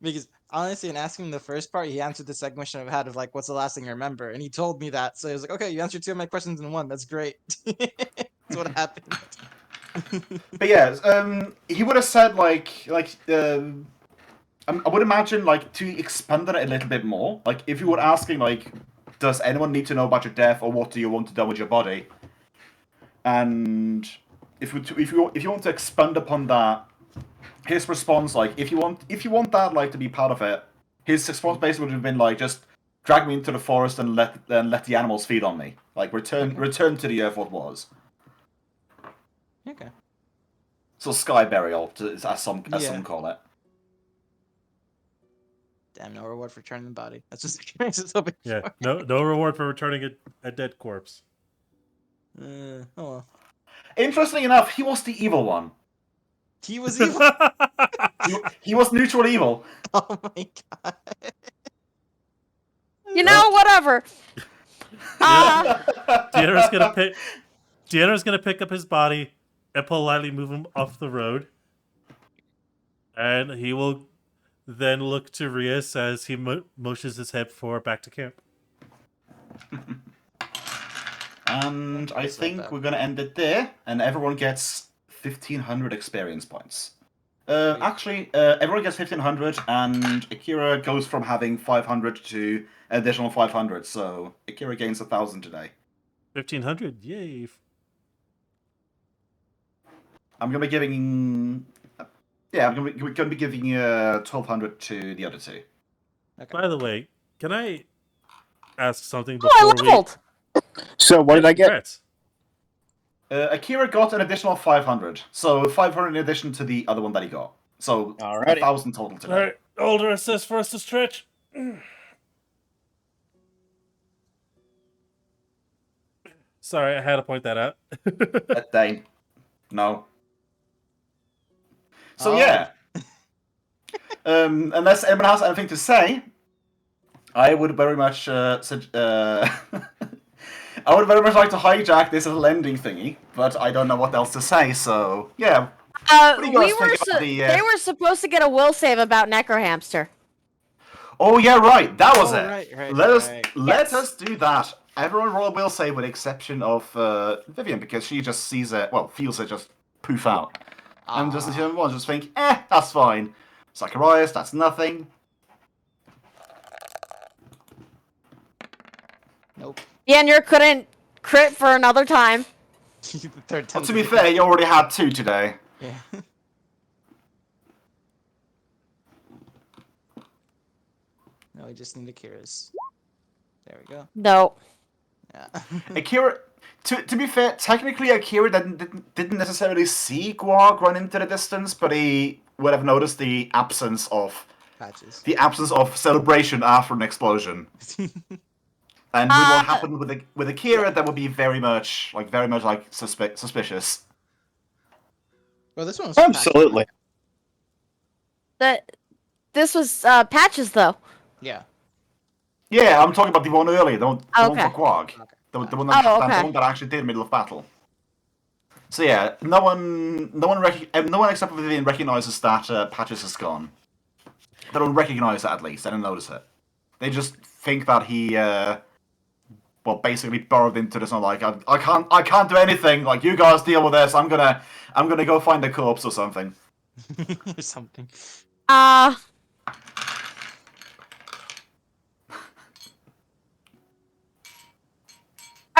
Because honestly, in asking the first part, he answered the second question I've had of like, what's the last thing I remember? And he told me that. So he was like, okay, you answered 2 of my questions in 1. That's great. That's what happened. But yeah, he would have said I would imagine to expand on it a little bit more. Like if you were asking does anyone need to know about your death or what do you want to do with your body? And if you want to expand upon that, his response if you want that to be part of it, His response basically would have been like, just drag me into the forest and let the animals feed on me. Like return to the earth what was. Okay. So sky burial, as some call it. Damn, no reward for returning the body. That's just experience is hoping Yeah, for. no reward for returning a dead corpse. Oh well. Interestingly enough, he was the evil one. He was evil. He was neutral evil. Oh my god. You know, whatever. Deanna's gonna pick up his body and politely move him off the road, and he will then look to Rias as he motions his head forward back to camp. And I think we're gonna end it there, and everyone gets 1,500 experience points. Actually, everyone gets 1,500, and Akira goes from having 500 to an additional 500. So Akira gains 1,000 today. 1,500, yay! I'm gonna be giving. Yeah, I'm gonna be giving 1,200 to the other two. Okay. By the way, can I ask something Oh, I before leveled. So what did I get? Congrats. Akira got an additional 500, so 500 in addition to the other one that he got. So Alrighty. 1,000 total today. All right, older assist for us to stretch. Sorry, I had to point that out. Dane. No. So Oh. yeah. Unless anyone has anything to say, I would very much I would very much like to hijack this little ending thingy, but I don't know what else to say. So yeah. What do you guys think about They were supposed to get a will save about 𝓓𝓪𝓷𝓛𝓲𝓷𝓽. Oh yeah, right. That was it. Right, Let us do that. Everyone roll a will save with the exception of Vivian, because she just sees it. Well, feels it just poof out, and just the other one just think, that's fine. Zacharias, that's nothing. Nope. Yanyer couldn't crit for another time. The third Well, time to be fair, you already had 2 today. Yeah. No, we just need Akira's. There we go. No. Yeah. Akira, to be fair, technically Akira didn't necessarily see Guag run into the distance, but he would have noticed the absence of Patches. celebration after an explosion. And with what happened with Akira, that would be very much suspicious. Well, this one's Absolutely. This was Patches though. Yeah. Yeah, I'm talking about the one earlier, the one Okay. for Guag. Okay. The one Oh, okay. the one that actually did middle of battle. So yeah, no one except for Vivian recognizes that Patches is gone. They don't recognize it, at least. They don't notice it. They just think that he, basically burrowed into this. And like, I can't do anything. Like, you guys deal with this. I'm gonna go find the corpse or something. Or something. I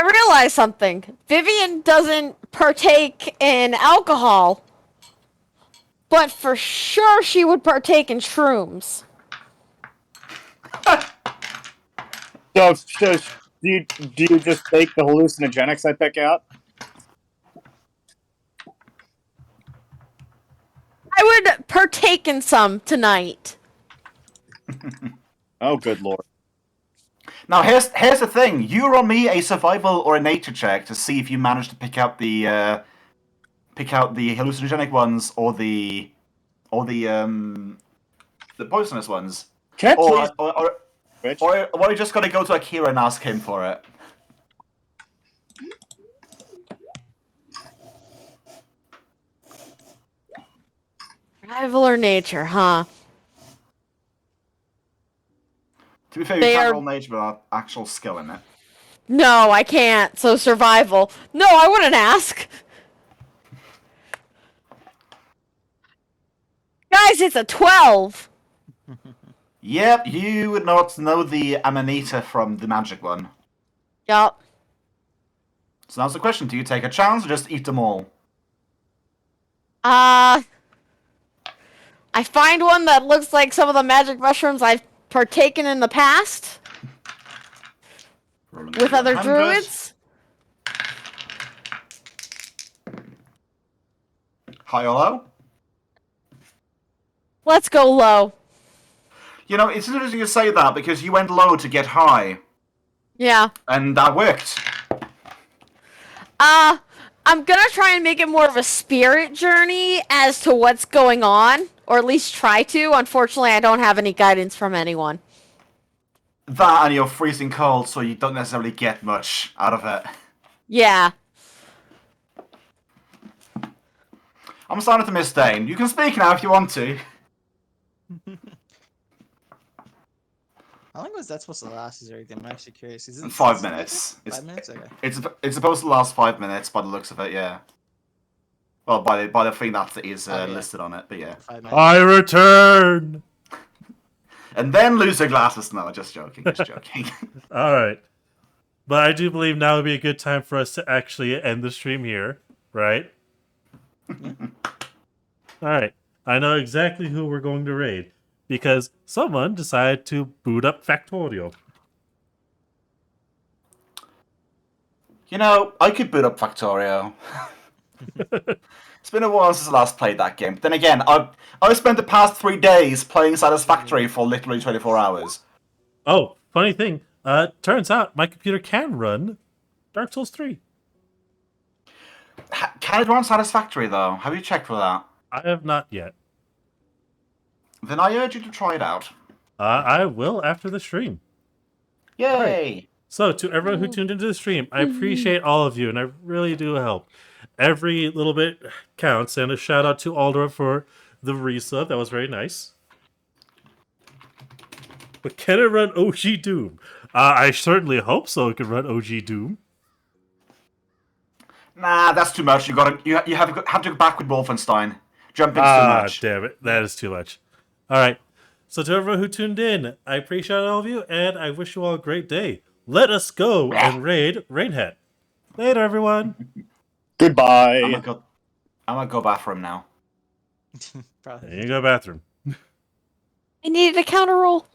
realized something. Vivian doesn't partake in alcohol, but for sure she would partake in shrooms. So do you just take the hallucinogenics I pick out? I would partake in some tonight. Oh, good lord. Now here's the thing. You roll me a survival or a nature check to see if you manage to pick out the hallucinogenic ones or the poisonous ones. Can I Or please? are you just gonna go to Akira and ask him for it? Survival or nature, huh? To be fair, you can't roll nature without actual skill in it. No, I can't. So survival. No, I wouldn't ask. Guys, it's a 12. Yep, you would not know the Amanita from the magic one. Yup. So now's the question, do you take a chance or just eat them all? I find one that looks like some of the magic mushrooms I've partaken in the past Rolling with other 100. druids. High or low? Let's go low. You know, it's interesting you say that because you went low to get high, Yeah. and that worked. I'm gonna try and make it more of a spirit journey as to what's going on, or at least try to. Unfortunately, I don't have any guidance from anyone. That and you're freezing cold, so you don't necessarily get much out of it. Yeah. I'm starting to miss Dane. You can speak now if you want to. How long was that supposed to last? Is there anything? I'm actually curious. Is it 5 minutes. 5 minutes? Okay. It's supposed to last 5 minutes by the looks of it, yeah. Well, by the thing that is yeah. listed on it, but yeah. 5 minutes. I return. And then lose your glasses. No, just joking, just joking. All right, but I do believe now would be a good time for us to actually end the stream here, right? All right, I know exactly who we're going to raid because someone decided to boot up Factorio. You know, I could boot up Factorio. It's been a while since I last played that game. But then again, I spent the past 3 days playing Satisfactory for literally 24 hours. Oh, funny thing. Turns out my computer can run Dark Souls 3. Can it run Satisfactory, though? Have you checked for that? I have not yet. Then I urge you to try it out. I will after the stream. Yay! So, to everyone who tuned into the stream, I appreciate all of you, and I really do help. Every little bit counts, and a shout out to Aldra for the resub. That was very nice. But can it run OG Doom? I certainly hope so. It can run OG Doom. Nah, that's too much. You have to go back with Wolfenstein. Jumping's too much. Damn it. That is too much. All right. So, to everyone who tuned in, I appreciate all of you, and I wish you all a great day. Let us go and raid Rainhead. Later, everyone. Goodbye. I'm gonna go bathroom now. Probably. There you go, bathroom. I needed a counter roll.